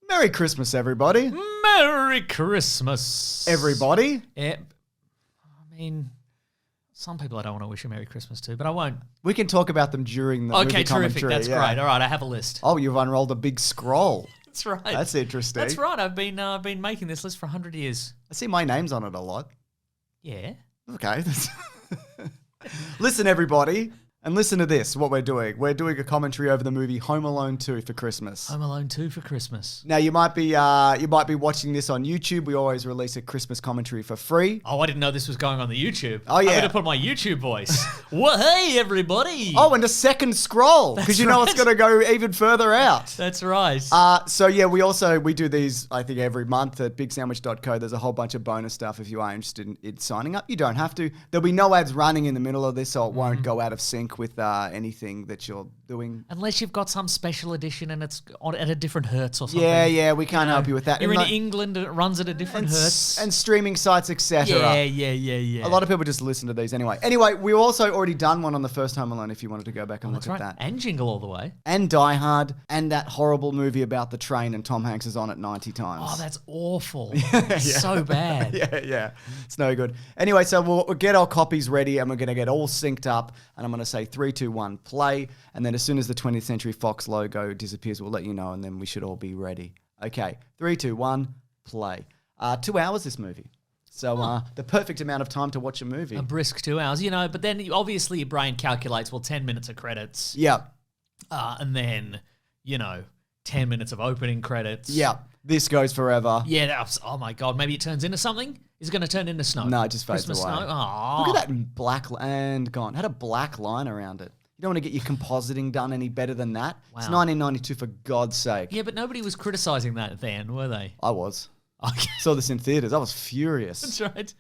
Merry Christmas, everybody. Merry Christmas. Everybody. Yeah, I mean, some people I don't want to wish a Merry Christmas to, but I won't. We can talk about them during the movie Okay, terrific. commentary. That's great. All right, I have a list. Oh, you've unrolled a big scroll. That's right. That's interesting. That's right. I've been making this list for 100 years. I see my name's on it a lot. Yeah. Okay. Listen, everybody. And listen to this, what we're doing. We're doing a commentary over the movie Home Alone 2 for Christmas. Home Alone 2 for Christmas. Now, you might be watching this on YouTube. We always release a Christmas commentary for free. Oh, I didn't know this was going on the YouTube. Oh, yeah. I'm going to put my YouTube voice. Well, hey, everybody. Oh, and a second scroll, because you know it's going to go even further out. That's right. So, yeah, we do these, I think, every month at bigsandwich.co. There's a whole bunch of bonus stuff if you are interested in signing up. You don't have to. There'll be no ads running in the middle of this, so it won't go out of sync with anything that you're doing. Unless you've got some special edition and it's at a different hertz or something. Yeah, we can't help you with that. You're in England and it runs at a different hertz. And streaming sites, etc. Yeah. A lot of people just listen to these anyway. Anyway, we also already done one on the first Home Alone if you wanted to go back and look at that. And Jingle All The Way. And Die Hard. And that horrible movie about the train and Tom Hanks is on it 90 times. Oh, that's awful. So bad. Yeah. It's no good. Anyway, so we'll get our copies ready and we're going to get all synced up. And I'm going to say 3, 2, 1, play. And then as soon as the 20th Century Fox logo disappears, we'll let you know and then we should all be ready. Okay, 3, 2, 1, play. 2 hours this movie. So the perfect amount of time to watch a movie. A brisk 2 hours, but then obviously your brain calculates, 10 minutes of credits. Yeah. And then, 10 minutes of opening credits. Yeah. This goes forever. Yeah, oh my God, maybe it turns into something? Is it going to turn into snow? No, it just fades Christmas away. Snow? Aww. Look at that black and gone. It had a black line around it. You don't want to get your compositing done any better than that. Wow. It's 1992 for God's sake. Yeah, but nobody was criticising that then, were they? I was. Okay. Saw this in theatres. I was furious. That's right.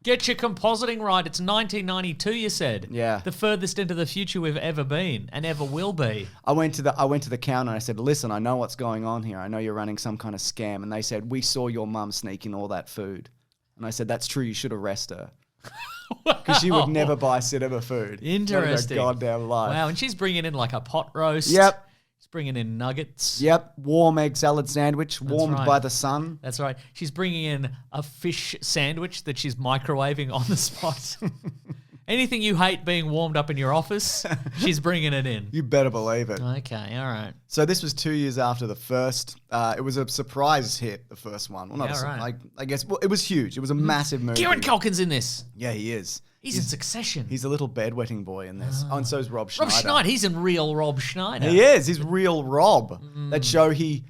Get your compositing right. It's 1992, you said. Yeah. The furthest into the future we've ever been and ever will be. I went to the counter and I said, listen, I know what's going on here. I know you're running some kind of scam. And they said, we saw your mum sneaking all that food. And I said, that's true. You should arrest her. Because she would never buy cinema food. Interesting. Not in her goddamn life. Wow, and she's bringing in like a pot roast. Yep. She's bringing in nuggets. Yep. Warm egg salad sandwich, warmed by the sun. That's right. She's bringing in a fish sandwich that she's microwaving on the spot. Anything you hate being warmed up in your office, she's bringing it in. You better believe it. Okay, all right. So this was 2 years after the first. It was a surprise hit, the first one. Well, not right. I guess it was huge. It was a massive movie. Kieran Culkin's in this. Yeah, he is. He's in Succession. He's a little bedwetting boy in this. Oh, and so is Rob Schneider. Rob Schneider. He's in real Rob Schneider. He is. He's real Rob. That show he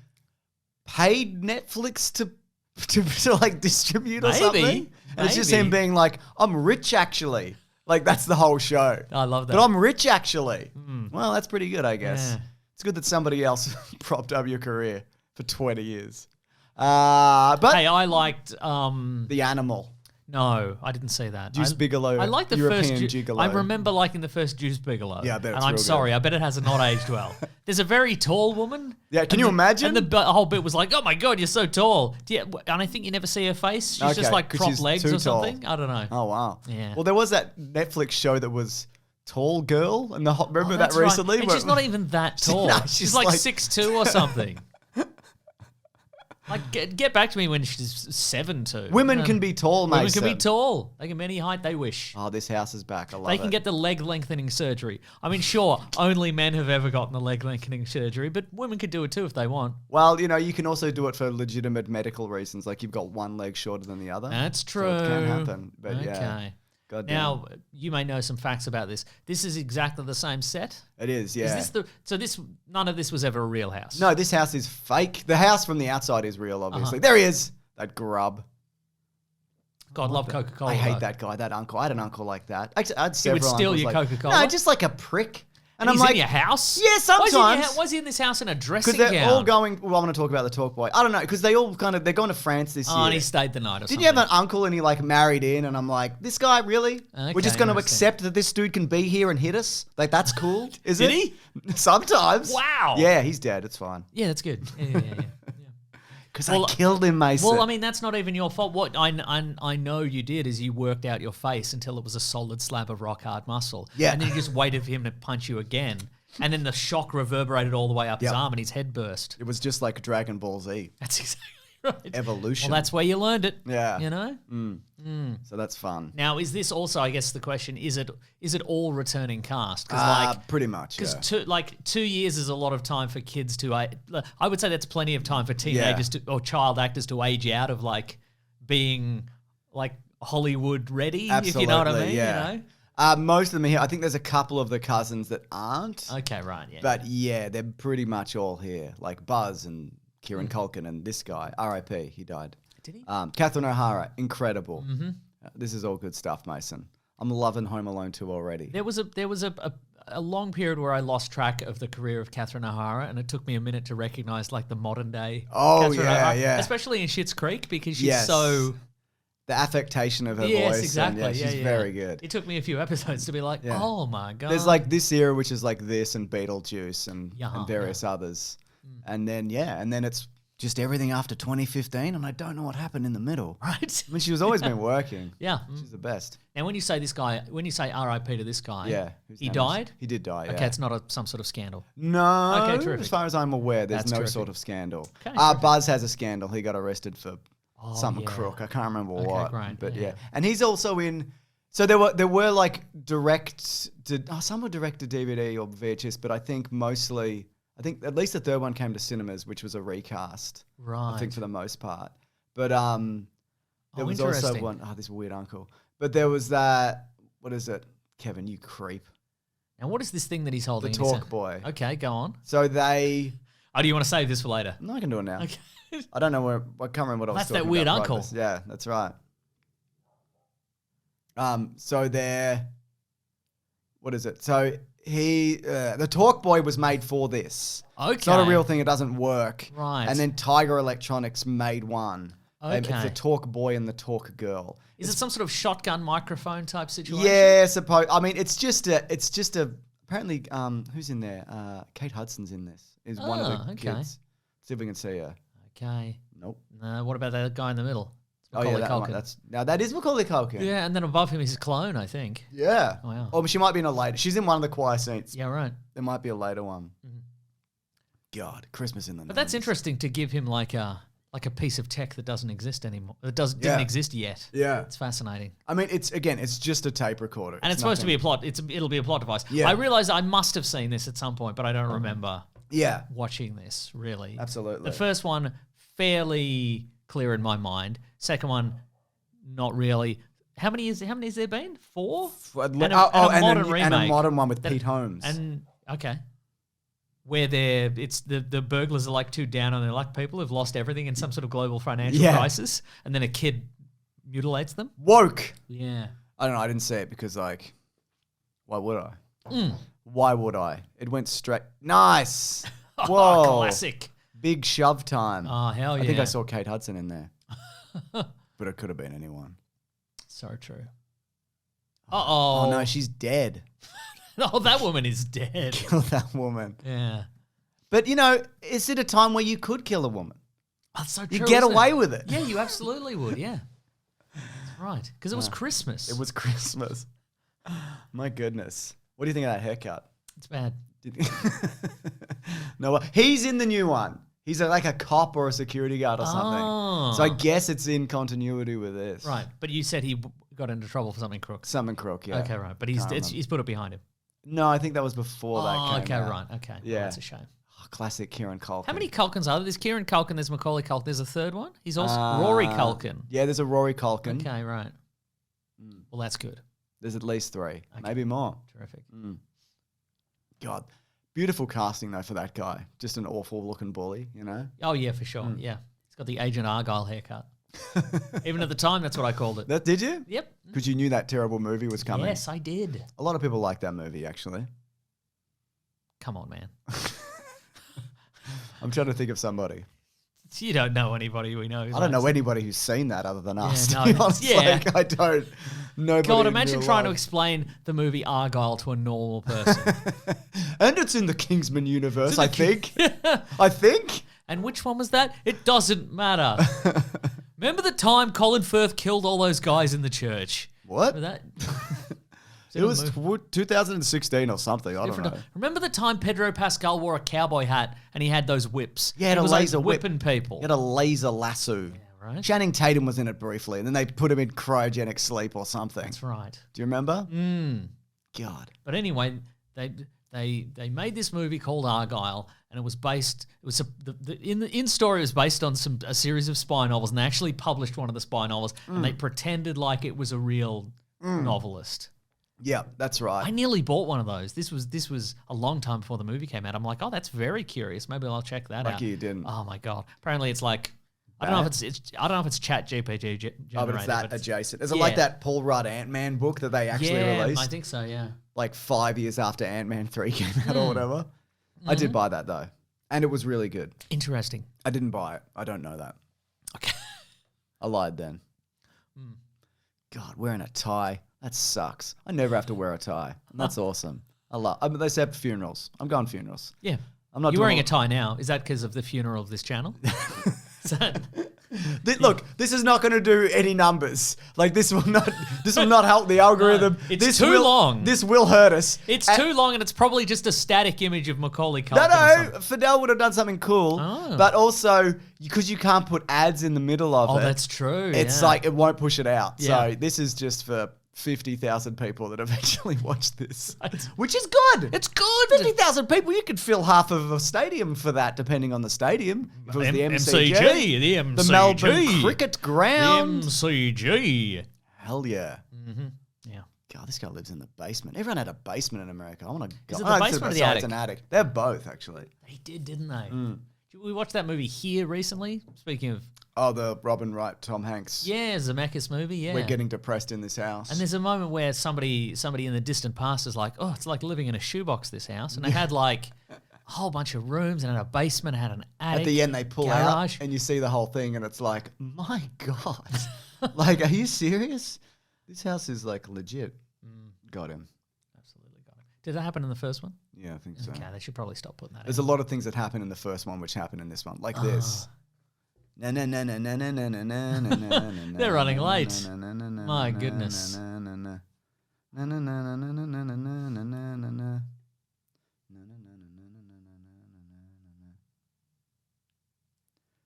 paid Netflix to like distribute or something. And it's just him being like, I'm rich actually. Like that's the whole show. I love that. But I'm rich actually. Well, that's pretty good, I guess. Yeah. It's good that somebody else propped up your career for 20 years. But hey, I liked The Animal. No, I didn't see that. Deuce Bigalow. I like the European first. Gigolo. I remember liking the first Deuce Bigalow. Yeah, I bet it's and I'm real sorry, good. I bet it has not aged well. There's a very tall woman. Yeah, can you imagine? And the whole bit was like, "Oh my God, you're so tall." And I think you never see her face. She's just like 'cause cropped she's legs too or something. tall. I don't know. Oh wow. Yeah. Well, there was that Netflix show that was Tall Girl, and remember that That's right. recently. And she's not even that tall. No, she's like 6'2" or something. Like, get back to me when she's 7'2". Women can be tall, mate. Women can be tall. They can be any height they wish. Oh, this house is back. I love They can it. get the leg lengthening surgery. I mean, sure, only men have ever gotten the leg lengthening surgery, but women could do it too if they want. Well, you can also do it for legitimate medical reasons, like you've got one leg shorter than the other. That's true. So it can happen. But okay. yeah. God damn. Now, you may know some facts about this. This is exactly the same set. It is, yeah. Is this none of this was ever a real house? No, this house is fake. The house from the outside is real, obviously. There he is. That grub. God, love Coca-Cola. I hate though. that guy, that uncle. I had an uncle like that. Actually, I had He would several steal uncles your like, Coca-Cola? No, just like a prick. And I'm he's like, in your house? Yeah, sometimes. Why is he in this house in a dressing Because gown? they're all going. Well, I want to talk about the talk boy. I don't know because they're going to France this year. Oh, and he stayed the night or Didn't something. you have an uncle and he like married in? And I'm like, this guy really? We're just going to interesting. accept that this dude can be here and hit us? Like that's cool, is Did it? he? Sometimes. Wow. Yeah, he's dead. It's fine. Yeah, that's good. Yeah. Because I killed him, Mason. Well, I mean, that's not even your fault. What I know you did is you worked out your face until it was a solid slab of rock hard muscle. Yeah. And then you just waited for him to punch you again. And then the shock reverberated all the way up his Yep. arm and his head burst. It was just like Dragon Ball Z. That's exactly right. Evolution. Well, that's where you learned it. Yeah. You know? So that's fun. Now, is this also, I guess the question, is it all returning cast? Because Pretty much, yeah. 2 years is a lot of time for kids to, I would say that's plenty of time for teenagers or child actors to age out of like being like Hollywood ready, Absolutely, if you know what I mean. yeah. You know? Most of them are here. I think there's a couple of the cousins that aren't. Okay, right, yeah. But yeah, they're pretty much all here. Like Buzz and Kieran Culkin and this guy. R.I.P. He died. Did he? Catherine O'Hara, incredible. This is all good stuff, Mason. I'm loving Home Alone 2 already. There was a long period where I lost track of the career of Catherine O'Hara, and it took me a minute to recognize like the modern day. Oh, Catherine yeah, O'Hara, yeah. especially in Schitt's Creek because she's Yes. so. The affectation of her Yes, voice. exactly. And she's very good. It took me a few episodes to be like, Yeah. oh my god. There's like this era, which is like this and Beetlejuice and Yeah, various others. And then, it's just everything after 2015. And I don't know what happened in the middle. right. I mean, she's always been working. Yeah. She's the best. Now, when you say this guy, when you say R.I.P. to this guy, Yeah. Whose he name is- died. He did die, yeah. Okay, it's not some sort of scandal. No. Okay, terrific. As far as I'm aware, there's That's no terrific. sort of scandal. Okay, Buzz has a scandal. He got arrested for something yeah. crook. I can't remember Okay, what. great, But yeah. yeah. And he's also in. So there were like some were direct to DVD or VHS, but I think at least the third one came to cinemas, which was a recast. Right. I think for the most part. But there was also interesting. one. Oh, this weird uncle. But there was that. What is it, Kevin? You creep. Now, what is this thing that he's holding? The in his Talk hand? Boy. Okay, go on. So they. Oh, do you want to save this for later? No, I can do it now. Okay. I don't know where. I can't remember what I was That's that talking weird about. uncle. Yeah, that's right. So they're. What is it? So the Talk Boy was made for this. Okay. It's not a real thing. It doesn't work. Right. And then Tiger Electronics made one. It's Okay. the Talk Boy and the Talk Girl. Is it some sort of shotgun microphone type situation? Yeah, suppose. I mean, it's just a. Apparently, who's in there? Kate Hudson's in this. Is one of the okay. kids. See if we can see her. Okay. Nope. What about that guy in the middle? It's Oh yeah, Macaulay that one. That is Macaulay Culkin. Yeah, and then above him is his clone, I think. Yeah. Oh, wow. Oh, but she might be in a later. She's in one of the choir scenes. Yeah, right. There might be a later one. God, Christmas in the. But that's interesting to give him like a piece of tech that doesn't exist anymore. That didn't Yeah. exist yet. Yeah. It's fascinating. I mean, it's just a tape recorder. And it's supposed to be a plot. It'll be a plot device. Yeah. I realize I must have seen this at some point, but I don't remember Yeah. watching this really. Absolutely. The first one fairly clear in my mind. Second one, not really. How many has there been? 4? And a modern remake. And a modern one with Pete Holmes. And okay. Where it's the burglars are like too down on their luck people who've lost everything in some sort of global financial Yeah. crisis, and then a kid mutilates them. Woke. Yeah. I don't know. I didn't see it because why would I? Mm. Why would I? It went straight. Nice. Oh, Whoa. classic. Big shove time. Oh, hell yeah. I think I saw Kate Hudson in there. But it could have been anyone. So true. Uh-oh. Oh, no, she's dead. Oh, that woman is dead. Kill that woman. Yeah. But, is it a time where you could kill a woman? That's so true. You get isn't away it? with it. Yeah, you absolutely would, yeah. That's right. Because it was Christmas. It was Christmas. My goodness. What do you think of that haircut? It's bad. No, he's in the new one. He's like a cop or a security guard or something. Oh. So I guess it's in continuity with this. Right. But you said he got into trouble for something crook. Something crook, yeah. Okay, right. But he's put it behind him. No, I think that was before that came out. Right. Okay. Yeah. That's a shame. Oh, classic Kieran Culkin. How many Culkins are there? There's Kieran Culkin, there's Macaulay Culkin, there's a third one? He's also Rory Culkin. Yeah, there's a Rory Culkin. Okay, right. Well, that's good. There's at least 3, maybe more. Terrific. God, beautiful casting though for that guy. Just an awful looking bully, Oh, yeah, for sure. Yeah. He's got the Agent Argyle haircut. Even at the time, that's what I called it. That did you? Yep. Because you knew that terrible movie was coming. Yes, I did. A lot of people like that movie, actually. Come on, man. I'm trying to think of somebody. You don't know anybody we know. I don't know anybody who's seen that other than us. no, to be honest. yeah. Like, I don't. Nobody. God, in imagine real trying to life. explain the movie Argyle to a normal person. And it's in the Kingsman universe, I think. I think. And which one was that? It doesn't matter. Remember the time Colin Firth killed all those guys in the church? What? Remember that? It was 2016 or something. I don't know. Remember the time Pedro Pascal wore a cowboy hat and he had those whips? Yeah, he had a laser whip. Whipping people. He had a laser lasso. Yeah, right. Channing Tatum was in it briefly, and then they put him in cryogenic sleep or something. That's right. Do you remember? God. But anyway, they made this movie called Argyle, and it was based. It was in story. It was based on a series of spy novels, and they actually published one of the spy novels, and they pretended like it was a real novelist. Yeah, that's right. I nearly bought one of those. This was a long time before the movie came out. I'm like, oh, that's very curious. Maybe I'll check that out. Lucky you didn't. Oh my god! Apparently, it's like I don't know if it's Chat GPT generated. Oh, but it's that adjacent. Is it like that Paul Rudd Ant-Man book that they actually released? I think so. Yeah. Like 5 years after Ant-Man 3 came out or whatever. I did buy that though, and it was really good. Interesting. I didn't buy it. I don't know that. Okay. I lied then. God, wearing a tie. That sucks. I never have to wear a tie. And that's awesome. I mean, they said funerals. I'm going funerals. Yeah. I'm not. You're wearing a tie now. Is that because of the funeral of this channel? Look, this is not going to do any numbers. Like this will not help the algorithm. No, it's this too long. This will hurt us. It's too long, and it's probably just a static image of Macaulay Culkin. No, Fidel would have done something cool. Oh. But also, because you can't put ads in the middle of it. Oh, that's true. It's like it won't push it out. Yeah. So this is just for 50,000 people that have actually watched this, which is good. It's good. 50,000 people. You could fill half of a stadium for that, depending on the stadium. If it was the MCG, the MCG, the Melbourne Cricket Ground, the MCG. Hell yeah. Mm-hmm. Yeah. God, this guy lives in the basement. Everyone had a basement in America. I want to go. Is it the basement or the attic? It's an attic. They're both actually. They did, didn't they? Did we watch that movie here recently? Speaking of. Oh, the Robin Wright, Tom Hanks. Yeah, Zemeckis movie, yeah. We're getting depressed in this house. And there's a moment where somebody in the distant past is like, oh, it's like living in a shoebox, this house. And it had like a whole bunch of rooms and had a basement, had an attic. At the end, they pull garage. out and you see the whole thing and it's like, my God. Like, are you serious? This house is like legit. Got him. Absolutely got him. Did that happen in the first one? Yeah, I think so. Okay, they should probably stop putting that There's a lot of things that happen in the first one which happen in this one, like this. They're running late. My goodness.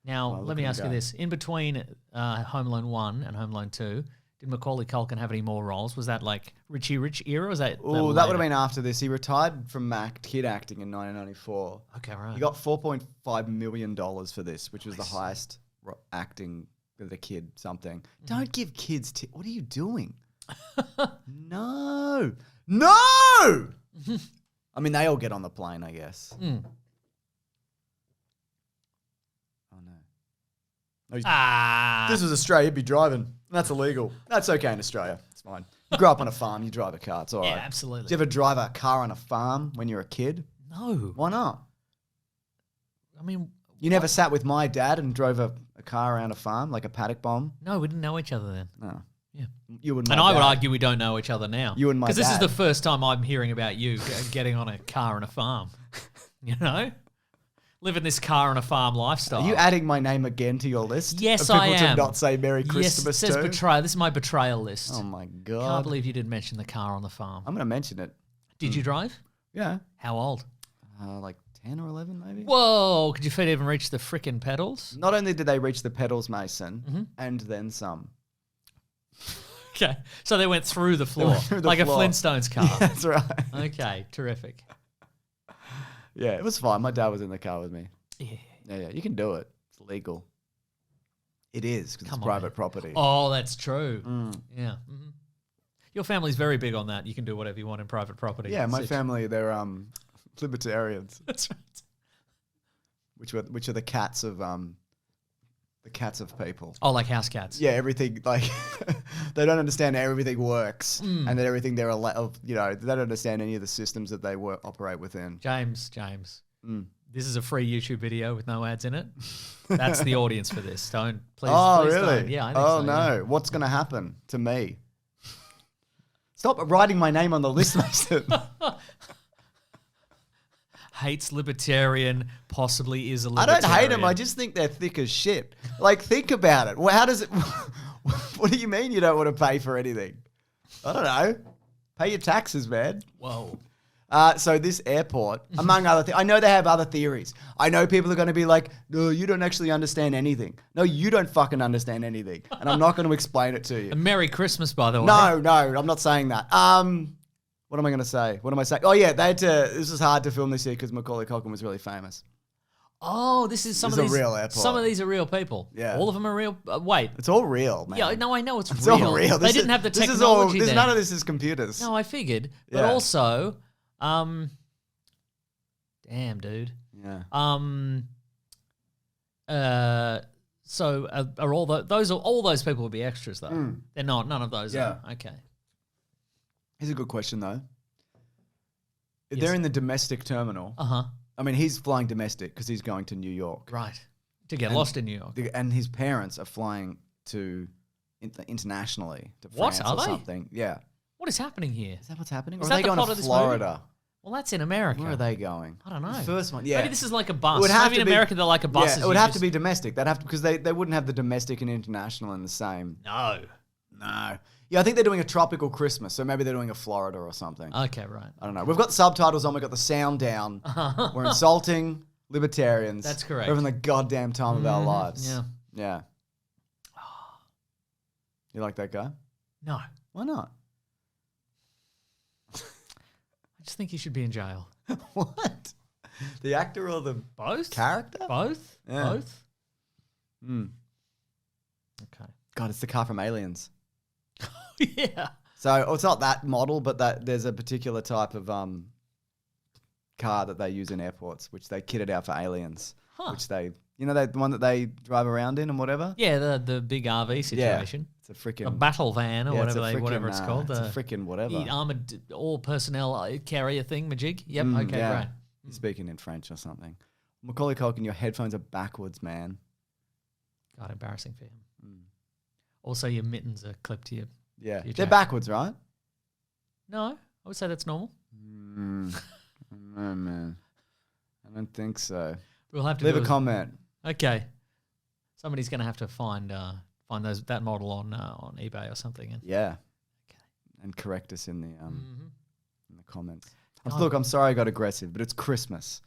Now, let me ask you this. In between Home Alone 1 and Home Alone 2, did Macaulay Culkin have any more roles? Was that like Richie Rich era? Or was that Oh, that would have been after this. He retired from kid acting in 1994. Okay, right. He got $4.5 million for this, which was the highest acting with a kid something. Don't give kids what are you doing? No. I mean, they all get on the plane, I guess. Oh, no. This was Australia, you'd be driving. That's illegal. That's okay in Australia. It's fine. You grow up on a farm, you drive a car. It's all right. Yeah, absolutely. Did you ever drive a car on a farm when you were a kid? No. Why not? I mean... You never sat with my dad and drove a car around a farm, like a paddock bomb? No, we didn't know each other then. No. Yeah. You and I would argue we don't know each other now. You and my dad. Because this is the first time I'm hearing about you getting on a car and a farm. You know? Living this car and a farm lifestyle. Are you adding my name again to your list? Yes, of I am. People to not say Merry Christmas Yes, it says too? betrayal. This is my betrayal list. Oh my God. Can't believe you didn't mention the car on the farm. I'm going to mention it. Did you drive? Yeah. How old? Like 10 or 11 maybe. Whoa, could your feet even reach the frickin' pedals? Not only did they reach the pedals, Mason, and then some. Okay, so they went through the floor, like a Flintstones car. Yeah, that's right. Okay, terrific. Yeah, it was fine. My dad was in the car with me. Yeah. Yeah, you can do it. It's legal. It is, because it's private property. Oh, that's true. Yeah. Mm-hmm. Your family's very big on that. You can do whatever you want in private property. Yeah, my family, they're libertarians. That's right. Which are the cats of people. Oh, like house cats. Yeah, everything, like, they don't understand how everything works and that everything they don't understand any of the systems that they operate within. James, this is a free YouTube video with no ads in it. That's the audience for this. Please really? Don't. Yeah, I think so. Oh, no. Yeah. What's going to happen to me? Stop writing my name on the list, Mason. Hates libertarian, possibly is a libertarian. I don't hate them. I just think they're thick as shit. Like, think about it. Well, how does it... What do you mean you don't want to pay for anything? I don't know. Pay your taxes, man. Whoa. So this airport, among other things, I know they have other theories. I know people are going to be like, no, you don't actually understand anything. No, you don't fucking understand anything. And I'm not going to explain it to you. And Merry Christmas, by the way. No, I'm not saying that. What am I going to say? What am I saying? Oh, yeah, this was hard to film this year because Macaulay Culkin was really famous. Oh, this is some This of is these. a real airport. Some of these are real people. Yeah. All of them are real. Wait. It's all real, man. Yeah, no, I know it's It's real. all real. They didn't have the technology then. None of this is computers. No, I figured. But Yeah. also, damn, dude. Yeah. So are all those people would be extras though? They're not. None of those. Yeah. Are. Okay. Here's a good question, though. If Yes. they're in the domestic terminal, I mean, he's flying domestic because he's going to New York. Right. To get lost in New York. And his parents are flying to internationally to What? France Are or they? something. Yeah. What is happening here? Is that what's happening? Is Or that are they the going plot to of this Florida? Well, that's in America. Where are they going? I don't know. The first one, yeah. Maybe this is like a bus. It would have Maybe to in be- America they're like a bus. Yeah, it would have to be domestic. They'd have to because they wouldn't have the domestic and international in the same. No. No. Yeah, I think they're doing a tropical Christmas, so maybe they're doing a Florida or something. Okay, right. I don't know. We've got the subtitles on. We've got the sound down. We're insulting libertarians. That's correct. We're having the goddamn time of our lives. Yeah. Yeah. You like that guy? No. Why not? I just think he should be in jail. What? The actor or the Both? character? Both? Yeah. Both? Okay. God, it's the car from Aliens. Yeah. So it's not that model, but that there's a particular type of car that they use in airports, which they kitted out for aliens. Huh. Which they, the one that they drive around in and whatever. Yeah, the big RV situation. It's a freaking A battle van or yeah, it's whatever it's called. It's a freaking whatever. Armored all personnel carrier thing, majig. Yep. Okay, yeah. right. He's speaking in French or something. Macaulay Culkin, your headphones are backwards, man. God, embarrassing for him. Also, your mittens are clipped to you. Yeah, Your they're jacket. backwards, right? No, I would say that's normal. No, man. I don't think so. We'll have to Leave do a comment. Okay. Somebody's going to have to find that model on eBay or something. And Yeah. Okay. And correct us in the in the comments. God. Look, I'm sorry I got aggressive, but it's Christmas.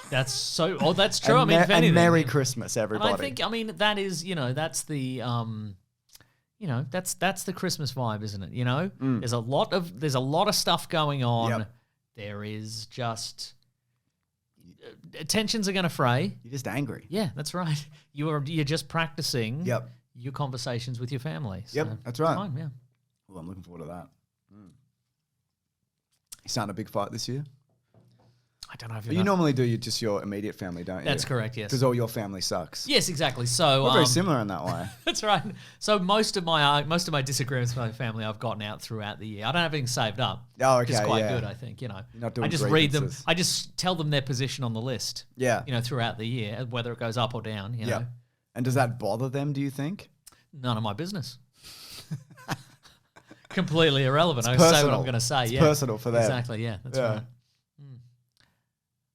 That's so. Oh, that's true. And I mean, if anything, and Merry Christmas, And everybody. I think, that is, that's the, that's the Christmas vibe, isn't it? There's a lot of stuff going on. Yep. There is just tensions are going to fray. You're just angry. Yeah, that's right. You're just practicing. Yep. Your conversations with your family. Yep, So that's right. Fine, yeah. Well, I'm looking forward to that. You starting a big fight this year? I don't know if But you normally do just your immediate family, don't you? That's correct. Yes. Because all your family sucks. Yes, exactly. So We're very similar in that way. that's right. So most of my disagreements with my family I've gotten out throughout the year. I don't have anything saved up. Oh, Which is okay, quite yeah. good, I think. You're not doing I just read them. grievances. I just tell them their position on the list. Yeah. Throughout the year, whether it goes up or down. You know, Yeah. And does that bother them, do you think? none of my business. Completely irrelevant. I say personal. what I'm going to say. It's yeah, personal for them. Exactly. Yeah, that's Yeah. right.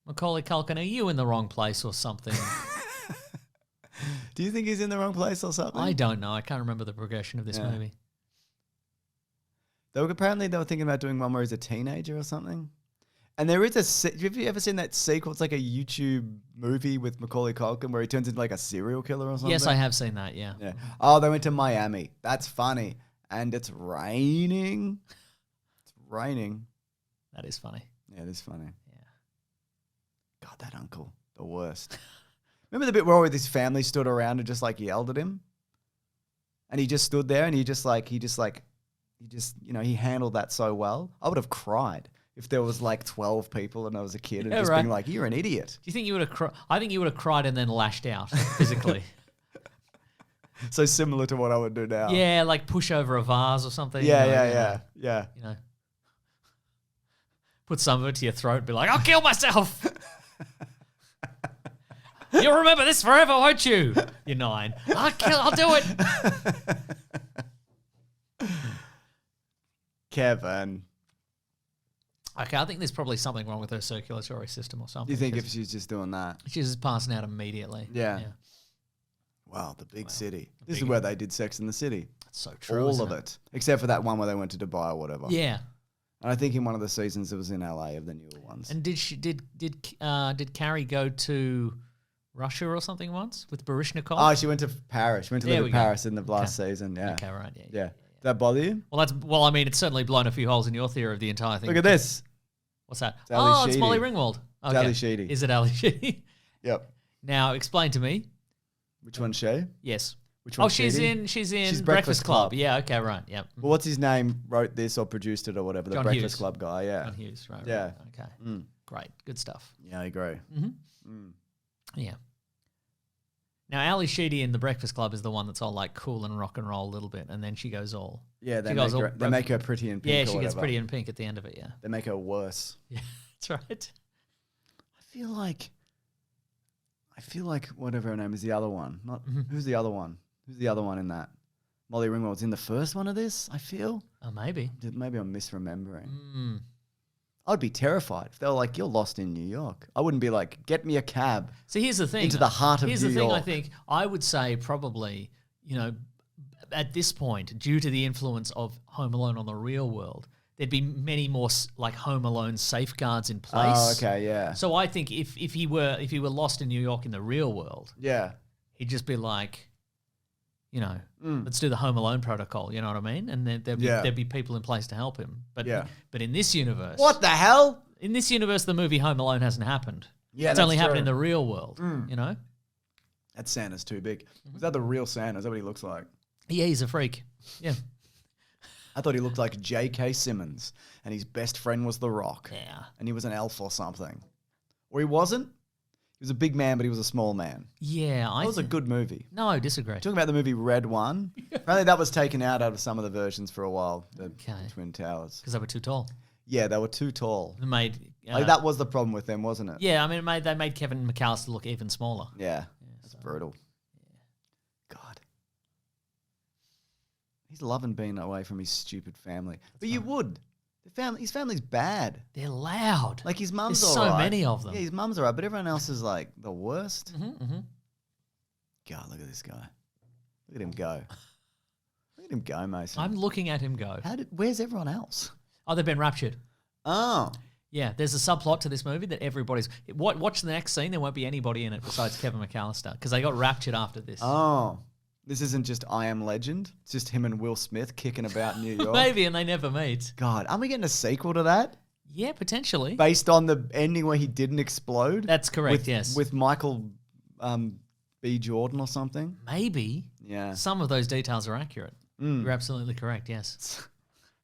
Macaulay Culkin, are you in the wrong place or something? Do you think he's in the wrong place or something? I don't know. I can't remember the progression of this Yeah. movie. Apparently they were thinking about doing one where he's a teenager or something. And there is have you ever seen that sequel? It's like a YouTube movie with Macaulay Culkin where he turns into like a serial killer or something. Yes, I have seen that. Yeah. Yeah. Oh, they went to Miami. That's funny. And it's raining. It's raining. That is funny. Yeah, it is funny. Yeah. God, that uncle, the worst. Remember the bit where all his family stood around and just like yelled at him? And he just stood there and he handled that so well. I would have cried if there was like 12 people and I was a kid and Yeah, just right. being like, you're an idiot. Do you think you would have cried? I think you would have cried and then lashed out physically. So similar to what I would do now. Yeah, like push over a vase or something. Yeah. Put some of it to your throat, be like, I'll kill myself. You'll remember this forever, won't you? You're 9. I'll do it. Kevin. Okay, I think there's probably something wrong with her circulatory system or something. Do you think 'cause if she's just doing that? she's just passing out immediately? Yeah. Wow, the big city. This is big- where they did Sex in the City. That's so true. All isn't of it. Except for that one where they went to Dubai or whatever. Yeah. And I think in one of the seasons it was in LA of the newer ones. And did Carrie go to Russia or something once with Baryshnikov? Oh, she went to Paris. She went to live in Paris in the last season. Yeah. Okay, right. Yeah. Did that bother you? Well, I mean, it's certainly blown a few holes in your theory of the entire thing. Look at this. What's that? It's Ali It's Sheedy. Molly Ringwald. Okay. Ali Sheedy. Is it Ali Sheedy? Yep. Now, explain to me. Which one's she? Yes. Which one's she's Sheedy? in Breakfast Club. Yeah, okay, right. Yeah. Well, what's his name? Wrote this or produced it or whatever. The John Breakfast Hughes. Club guy. Yeah. John Hughes, right. Yeah. Right. Okay. Great. Good stuff. Yeah, I agree. Yeah. Now, Ali Sheedy in The Breakfast Club is the one that's all like cool and rock and roll a little bit, and then she goes all... Yeah, they she make goes her, all- they make her pretty in pink. Yeah, or she gets whatever. pretty in pink at the end of it, yeah. They make her worse. Yeah, that's right. I feel like whatever her name is, the other one. Not who's the other one? Who's the other one in that? Molly Ringwald's in the first one of this. I feel. Oh, maybe. Maybe I'm misremembering. I'd be terrified if they were like, "You're lost in New York." I wouldn't be like, "Get me a cab." So here's the thing. Into the heart of Here's New the thing. York. I think I would say probably, at this point, due to the influence of Home Alone on the real world, there'd be many more like Home Alone safeguards in place. Oh, okay, yeah, So I think if he were lost in New York in the real world, yeah. he'd just be like, let's do the Home Alone protocol. You know what I mean? And there'd be people in place to help him. But but in this universe, What the hell? in this universe, the movie Home Alone hasn't happened. Yeah, it's that's only happened true. in the real world. You know? That Santa's too big. Is that the real Santa? Is that what he looks like? Yeah, he's a freak. Yeah. I thought he looked like J.K. Simmons, and his best friend was The Rock. Yeah. And he was an elf or something. Or he wasn't. He was a big man, but he was a small man. Yeah. That was a good movie. No, I disagree. Talking about the movie Red One, apparently that was taken out of some of the versions for a while, the Twin Towers. Because they were too tall. Yeah, they were too tall. They made... Like, that was the problem with them, wasn't it? Yeah, I mean, they made Kevin McAllister look even smaller. Yeah. That's brutal. God. He's loving being away from his stupid family. But you would. His family's bad. They're loud. Like his mum's There's all right. so many of them. Yeah, his mum's all right, but everyone else is like the worst. Mm-hmm. God, look at this guy. Look at him go. Look at him go, Mason. I'm looking at him go. Where's everyone else? Oh, they've been raptured. Oh. Yeah, there's a subplot to this movie that everybody's... Watch the next scene. There won't be anybody in it besides Kevin McAllister because they got raptured after this. Oh. This isn't just I Am Legend. It's just him and Will Smith kicking about New York. Maybe, and they never meet. God, aren't we getting a sequel to that? Yeah, potentially. Based on the ending where he didn't explode? That's correct, yes. With Michael B. Jordan or something? Maybe. Yeah. Some of those details are accurate. You're absolutely correct, yes.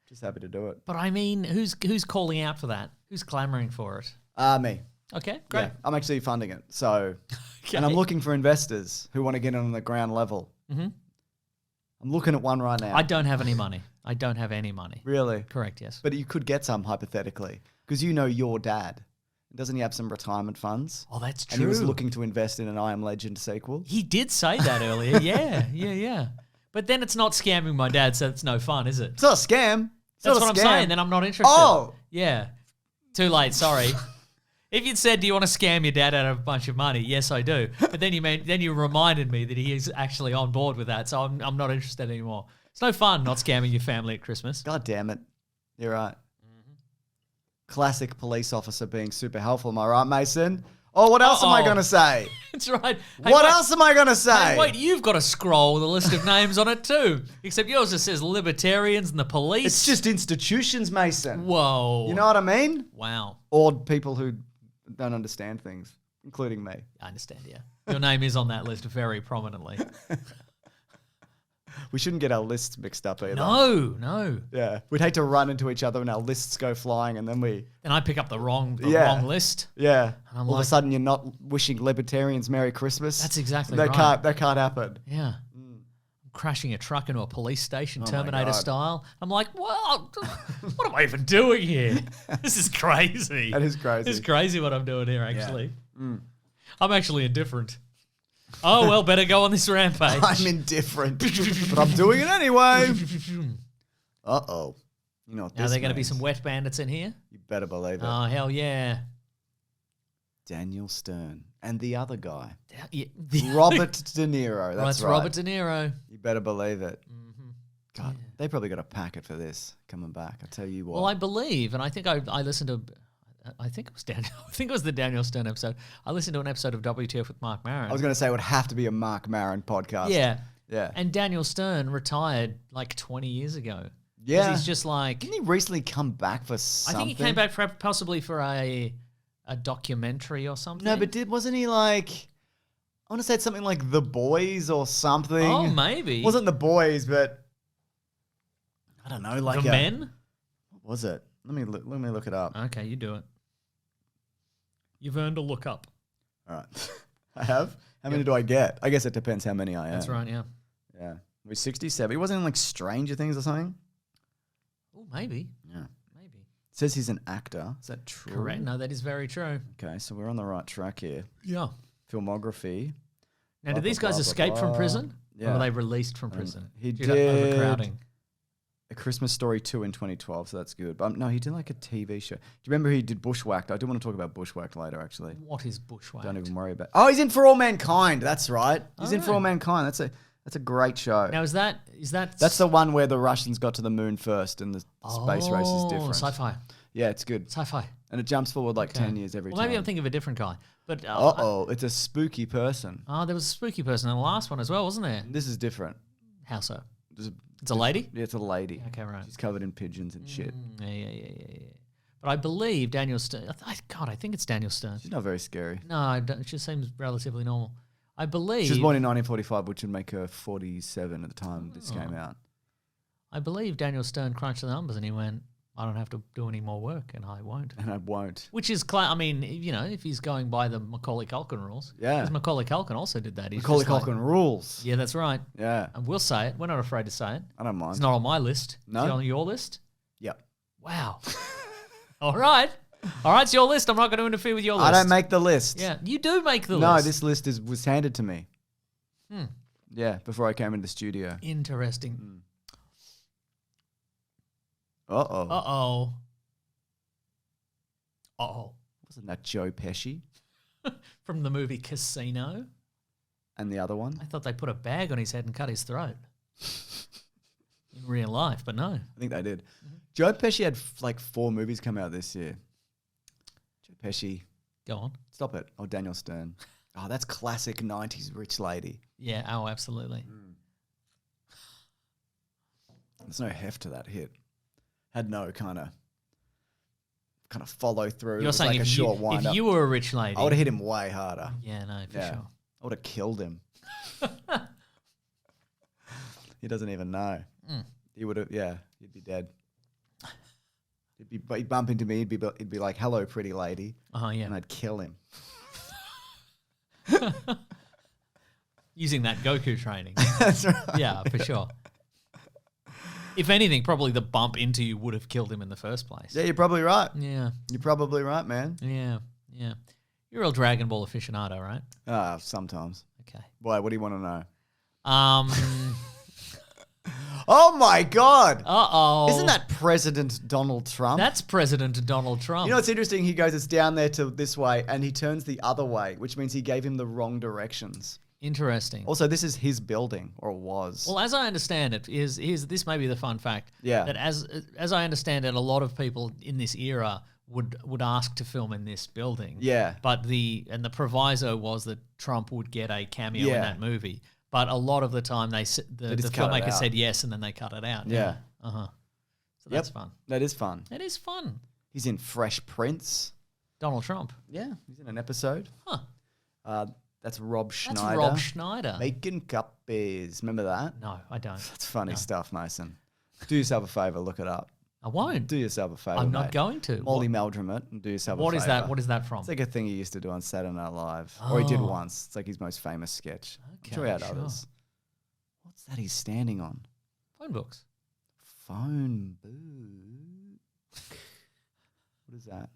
Just happy to do it. But I mean, who's calling out for that? Who's clamoring for it? Me. Okay, great. Yeah, I'm actually funding it. So, Okay. and I'm looking for investors who want to get in on the ground level. Mm-hmm. I'm looking at one right now. I don't have any money. Really? Correct, yes. But you could get some, hypothetically, because you know your dad. Doesn't he have some retirement funds? Oh, that's true. And he was looking to invest in an I Am Legend sequel. He did say that earlier. Yeah. But then it's not scamming my dad, so it's no fun, is it? It's not a scam. It's That's not a what I'm scam. saying. Then I'm not interested. Oh! Yeah. Too late, sorry. If you'd said, do you want to scam your dad out of a bunch of money? Yes, I do. But then you reminded me that he is actually on board with that, so I'm not interested anymore. It's no fun not scamming your family at Christmas. God damn it. You're right. Classic police officer being super helpful. Am I right, Mason? Oh, what else am I going to say? That's right. Hey, What wait, else am I going to say? Hey, wait, you've got a scroll with a list of names on it too. Except yours just says libertarians and the police. It's just institutions, Mason. Whoa. You know what I mean? Wow. Or people who don't understand things, including me. I understand, yeah. Your name is on that list very prominently. We shouldn't get our lists mixed up either. No. Yeah. We'd hate to run into each other and our lists go flying and then we... And I pick up the wrong list. Yeah. And I'm All of like- a sudden you're not wishing libertarians Merry Christmas. That's exactly that right. That can't happen. Yeah. I'm crashing a truck into a police station, Oh my Terminator God. style. I'm like, well, what am I even doing here? This is crazy. That is crazy. It's crazy what I'm doing here, actually. I'm actually indifferent. Oh, well, better go on this rampage. I'm indifferent, but I'm doing it anyway. Uh-oh. You know what Now, this there going to be means. some wet bandits in here? You better believe it. Oh, hell yeah. Daniel Stern. And the other guy. Yeah, Robert De Niro. That's right. Robert De Niro. You better believe it. God, they probably got a packet for this coming back. I tell you what. Well, I believe, and I think I listened to, I think it was Daniel. I think it was the Daniel Stern episode. I listened to an episode of WTF with Mark Maron. I was going to say it would have to be a Mark Maron podcast. Yeah. Yeah. And Daniel Stern retired like 20 years ago. Yeah. He's just like... Didn't he recently come back for something? I think he came back possibly for a documentary or something. No, but wasn't he like... I want to say it's something like The Boys or something. Oh, maybe. It wasn't The Boys, but... I don't know, like The Men? What was it? Let me look it up. Okay, you do it. You've earned a look up. All right. I have? How many do I get? I guess it depends how many I am. That's right, yeah. Yeah. We're 67. He wasn't in like Stranger Things or something? Oh, maybe. Yeah. Maybe. It says he's an actor. Is that true? Correct. No, that is very true. Okay, so we're on the right track here. Yeah. Filmography. Now, did these guys escape from prison? Yeah. Or were they released from prison? He due to did overcrowding. A Christmas Story 2 in 2012, so that's good. But no, he did like a TV show. Do you remember he did Bushwhacked? I do want to talk about Bushwhacked later, actually. What is Bushwhacked? Don't even worry about it. Oh, he's in For All Mankind. That's right. He's in For right. All Mankind. That's a great show. Now, is that... That's the one where the Russians got to the moon first and the space race is different. Sci-fi. Yeah, it's good. Sci-fi. And it jumps forward like Okay. 10 years every Well, time. maybe I'm thinking of a different guy. But It's a spooky person. there was a spooky person in the last one as well, wasn't there? This is different. How so? There's It's a lady? Yeah, it's a lady. Okay, right. She's covered in pigeons and shit. Yeah. But I believe Daniel Stern... God, I think it's Daniel Stern. She's not very scary. No, it just seems relatively normal. I believe... She was born in 1945, which would make her 47 at the time this came out. I believe Daniel Stern crunched the numbers and he went, I don't have to do any more work, and I won't. And I won't. Which is, I mean, you know, if he's going by the Macaulay Culkin rules. Yeah. Because Macaulay Culkin also did that. He's Macaulay just like- Culkin rules. Yeah, that's right. Yeah. And we'll say it. We're not afraid to say it. I don't mind. It's not on my list. No? Is it on your list? Yep. Wow. All right. All right, it's your list. I'm not going to interfere with your list. I don't make the list. Yeah, you do make the No, list. this list was handed to me. Yeah, before I came into the studio. Interesting. Uh-oh. Uh-oh. Uh-oh. Wasn't that Joe Pesci? From the movie Casino. And the other one? I thought they put a bag on his head and cut his throat. In real life, but no. I think they did. Joe Pesci had like 4 movies come out this year. Joe Pesci. Go on. Stop it. Oh, Daniel Stern. Oh, that's classic 90s rich lady. Yeah, oh, absolutely. There's no heft to that hit. Had no kind of follow through. It You're was saying like a short if wind up. you were a rich lady. I would have hit him way harder. Yeah, no, for Yeah. sure. I would have killed him. He doesn't even know. He would have, he'd be dead. He'd bump into me. He'd be like, "Hello, pretty lady," Yeah. and I'd kill him. Using that Goku training. That's right. Yeah, for sure. If anything, probably the bump into you would have killed him in the first place. Yeah, you're probably right. Yeah. You're probably right, man. Yeah. You're a real Dragon Ball aficionado, right? Sometimes. Okay. Why? What do you want to know? Uh-oh. Oh my God! Isn't that President Donald Trump? That's President Donald Trump. You know what's interesting? He goes, "It's down there to this way," and he turns the other way, which means he gave him the wrong directions. Interesting. Also, this is his building, or was. Well, as I understand it, this may be the fun fact. Yeah. That as I understand it, a lot of people in this era would ask to film in this building. Yeah. But the proviso was that Trump would get a cameo in Yeah. that movie. But a lot of the time, the just cut it filmmaker out. said yes, and then they cut it out. Yeah. So that's fun. That is fun. It is fun. He's in Fresh Prince. Donald Trump. Yeah, he's in an episode. Huh. That's Rob Schneider. That's Rob Schneider. Making cuppies. Remember that? No, I don't. That's funny stuff, Mason. Do yourself a favor, look it up. I won't. Do yourself a favor. I'm not mate. going to. Molly Meldrum it and do yourself a favor. What is that? What is that from? It's like a thing he used to do on Saturday Night Live. Or he did once. It's like his most famous sketch. I'm sure he had Okay, others. What's that he's standing on? Phone books. Phone book. What is that?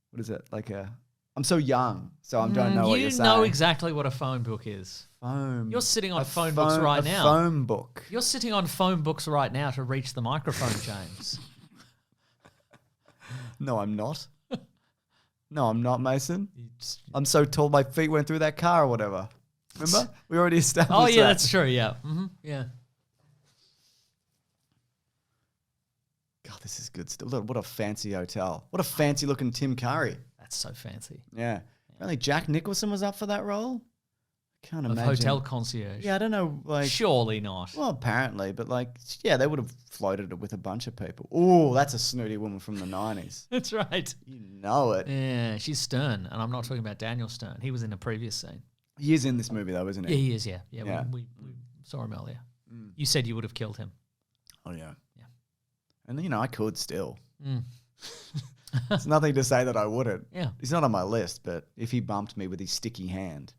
What is it? Like a... I'm so young, so I don't know what you're saying. You know exactly what a phone book is. Phone. You're sitting on phone books right now. A phone book. You're sitting on phone books right now to reach the microphone, James. No, I'm not. No, I'm not, Mason. I'm so tall my feet went through that car or whatever. Remember? We already established that. Oh, yeah, that's true, yeah. Yeah. this is good stuff. Look, what a fancy hotel. What a fancy looking Tim Curry. That's so fancy. Yeah. Apparently Jack Nicholson was up for that role. Can't Of imagine. hotel concierge. Yeah, I don't know. Like, Surely not. well, apparently, but like, yeah, they would have floated it with a bunch of people. Oh, that's a snooty woman from the 90s. That's right. You know it. Yeah, she's Stern, and I'm not talking about Daniel Stern. He was in a previous scene. He is in this movie though, isn't Yeah, he? he is. Yeah, yeah. Yeah. We saw him earlier. You said you would have killed him. Oh yeah. Yeah. And you know, I could still. Mm. It's nothing to say that I wouldn't. Yeah. He's not on my list, but if he bumped me with his sticky hand,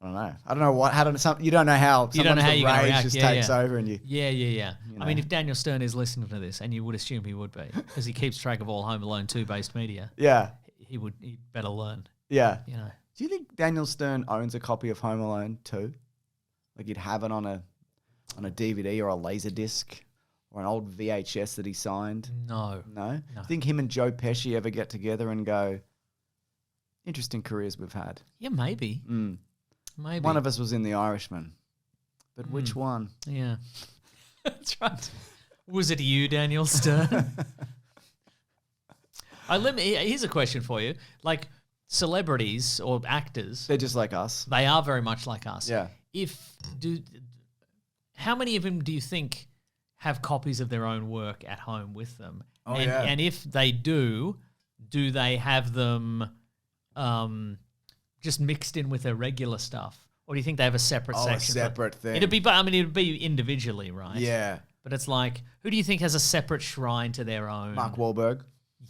I don't know. I don't know what. How do some? You don't know how. You don't know how the you're gonna rage react. just Yeah, takes yeah. over, and you. Yeah. You I mean, know. if Daniel Stern is listening to this, and you would assume he would be, because he keeps track of all Home Alone 2 based media, Yeah. he'd better learn. Yeah. You know. Do you think Daniel Stern owns a copy of Home Alone 2? Like you'd have it on a DVD or a laser disc or an old VHS that he signed? No. No? Do you think him and Joe Pesci ever get together and go, interesting careers we've had? Yeah, maybe. Mm. Maybe. One of us was in The Irishman. But which one? Yeah. That's right. Was it you, Daniel Stern? Here's a question for you. Like, celebrities or actors, They're just like us. they are very much like us. Yeah. How many of them do you think have copies of their own work at home with them? Oh, and, yeah. and if they do they have them just mixed in with their regular stuff? Or do you think they have a separate Oh, a section? separate thing. It'd be individually, right? Yeah. But it's like, who do you think has a separate shrine to their own? Mark Wahlberg.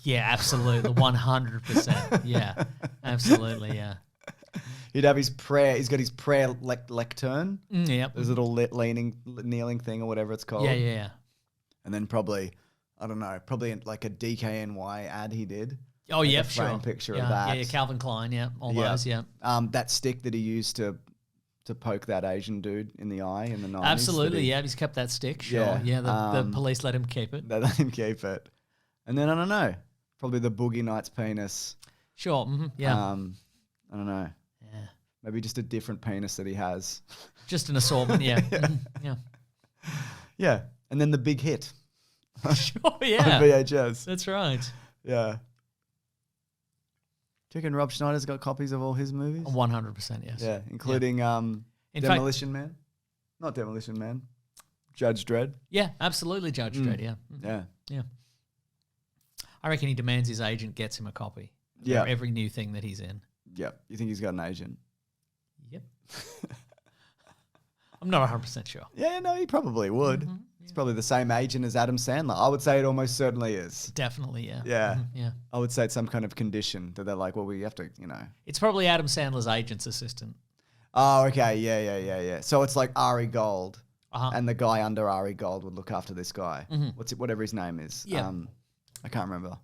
Yeah, absolutely. 100%. Yeah, absolutely. Yeah. He'd have his prayer. He's got his prayer lectern. Yep. There's a little kneeling thing or whatever it's called. Yeah. And then probably, I don't know, probably like a DKNY ad he did. Oh, Like yep, a frame sure. picture yeah, of that. Yeah, Calvin Klein, yeah, all Yeah. those, yeah. That stick that he used to poke that Asian dude in the eye in the 90s. Absolutely, yeah, he's kept that stick, sure. Yeah, Yeah, the police let him keep it. They let him keep it. And then, I don't know, probably the Boogie Nights penis. Sure, yeah. I don't know. Yeah. Maybe just a different penis that he has. Just an assortment, yeah. Yeah. Yeah. And then the big hit. Sure, On yeah. VHS. That's right. Yeah. Do you reckon Rob Schneider's got copies of all his movies? 100%, yes. Yeah, including In fact, Demolition Man. Not Demolition Man. Judge Dredd. yeah, absolutely, Judge Dredd, yeah. Yeah. Yeah. I reckon he demands his agent gets him a copy. of Yeah. Every new thing that he's in. Yeah. You think he's got an agent? Yep. I'm not 100% sure. Yeah, no, he probably would. It's probably the same agent as Adam Sandler. I would say it almost certainly is. Definitely, yeah. Yeah. Yeah. I would say it's some kind of condition that they're like, well, we have to, you know. It's probably Adam Sandler's agent's assistant. Oh, okay. Yeah. So it's like Ari Gold. Uh-huh. And the guy under Ari Gold would look after this guy. Whatever his name is. Yeah. I can't remember.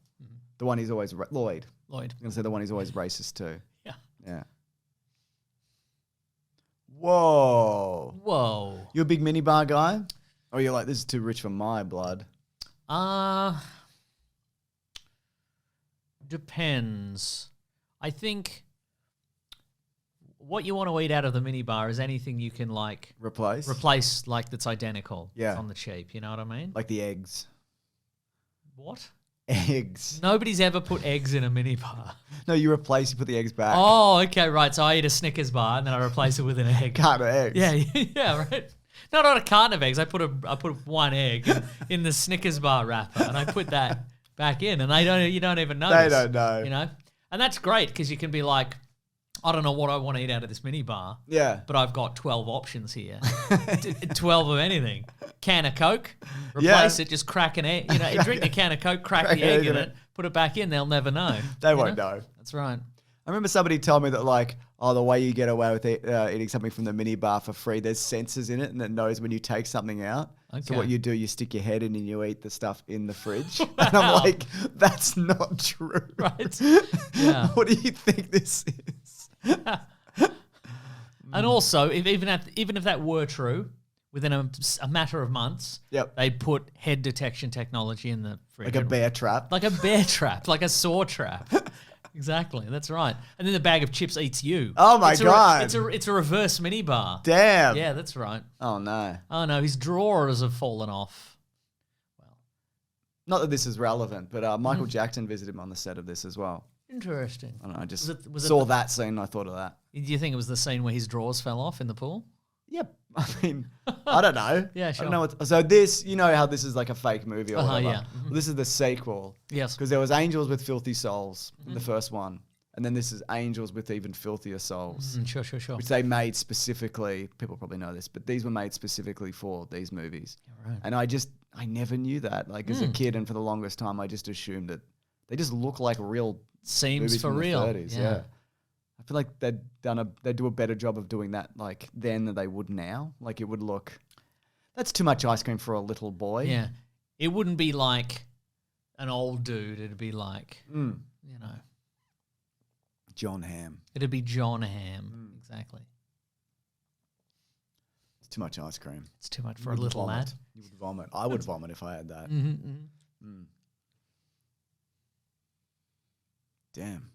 The one he's always Lloyd. Lloyd. I'm gonna say the one he's always racist to. Yeah. Yeah. Whoa. Whoa. You a big minibar guy? Or you're like, this is too rich for my blood? Depends. I think what you want to eat out of the minibar is anything you can like Replace? like that's identical. Yeah. That's on the cheap. You know what I mean? Like the eggs. What? Eggs. Nobody's ever put eggs in a minibar. No, you put the eggs back. Oh, okay, right. So I eat a Snickers bar and then I replace it with an egg. Carton of eggs. Yeah, yeah, right. No, not a carton of eggs. I put one egg in the Snickers bar wrapper and I put that back in, and you don't even notice. They don't know. You know, and that's great because you can be like, I don't know what I want to eat out of this mini bar. Yeah. But I've got 12 options here. 12 of anything. Can of Coke, replace it, just crack an egg. You know, drink the can of Coke, crack the egg in it, put it back in, they'll never know. They won't know. That's right. I remember somebody told me that, like, the way you get away with eating something from the mini bar for free, there's sensors in it and it knows when you take something out. Okay. So what you do, you stick your head in and you eat the stuff in the fridge. And I'm like, that's not true. Right. Yeah. What do you think this is? And also, even if that were true, within a matter of months, they'd put head detection technology in the fridge. Like a bear trap. Like a bear trap, like a saw trap. Exactly, that's right. And then the bag of chips eats you. Oh my God. It's a reverse mini bar. Damn. Yeah, that's right. Oh no. Oh no, his drawers have fallen off. Well, Not that this is relevant, but Michael Jackson visited him on the set of this as well. Interesting. I don't know, I just Was it saw that scene and I thought of that. Do you think it was the scene where his drawers fell off in the pool? Yep. I mean, I don't know. Yeah, sure. I don't know so this, you know how this is like a fake movie or whatever. Yeah. Well, this is the sequel. Yes. Because there was Angels with Filthy Souls in the first one. And then this is Angels with Even Filthier Souls. Sure. Which they made specifically, people probably know this, but these were made specifically for these movies. Yeah, right. And I never knew that. Like as a kid and for the longest time, I just assumed that they just look like real Seems movies for from real. the 30s. Yeah. I feel like they'd do a better job of doing that like then than they would now. Like it would look, that's too much ice cream for a little boy. Yeah. It wouldn't be like an old dude. It'd be like, you know. John Hamm. It'd be John Hamm. Exactly. It's too much ice cream. It's too much for You a would little vomit. lad. You would vomit. I would vomit if I had that. Damn.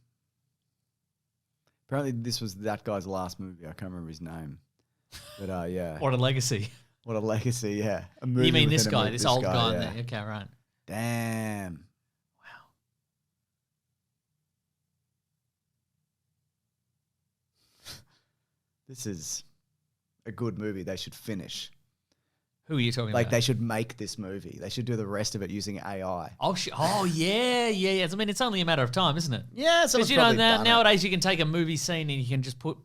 Apparently this was that guy's last movie. I can't remember his name. But yeah. What a legacy. What a legacy, yeah. A movie You mean within this a guy, movie, this old guy yeah. in there. Okay, right. Damn. Wow. This is a good movie they should finish. Who are you talking Like about? they should make this movie. They should do the rest of it using AI. Oh, yeah. I mean, it's only a matter of time, isn't it? Yeah, Because you know nowadays you can take a movie scene and you can just put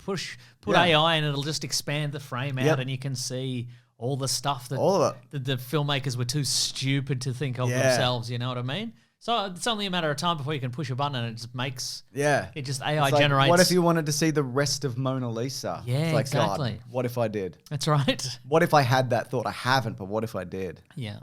Yeah. AI and it'll just expand the frame out Yep. and you can see all the stuff that All of it. the filmmakers were too stupid to think of Yeah. themselves. You know what I mean? So it's only a matter of time before you can push a button and it just makes Yeah. it just AI It's like, generates. what if you wanted to see the rest of Mona Lisa? Yeah, It's like, exactly. God, what if I did? That's right. What if I had that thought? I haven't, but what if I did? Yeah.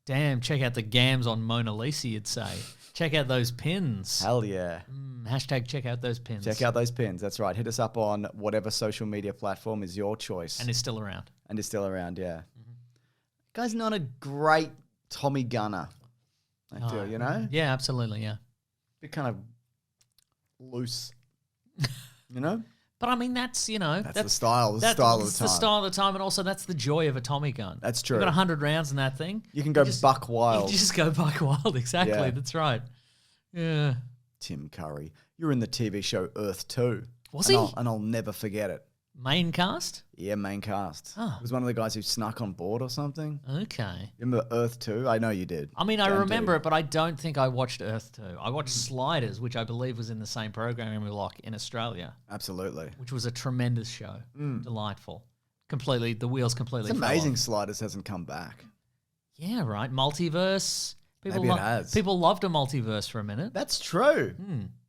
Damn. Check out the gams on Mona Lisa. You'd say. Check out those pins. Hell yeah. Hashtag check out those pins. Check out those pins. That's right. Hit us up on whatever social media platform is your choice. And it's still around. And is still around, yeah. Guy's not a great Tommy Gunner. I feel, you know? Yeah, absolutely. Yeah. Bit kind of loose. You know? But I mean, that's That's the style. The that's style of the the time. style of the time, and also that's the joy of a Tommy gun. That's true. You've got 100 rounds in that thing. You can go buck You wild. just go buck wild. Exactly. Yeah. That's right. Yeah. Tim Curry. You were in the TV show Earth 2. Was and he? I'll never forget it. Main cast. Yeah, main cast. Oh. It was one of the guys who snuck on board or something. Okay. Remember Earth 2? I know you did. I mean, I Damn remember dude. it, but I don't think I watched Earth 2. I watched Sliders, which I believe was in the same programming block in Australia, Absolutely. which was a tremendous show. Delightful. Completely, the wheels completely It's fell amazing off. Sliders hasn't come back. Yeah, right. Multiverse. Maybe it has. People loved a multiverse for a minute. That's true.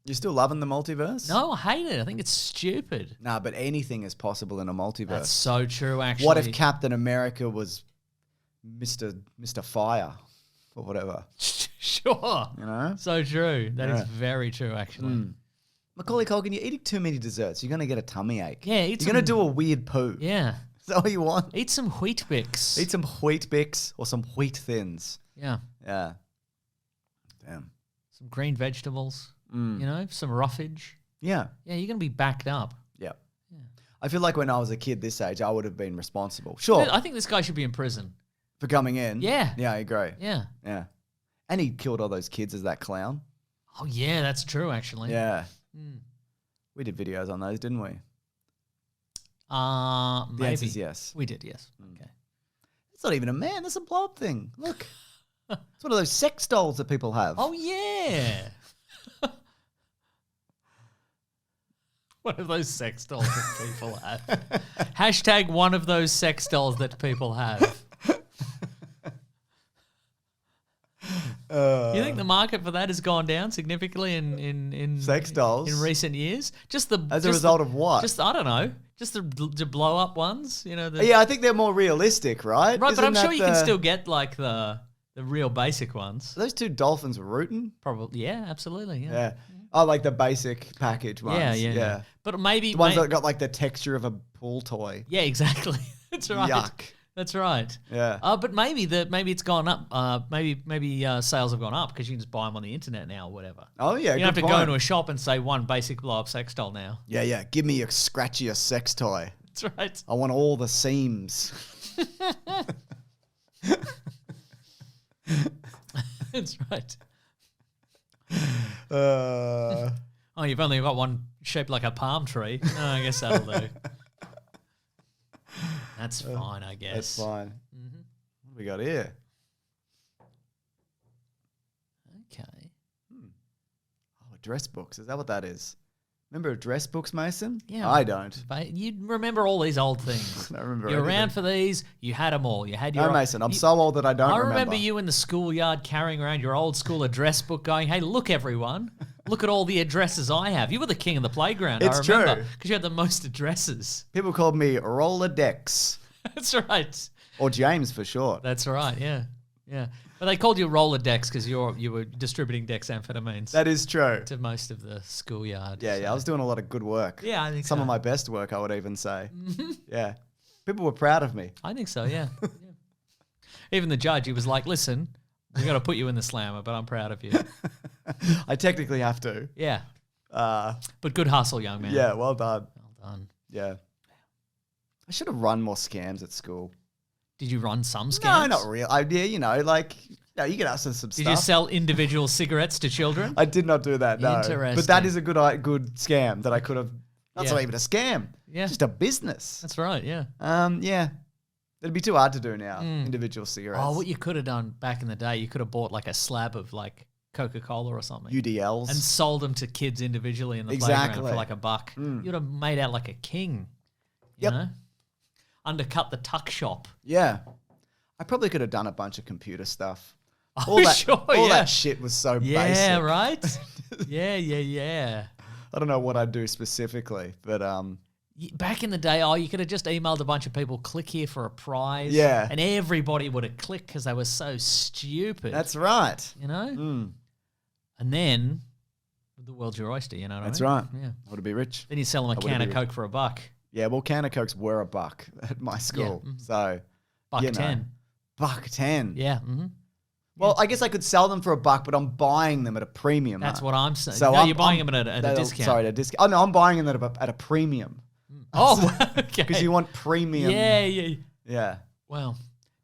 You're still loving the multiverse? No, I hate it. I think it's stupid. Nah, but anything is possible in a multiverse. That's so true, actually. What if Captain America was Mr. Fire or whatever? Sure. You know? So true. That is Yeah. very true, actually. Macaulay Culkin, you're eating too many desserts. You're going to get a tummy ache. Yeah, eat You're going to some- do a weird poo. Yeah. Is that what you want? Eat some Wheat Bix. Eat some Wheat Bix or some Wheat Thins. Yeah. Yeah. Damn. Some green vegetables. You know, some roughage. Yeah. Yeah, you're going to be backed up. Yeah. I feel like when I was a kid this age, I would have been responsible. Sure. I think this guy should be in prison. For coming in. Yeah. Yeah, I agree. Yeah. Yeah. And he killed all those kids as that clown. Oh, yeah, that's true, actually. Yeah. We did videos on those, didn't we? The Maybe. answer is yes. We did, yes. Okay. It's not even a man. That's a blob thing. Look. It's one of those sex dolls that people have. Oh, yeah. One of those sex dolls that people have. Hashtag one of those sex dolls that people have. You think the market for that has gone down significantly in Sex dolls? in recent years? Just the As a just result the- of what? Just I don't know. Just the blow up ones. You know. The, Yeah, I think they're more realistic, right? Right, but I'm Isn't sure that you can still get like the real basic ones. Are those two dolphins rooting? Probably. Yeah. Absolutely. Yeah. Yeah. Oh, like the basic package ones. Yeah. But maybe The ones that got like the texture of a pool toy. Yeah. Exactly. That's right. Yuck. That's right. Yeah. But maybe it's gone up. Maybe sales have gone up because you can just buy them on the internet now or whatever. Oh, yeah. You don't have good to go point. into a shop and say one basic blow up sex doll now. Yeah, yeah. Give me a scratchier sex toy. That's right. I want all the seams. That's right. Uh, Oh, you've only got one shaped like a palm tree. No, I guess that'll do. That's fine, I guess. that's fine. Mm-hmm. What do we got here? Okay. Oh, address books. Is that what that is? Remember address books, Mason? Yeah. I don't. But you remember all these old things. I don't remember You're anything. around for these. You had them all. You had your. No, Mason. I'm so old that I don't I remember. remember you in the schoolyard carrying around your old school address book going, hey, look, everyone. Look at all the addresses I have. You were the king of the playground, It's I remember. true. Because you had the most addresses. People called me Rolodex. That's right. Or James for short. That's right, yeah. Yeah. But they called you Rolodex because you were distributing dexamphetamines That is true. to most of the schoolyard. Yeah, yeah. I was doing a lot of good work. Yeah, I think Some so. of my best work, I would even say. Yeah. People were proud of me. I think so, yeah. Yeah. Even the judge, he was like, listen, we got to put you in the slammer, but I'm proud of you. I technically have to. Yeah. But good hustle, young man. Yeah, well done. Well done. Yeah. I should have run more scams at school. Did you run some scams? No, not real. Yeah, you know, like, you can ask us some Did stuff. you sell individual cigarettes to children? I did not do that, no. But Interesting. that is a good scam that I could have. That's Yeah. not even a scam. Yeah. Just a business. That's right, yeah. Yeah. It'd be too hard to do now, individual cigarettes. Oh, what you could have done back in the day, you could have bought like a slab of like Coca-Cola or something. UDLs. And sold them to kids individually in the Exactly. playground for like $1. You'd have made out like a king. You Yep. know? Undercut the tuck shop. Yeah. I probably could have done a bunch of computer stuff. Oh, sure, all yeah. that shit was so Yeah, basic. right? Yeah. I don't know what I'd do specifically, but Back in the day, you could have just emailed a bunch of people, click here for a prize. Yeah. And everybody would have clicked because they were so stupid. that's right. You know? Mm, And then, the world's your oyster, you know what that's I mean? right. Yeah. I would be rich. Then you sell them a would've can of been- Coke for $1. Yeah, well, can of Cokes were $1 at my school. mhm. So, $1.10. $1.10. Yeah. Mm-hmm. Well, I guess I could sell them for $1, but I'm buying them at a premium. That's huh? what I'm saying. So No, I'm- you're buying I'm- them at a no, discount. Sorry, at a discount. Oh, no, I'm buying them at a premium. Oh, okay. Because you want premium. Yeah. Yeah. Well,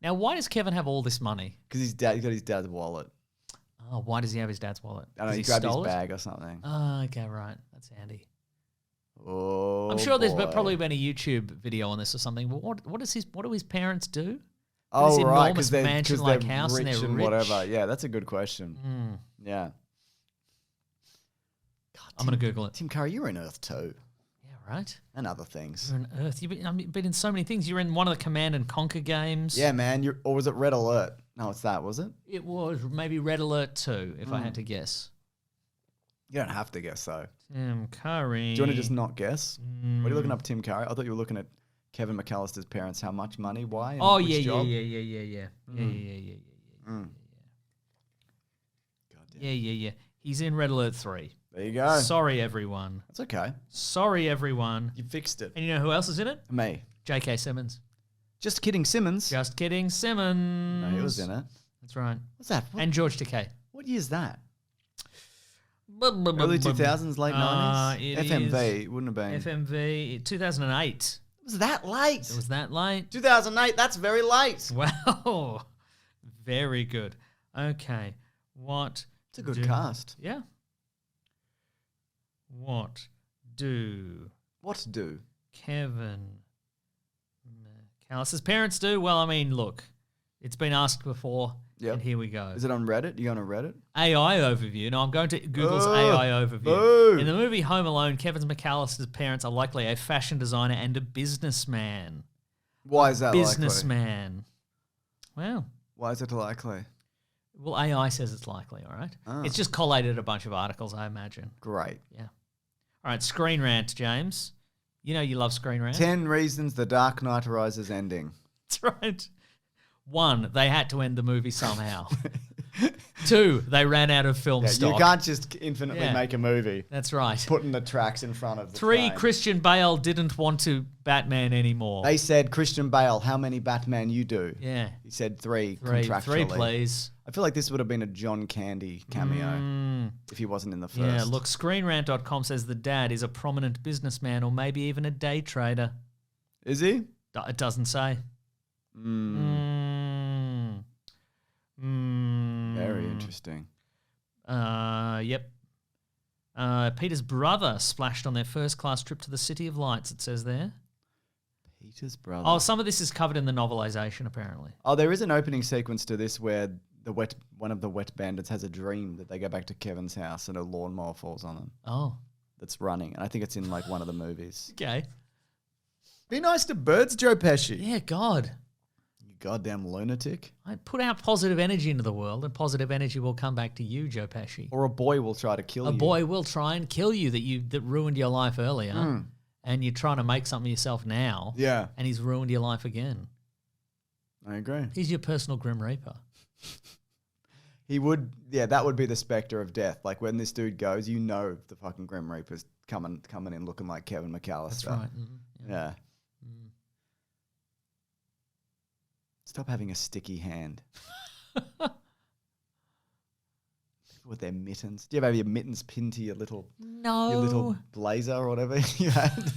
now why does Kevin have all this money? Because he's got his dad's wallet. Oh, why does he have his dad's wallet? I don't know, 'Cause he grabbed his stole it? bag or something. Oh, okay, right. That's handy. Oh, I'm sure there's boy. probably been a YouTube video on this or something. But what do his parents do? Oh, this right, enormous because mansion-like they're house and rich they're and rich. whatever. Yeah, that's a good question. Mm, Yeah. I'm gonna Google it. Tim Curry, you're in Earth too, Yeah, right. and other things. You're on Earth. You've been in so many things. You're in one of the Command and Conquer games. Yeah, man. Or was it Red Alert? No, it's that, was it? It was maybe Red Alert 2, if Hmm. I had to guess. You don't have to guess though. Tim Curry. Do you want to just not guess? Mm. What are you looking up, Tim Curry? I thought you were looking at Kevin McAllister's parents. How much money? Why? And Oh which yeah, job? yeah. Mm. God damn. Yeah. He's in Red Alert 3. There you go. Sorry, everyone. That's okay. Sorry, everyone. You fixed it. And you know who else is in it? Me. J.K. Simmons. Just kidding, Simmons. Just kidding, Simmons. No, he was in it. That's right. What's that? And George Takei. What year is that? Early 2000s, late 90s? It FMV, wouldn't have been. FMV, 2008. It was that late? It was that late? 2008, that's very late. Wow. Very good. Okay. What? It's a good cast. Yeah. What do What do? Kevin McAllister's parents do? Well, I mean, look, it's been asked before, Yep. and here we go. Is it on Reddit? You going to Reddit? AI overview. No, I'm going to Google's Oh, AI overview. boo. In the movie Home Alone, Kevin McAllister's parents are likely a fashion designer and a businessman. Why is that likely? Businessman. Well, Why is it likely? well, AI says it's likely, all right? Oh. It's just collated a bunch of articles, I imagine. Great. Yeah. All right, Screen Rant, James. You know you love Screen Rant. 10 reasons The Dark Knight Rises ending. That's right. 1, they had to end the movie somehow. 2, they ran out of film Yeah, stock. you can't just infinitely Yeah. make a movie That's right. putting the tracks in front of the 3, train. Christian Bale didn't want to Batman anymore. They said, Christian Bale, how many Batman you do? Yeah. He said 3 3, contractually. please. I feel like this would have been a John Candy cameo if he wasn't in the first. Yeah, look, ScreenRant.com says the dad is a prominent businessman or maybe even a day trader. Is he? It doesn't say. Very Interesting. Yep. Peter's brother splashed on their first-class trip to the City of Lights, it says there. Peter's brother. Oh, some of this is covered in the novelization, apparently. Oh, there is an opening sequence to this where one of the wet bandits has a dream that they go back to Kevin's house and a lawnmower falls on them. Oh. That's running. And I think it's in like one of the movies. Okay. Be nice to birds, Joe Pesci. Yeah, God. You goddamn lunatic. I put out positive energy into the world, and positive energy will come back to you, Joe Pesci. Or a boy will try to kill you. A boy will try and kill you that ruined your life earlier, and you're trying to make something of yourself now. Yeah. And he's ruined your life again. I agree. He's your personal Grim Reaper. He would, that would be the spectre of death. Like when this dude goes, you know the fucking Grim Reaper's coming in looking like Kevin McAllister. That's right. Mm-hmm. Yeah. Stop having a sticky hand. With their mittens. Do you ever have your mittens pinned to your little blazer or whatever you had?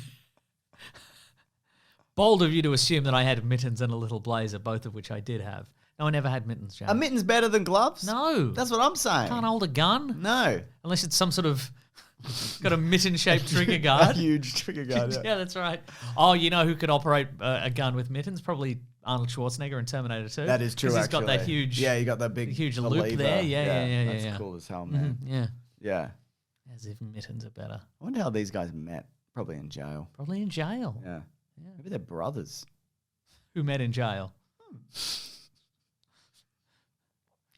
Bold of you to assume that I had mittens and a little blazer, both of which I did have. No, I never had mittens, James. Are mittens better than gloves? No. That's what I'm saying. Can't hold a gun? No. Unless it's some sort of got a mitten-shaped trigger guard. A huge trigger guard, Yeah, that's right. Oh, you know who could operate a gun with mittens? Probably Arnold Schwarzenegger in Terminator 2. That is true, he's actually. got that huge... Yeah, you got that big huge the loop lever. there. Yeah. That's cool as hell, man. Yeah. Yeah. As if mittens are better. I wonder how these guys met. Probably in jail. Probably in jail. Yeah. Maybe they're brothers. Who met in jail?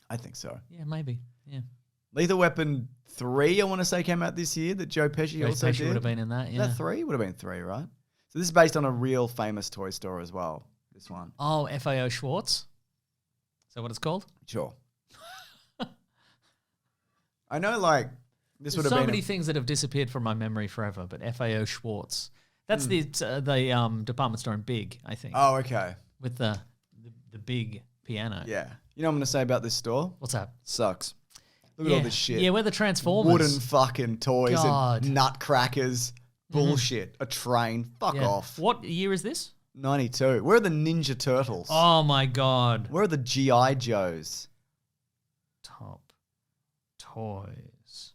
I think so. Yeah, maybe. Yeah. Lethal Weapon 3, I want to say, came out this year that Joe Pesci also did. would have been in that, yeah. Is that 3? Would have been 3, right? So this is based on a real famous toy store as well, this one. Oh, FAO Schwartz? Is that what it's called? Sure. I know, like, this would There's have been... so many things that have disappeared from my memory forever, but FAO Schwartz. That's the department store in Big, I think. Oh, okay. With the big piano. Yeah. You know what I'm going to say about this store? What's that? Sucks. Look at all this shit. Yeah, we're the Transformers. Wooden fucking toys God. and nutcrackers. Bullshit. A train. Fuck off. What year is this? 92. Where are the Ninja Turtles? Oh, my God. Where are the G.I. Joes? Top toys.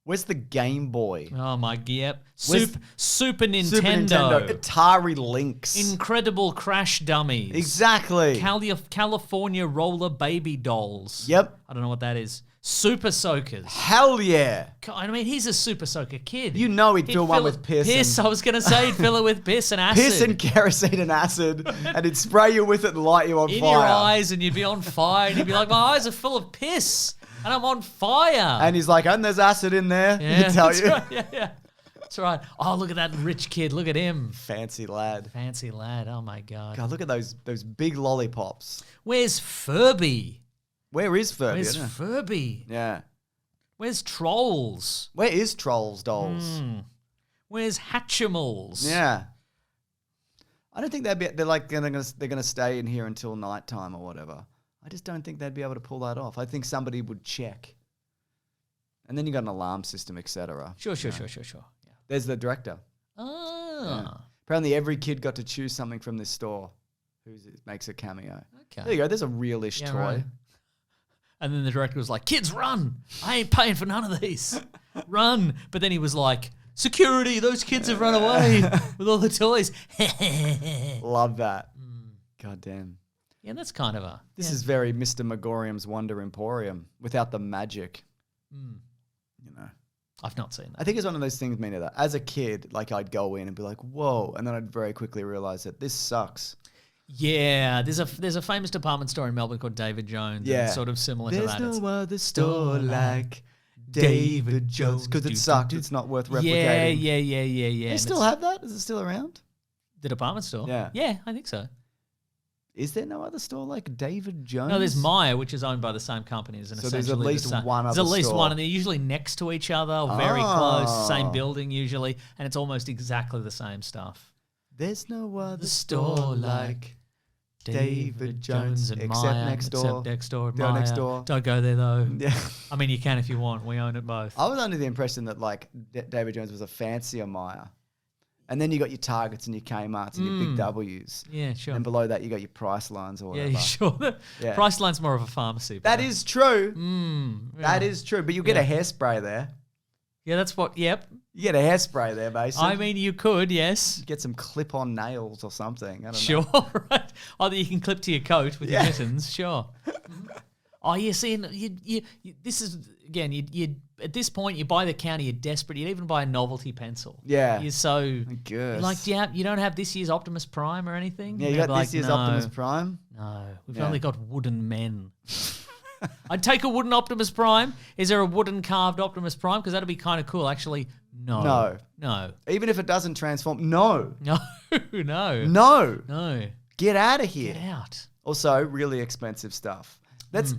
Where's the Game Boy? Oh, my, yep. Where's Super Nintendo. Super Nintendo. Atari Lynx. Incredible Crash Dummies. Exactly. California Roller Baby Dolls. Yep. I don't know what that is. Super Soakers. Hell yeah. I mean, he's a Super Soaker kid. You know he'd fill one with piss. I was going to say he'd fill it with piss and acid. Piss and kerosene and acid, and he'd spray you with it and light you on in fire. your eyes, and you'd be on fire, and you'd be like, my eyes are full of piss, and I'm on fire. And he's like, and there's acid in there. Yeah, He'd tell that's you. right. Yeah. That's right. Oh, look at that rich kid. Look at him. Fancy lad. Fancy lad. Oh, my God. God, look at those big lollipops. Where's Furby? Where is Furby? Where's Furby? Yeah. Where's Trolls? Where is Trolls Dolls? Where's Hatchimals? Yeah. I don't think they're like they're gonna stay in here until nighttime or whatever. I just don't think they'd be able to pull that off. I think somebody would check. And then you got an alarm system, etc. Sure. Yeah. There's the director. Oh. Yeah. Apparently every kid got to choose something from this store who makes a cameo. Okay. There you go. There's a real-ish toy. Right. And then the director was like, kids, run. I ain't paying for none of these. Run. But then he was like, security, those kids have run away with all the toys. Love that. God damn. Yeah, that's kind of a... This is very Mr. Megorium's Wonder Emporium without the magic. You know. I've not seen that. I think it's one of those things, Mina, that as a kid, like I'd go in and be like, whoa. And then I'd very quickly realize that this sucks. Yeah, there's a famous department store in Melbourne called David Jones. Yeah. And it's sort of similar to that. There's no other store like David Jones. Because it sucked. It's not worth replicating. Yeah. They still have that? Is it still around? The department store? Yeah. Yeah, I think so. Is there no other store like David Jones? No, there's Maya, which is owned by the same companies. And so there's at essentially least the same. one other There's at least store. one, and they're usually next to each other, or very close, same building usually, and it's almost exactly the same stuff. There's no other The store store like David Jones. and Except Maya, next door. Except next door. Go Maya. next door. Don't go there though. Yeah. I mean, you can if you want. We own it both. I was under the impression that like David Jones was a fancier Maya. And then you got your Targets and your Kmarts and your Big W's. Yeah, sure. And below that, you got your Pricelines or whatever. Yeah, sure. Yeah. Priceline's more of a pharmacy. That is true. Yeah. That is true. But you get a hairspray there. Yeah, that's what. Yep. You get a hairspray there, basically. I mean, you could, yes. Get some clip-on nails or something. I don't know. Sure, right. Oh, that you can clip to your coat with your mittens. Sure. Oh, you see, you this is again. You at this point you buy the counter. You're desperate. You'd even buy a novelty pencil. Yeah. You're so I guess. like, you don't have this year's Optimus Prime or anything. Yeah, you You'd got be this year's Optimus Prime. No, we've Yeah. only got wooden men. I'd take a wooden Optimus Prime. Is there a wooden carved Optimus Prime? Because that'd be kind of cool. Actually, no. Even if it doesn't transform, no. No. Get out of here. Get out. Also, really expensive stuff.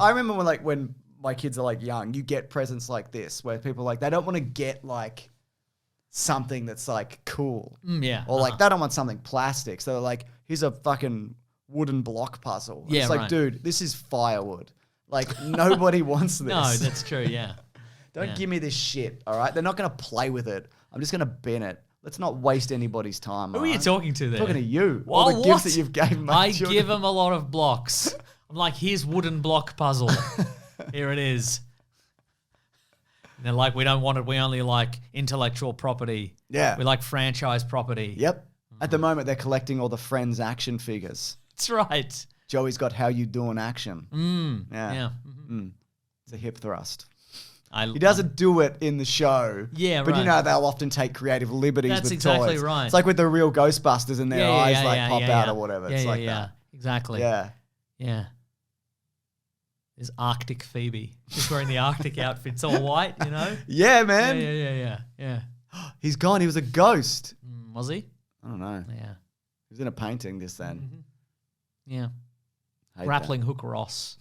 I remember when my kids are like young, you get presents like this where people like they don't want to get like something that's like cool. Yeah. Or like they don't want something plastic. So they're like, here's a fucking wooden block puzzle. And Yeah, it's like, right. dude, this is firewood. Like nobody wants this. No, that's true. Yeah. Don't give me this shit, all right? They're not going to play with it. I'm just going to bin it. Let's not waste anybody's time. Who are you talking to there? Talking to you. Well, All the gifts what? that you've gave my I children. give them a lot of blocks. I'm like, here's wooden block puzzle. Here it is. And they're like, we don't want it. We only like intellectual property. Yeah. We like franchise property. Yep. At the moment, they're collecting all the Friends action figures. That's right. Joey's got How You Doing action. Yeah. Yeah. It's a hip thrust. He He doesn't do it in the show. Yeah, but right. you know they'll often take creative liberties That's with exactly toys. right. It's like with the real Ghostbusters and their eyes pop out yeah. or whatever. Yeah, It's like yeah. that. Exactly. Yeah. Yeah. There's Arctic Phoebe. Just wearing the Arctic outfit. It's all white, you know? Yeah, Yeah, man. yeah. He's gone. He was a ghost. Was he? I don't know. Yeah. He was in a painting just then. Yeah. Hate Grappling hook Ross.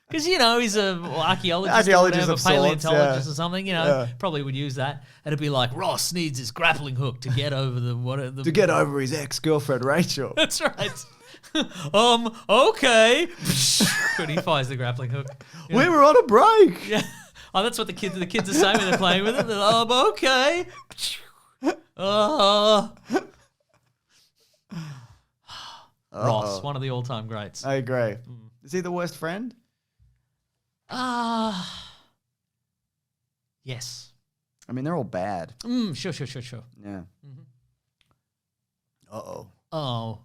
Because, you know, he's a archaeologist, Archaeologist or of whatever, sorts, paleontologist yeah. or something, you know, Yeah. probably would use that. And it'd be like, Ross needs his grappling hook to get over the To get over his ex-girlfriend, Rachel. That's right. Okay. But he fires the grappling hook. You know? We were on a break. Yeah. Oh, that's what the kids are saying when they're playing with it. They're like, okay. Ross, one of the all-time greats. I agree. Is he the worst friend? Yes. I mean, they're all bad. Sure. Yeah. Uh-oh. Oh.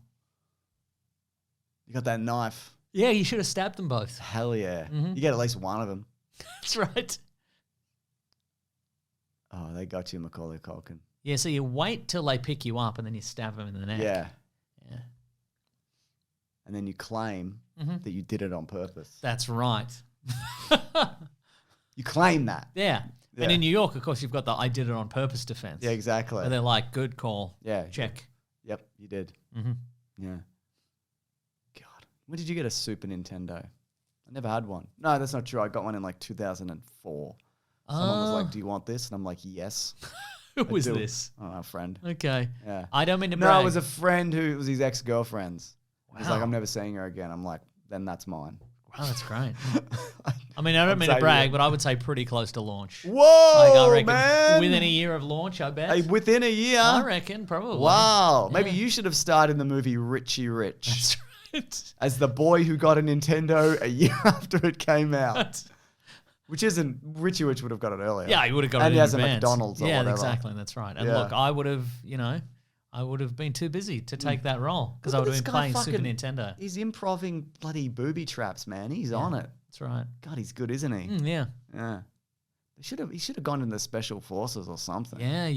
You got that knife. Yeah, you should have stabbed them both. Hell yeah. You get at least one of them. That's right. Oh, they got you, Macaulay Culkin. Yeah, so you wait till they pick you up and then you stab them in the neck. Yeah. Yeah. And then you claim that you did it on purpose. That's right. You claim that. Yeah. Yeah. And in New York, of course, you've got the I did it on purpose defense. Yeah, exactly. Where they're like, good call. Yeah. Check. Yep, you did. Mm-hmm. Yeah. God. When did you get a Super Nintendo? I never had one. No, that's not true. I got one in like 2004. Someone was like, do you want this? And I'm like, yes. Who I was do. this? I don't know, a friend. Okay. Yeah. I don't mean to brag. No, it was a friend who was his ex-girlfriend's. He's like, Wow. I'm never seeing her again. I'm like, then that's mine. Wow, that's great. I mean, I don't mean to saying brag, it. but I would say pretty close to launch. Whoa, Like, I reckon man. within a year of launch, I bet. Hey, within a year? I reckon, probably. Wow. Maybe Yeah. you should have starred in the movie Richie Rich That's right. as the boy who got a Nintendo a year after it came out. Which isn't, Richie Rich would have got it earlier. Yeah, he would have got And it he in has a advance. McDonald's or yeah, whatever. exactly. That's right. And Yeah. look, I would have, I would have been too busy to take that role because I Look would at have this been guy playing Super fucking- Nintendo. He's improving bloody booby traps, man. He's on it. That's right. God, he's good, isn't he? Yeah. Yeah. He should have gone into the special forces or something. Yeah. I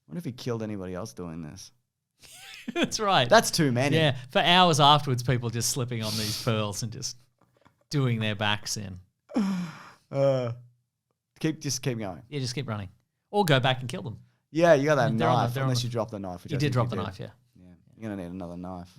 wonder if he killed anybody else doing this. That's right. That's too many. Yeah. For hours afterwards, people just slipping on these pearls and just doing their backs in. Just keep going. Yeah, just keep running. Or go back and kill them. Yeah, you got that They're on the- knife, they're on unless the- you drop the knife. Which You I did think drop the knife, yeah. Yeah, you're going to need another knife.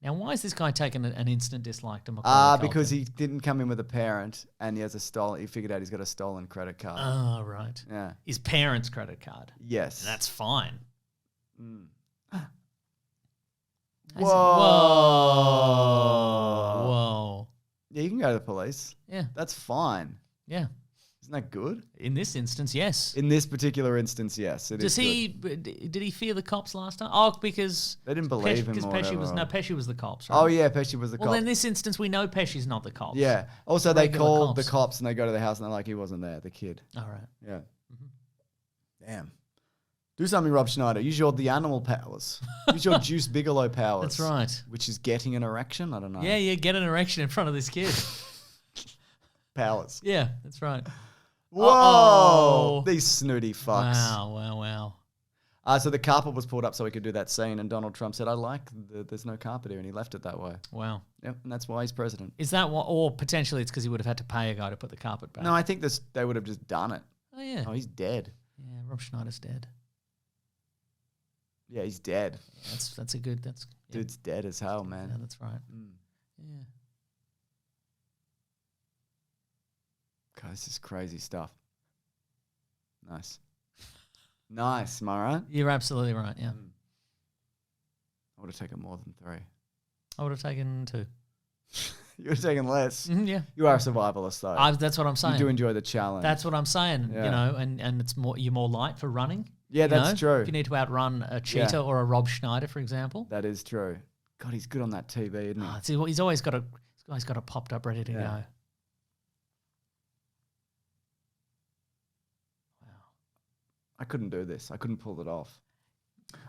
Now, why is this guy taking an instant dislike to Macaulay Culkin? Because he didn't come in with a parent and he has a stolen, he figured out he's got a stolen credit card. Oh, right. Yeah. His parents' credit card. Yes. That's fine. Whoa. Whoa. Yeah, you can go to the police. Yeah. That's fine. Yeah. There's Isn't that good? In this instance, yes. In this particular instance, yes. It Does is he? good. Did he fear the cops last time? Oh, because They didn't believe him Because or Pesci whatever. Pesci was the cops. Right? Oh, yeah, Pesci was the Well, cop. in this instance, we know Pesci's not the cops. Yeah. Also, they Regular called cops. the cops and they go to the house and they're like, he wasn't there, the kid. All right. Yeah. Damn. Do something, Rob Schneider. Use your the animal powers. Use your Juice Bigelow powers. That's right. Which is getting an erection. I don't know. Yeah, get an erection in front of this kid. Powers. Yeah, that's right. Whoa! Uh-oh. These snooty fucks. Wow. So the carpet was pulled up so we could do that scene, and Donald Trump said, there's no carpet here, and he left it that way. Wow. Yep, and that's why he's president. Is that what, or potentially it's because he would have had to pay a guy to put the carpet back? No, I think they would have just done it. Oh, yeah. Oh, he's dead. Yeah, Rob Schneider's dead. Yeah, he's dead. Yeah, that's a good, yeah. Dude's dead as hell, man. Yeah, that's right. Mm. Yeah. God, this is crazy stuff. Nice, am I right? You're absolutely right, yeah. I would have taken more than 3. I would have taken 2. You would have taken less. Yeah. You are a survivalist, though. That's what I'm saying. You do enjoy the challenge. That's what I'm saying, Yeah. you know, and it's you're more light for running. Yeah, you that's know? true. If you need to outrun a cheetah or a Rob Schneider, for example. That is true. God, he's good on that TV, isn't he? Oh, see, he's always got it popped up ready to go. I couldn't do this. I couldn't pull it off.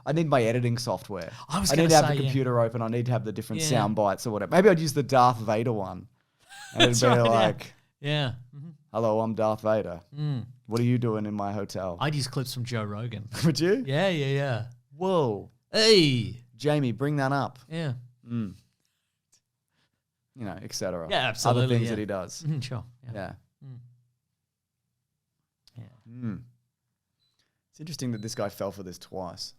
I need my editing software. I was I gonna need to have say, the yeah. computer open. I need to have the different Yeah. sound bites or whatever. Maybe I'd use the Darth Vader one. And it'd That's be right, yeah. like, Yeah. Mm-hmm. hello, I'm Darth Vader. Mm. What are you doing in my hotel? I'd use clips from Joe Rogan. Would you? Yeah. Whoa. Hey. Jamie, bring that up. Yeah. You know, etc. Yeah, absolutely. Other things yeah. that he does. Mhm, sure. Yeah. Yeah. Mm. Yeah. It's interesting that this guy fell for this twice.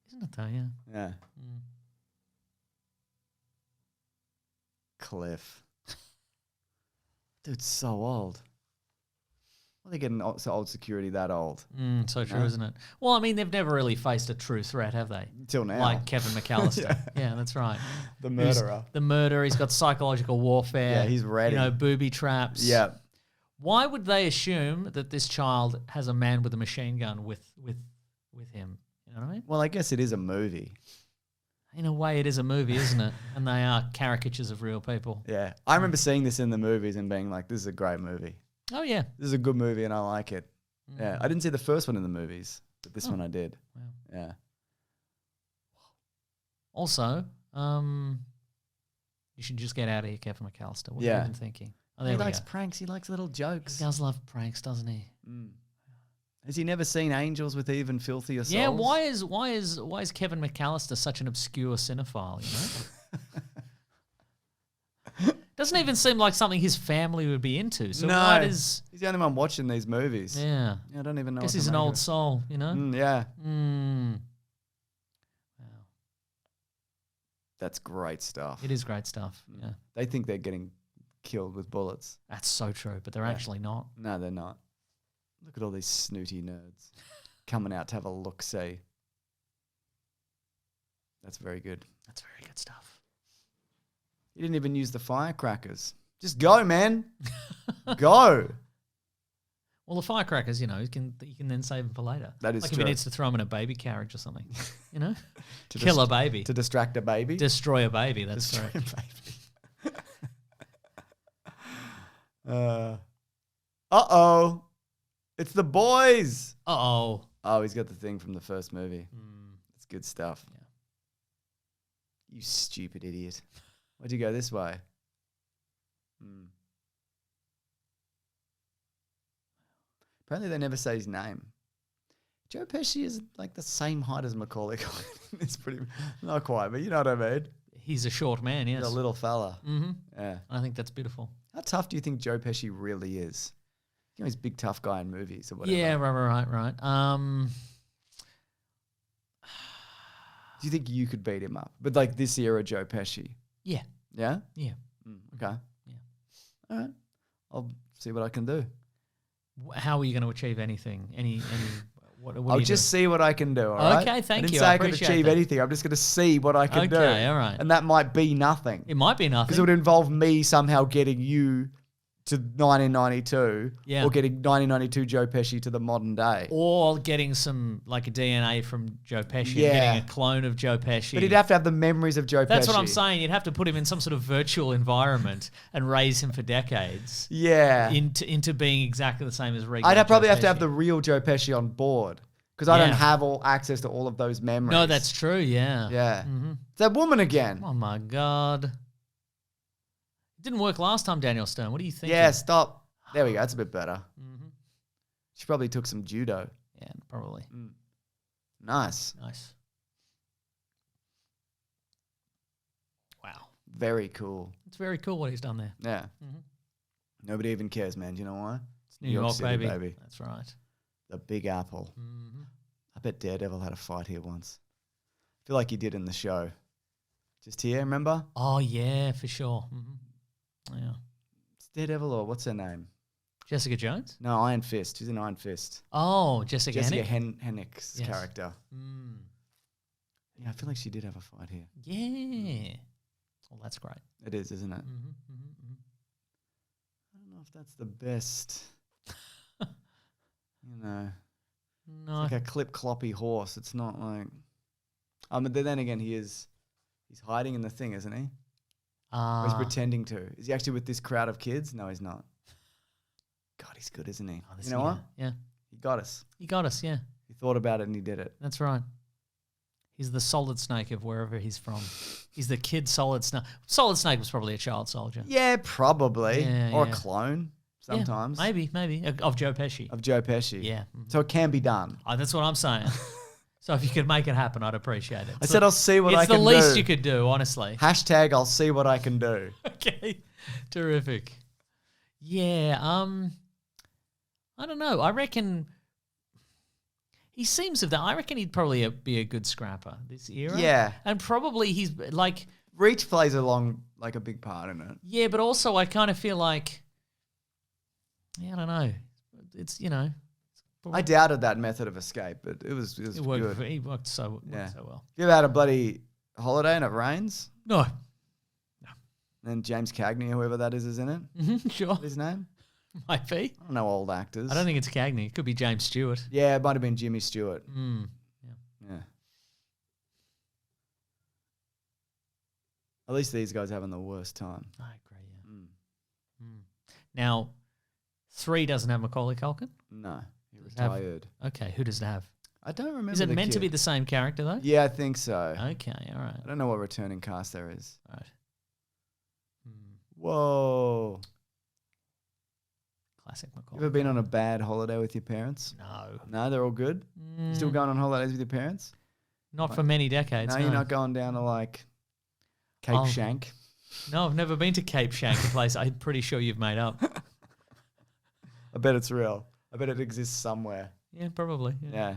Isn't it though? Yeah. Yeah. Mm. Cliff. Dude's so old. Why are they getting so old security that old? So true, No? isn't it? Well, I mean, they've never really faced a true threat, have they? Until now. Like Kevin McAllister. yeah, that's right. the Who's murderer. The murderer. He's got psychological warfare. Yeah, he's ready. You know, booby traps. Yeah. Why would they assume that this child has a man with a machine gun with him? You know what I mean? Well, I guess it is a movie. In a way, it is a movie, isn't it? And they are caricatures of real people. Yeah. I remember seeing this in the movies and being like, this is a great movie. Oh, yeah. This is a good movie and I like it. Yeah. I didn't see the first one in the movies, but this one I did. Wow. Yeah. Also, you should just get out of here, Kevin McAllister. What are you Yeah. even thinking? Oh, He there we likes go. pranks. He likes little He jokes. does love pranks, doesn't he? Has he never seen angels with even filthier souls? Yeah, why is Kevin McAllister such an obscure cinephile, you know? Doesn't even seem like something his family would be into. So why does he's the only one watching these movies. Yeah. I don't even know. Guess what he's to an make old of it. soul, you know? Yeah. Wow. That's great stuff. It is great stuff. Yeah. They think they're getting killed with bullets. That's so true, but they're actually not. No, they're not. Look at all these snooty nerds coming out to have a look-see. That's very good. That's very good stuff. You didn't even use the firecrackers. Just go, man. Go. Well, the firecrackers, you know, you can then save them for later. That is like true. if he needs to throw them in a baby carriage or something, you know, To kill a dist- baby, To distract a baby. destroy a baby. That's Destroy correct. a baby. Uh-oh. It's the boys. Oh, Oh, he's got the thing from the first movie. It's good stuff. Yeah. You stupid idiot. Why'd you go this way? Apparently they never say his name. Joe Pesci is like the same height as Macaulay Culkin. It's pretty, not quite, but you know what I mean? he's a short man. Yes, He's a little fella. Mm-hmm. Yeah. I think that's beautiful. How tough do you think Joe Pesci really is? You know, he's a big tough guy in movies or whatever. Yeah, right. Do you think you could beat him up? But like this era Joe Pesci. Yeah. Yeah? Yeah. Okay. Yeah. All right. I'll see what I can do. How are you going to achieve anything? What I'll do you just do? see what I can do. All right? Okay, thank I didn't you. say I I could appreciate achieve that. anything. I'm just going to see what I can do. Okay, all right. And that might be nothing. It might be Because it nothing. would involve me somehow getting you to 1992 Yeah. or getting 1992 Joe Pesci to the modern day. Or getting some, like a DNA from Joe Pesci, Yeah. getting a clone of Joe Pesci. But he'd have to have the memories of Joe Pesci. That's what I'm saying. You'd have to put him in some sort of virtual environment and raise him for decades Yeah. into being exactly the same as regular I'd probably Joe have to have Pesci. the real Joe Pesci on board because I Yeah. don't have all access to all of those memories. No, that's true, yeah. Yeah. It's that woman again. Oh, my God. It didn't work last time, Daniel Stern. What do you think? Yeah, stop. There we go. That's a bit better. She probably took some judo. Yeah, probably. Nice. Nice. Wow. Very cool. It's very cool what he's done there. Yeah. Nobody even cares, man. Do you know why? It's New York, City, baby. That's right. The Big Apple. I bet Daredevil had a fight here once. I feel like he did in the show. Just here, remember? Oh, yeah, for sure. Yeah. It's Daredevil or what's her name? Jessica Jones? No, Iron Fist. She's in Iron Fist. Oh, Jessica Hennick? Hennick's Yes. character. Yeah, I feel like she did have a fight here. Yeah. Well, that's great. It is, isn't it? I don't know if that's the best. You know, No. like a clip-cloppy horse. It's not like... but then again, he's hiding in the thing, isn't he? Or he's pretending to. Is he actually with this crowd of kids? No, he's not. God, he's good, isn't he? You know what? Yeah. He got us. He got us, yeah. He thought about it and he did it. That's right. He's the Solid Snake of wherever he's from. He's the kid Solid Snake. Solid Snake was probably a child soldier. Yeah, probably. Yeah, or yeah. a clone Yeah, sometimes. maybe. Of Joe Pesci. Of Joe Pesci. Yeah. So it can be done. Oh, that's what I'm saying. So if you could make it happen, I'd appreciate it. I said I'll see what I can do. It's the least you could do, honestly. Hashtag I'll see what I can do. Okay. Terrific. Yeah, I don't know. I reckon he seems of that. I reckon he'd probably be a good scrapper this era. Yeah. And probably he's like... Reach plays a big part in it. Yeah, but also I kind of feel like... Yeah, I don't know. It's, you know... I doubted that method of escape, but it was It worked, good. he worked so Yeah. well. You ever had a bloody holiday and it rains? No. And James Cagney, whoever that is in it? Sure. What's his name? Might be. I don't know old actors. I don't think it's Cagney. It could be James Stewart. Yeah, it might have been Jimmy Stewart. Yeah. At least these guys are having the worst time. I agree, yeah. Now, 3 doesn't have Macaulay Culkin? No, he Does it have- retired. Okay, who does it have? I don't remember. Is it the meant to kid. be the same character, though? Yeah, I think so. Okay, all right. I don't know what returning cast there is. Right. Whoa. Classic You Macaulay. ever been on a bad holiday with your parents? No. No, they're all good? You still going on holidays with your parents? Not for many decades, No, you're not going down to like Cape Oh. Shank? No, I've never been to Cape Shank, a place I'm pretty sure you've made up. I bet it's real. I bet it exists somewhere. Yeah, probably. Yeah.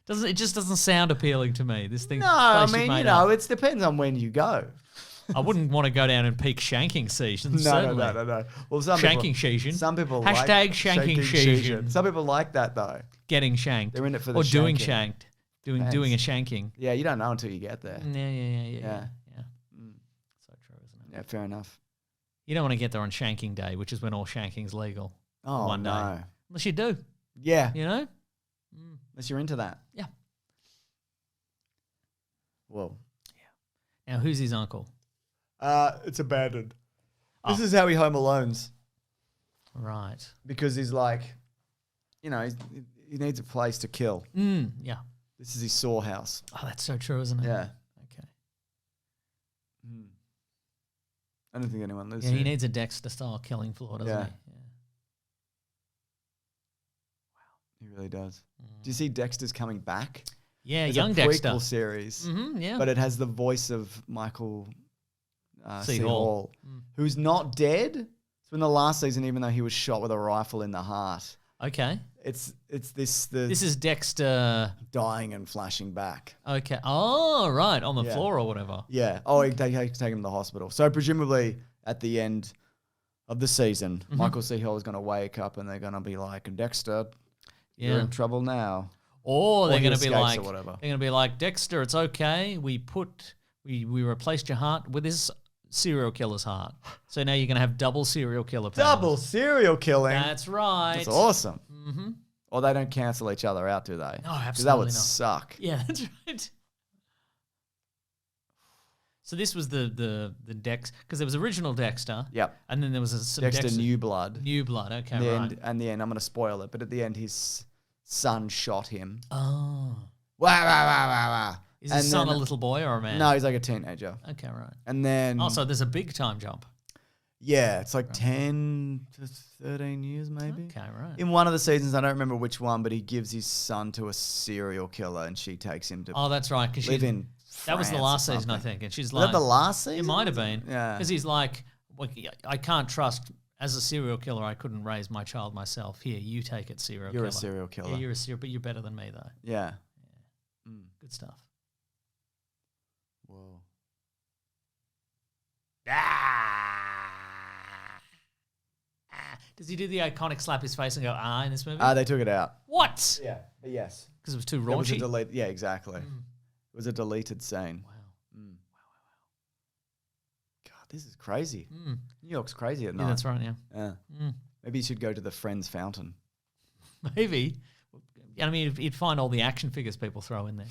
It just doesn't sound appealing to me. This thing. No, I place you've mean, made you know, up. it depends on when you go. I wouldn't want to go down and peak shanking season. certainly. No. Well, some Shanking people, season. Some people Hashtag like shanking season. Some people like that though. Getting shanked. They're in it for the or doing shanking. shanked. Doing a shanking. Yeah, you don't know until you get there. Yeah. So true, isn't it? Yeah, fair enough. You don't want to get there on shanking day, which is when all shanking's legal. Oh, One no. day. Unless you do, Yeah, you know? unless you're into that. Yeah. Whoa. Now, who's his uncle? It's abandoned. This is how he home alones Right. because he's like, you know, he needs a place to kill. Yeah. This is his sore house. Oh, that's so true, isn't it? Yeah. Okay. I don't think anyone lives Yeah, here. he needs a Dexter-style killing floor, doesn't Yeah. he? He really does. Do you see Dexter's coming back? Yeah, There's young a Dexter. prequel series, Yeah. but it has the voice of Michael C. C. Hall. Hall, who's not dead. So in the last season, even though he was shot with a rifle in the heart, Okay. it's the This is Dexter. dying and flashing back. Okay. Oh, right. On the Yeah. floor or whatever. Yeah. Oh, he take him to the hospital. So presumably at the end of the season, Michael C. Hall is going to wake up and they're going to be like, Dexter, you're Yeah. in trouble now. Or they're he going to be escapes like, or whatever. they're going to be like, Dexter, it's okay. We replaced your heart with this serial killer's heart. So now you're going to have double serial killer powers. Double serial killing. That's right. That's awesome. Mm-hmm. Or they don't cancel each other out, do they? No, absolutely that would not. suck. Yeah, that's right. So this was the Dex, because there was original Dexter. Yep. And then there was some Dexter New Blood. New Blood, okay, In the right. end, and the end, I'm going to spoil it, but at the end, his son shot him. Oh. Wah, wah, wah, wah, wah. Is his son a little boy or a man? No, he's like a teenager. Okay, right. And then... Oh, so there's a big time jump. Yeah, it's like 10 to 13 years maybe. Okay, right. In one of the seasons, I don't remember which one, but he gives his son to a serial killer and she takes him to Oh, that's right. Cause live in that was the France last or season, I something. think. And she's Was like... that the last season? It might have been. Yeah. Because he's like, well, I can't trust... As a serial killer, I couldn't raise my child myself. Here, you take it, serial killer. You're a serial killer. Yeah, you're a serial... But you're better than me, though. Yeah. Good stuff. Whoa. Does he do the iconic slap his face and go, in this movie? They took it out. What? Yeah, but yes. Because it was too It was a raunchy? delete. Yeah, exactly. It was a deleted scene. Wow. God, this is crazy. New York's crazy at night. Yeah, that's right, yeah. Yeah. Maybe you should go to the Friends Fountain. Maybe. I mean, you'd find all the action figures people throw in there.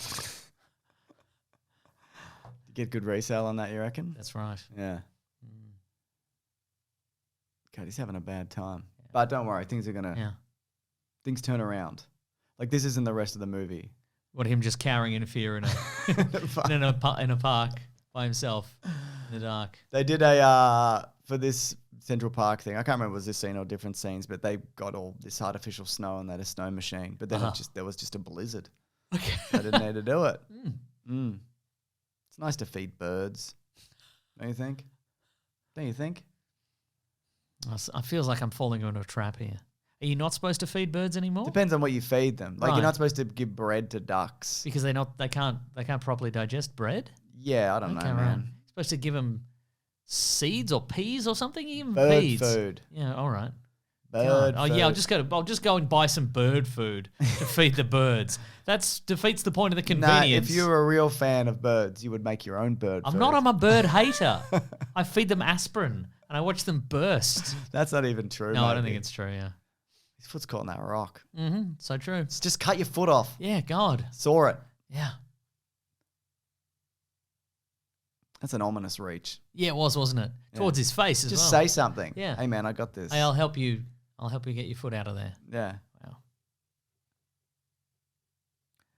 Get good resale on that, you reckon? That's right. Yeah. God, he's having a bad time. Yeah. But don't worry, things turn around. Like this isn't the rest of the movie. What, him just cowering in fear in a park by himself in the dark. They did a for this Central Park thing. I can't remember was this scene or different scenes, but they got all this artificial snow and they had a snow machine. But then there was just a blizzard. Okay. They didn't need to do it. It's nice to feed birds. Don't you think? Don't you think? I feels like I'm falling into a trap here. Are you not supposed to feed birds anymore? Depends on what you feed them. Like Right. you're not supposed to give bread to ducks. Because they can't properly digest bread. Yeah, I don't know, Right. man. You're supposed to give them seeds or peas or something. You give them Bird peas. food. Yeah, all right. Bird God. food. Oh yeah, I'll just go and buy some bird food to feed the birds. That defeats the point of the Nah, convenience. if you were a real fan of birds, you would make your own bird I'm food. not. I'm a bird hater. I feed them aspirin and I watch them burst. That's not even true. No, I don't maybe. think it's true. Yeah. His foot's caught in that rock. Mm-hmm. So true. Just cut your foot off. Yeah. God. Saw it. Yeah. That's an ominous reach. Yeah, it was, wasn't it? Towards his face as Just well. say something. Yeah. Hey man, I got this. Hey, I'll help you. I'll help you get your foot out of there. Yeah. Wow.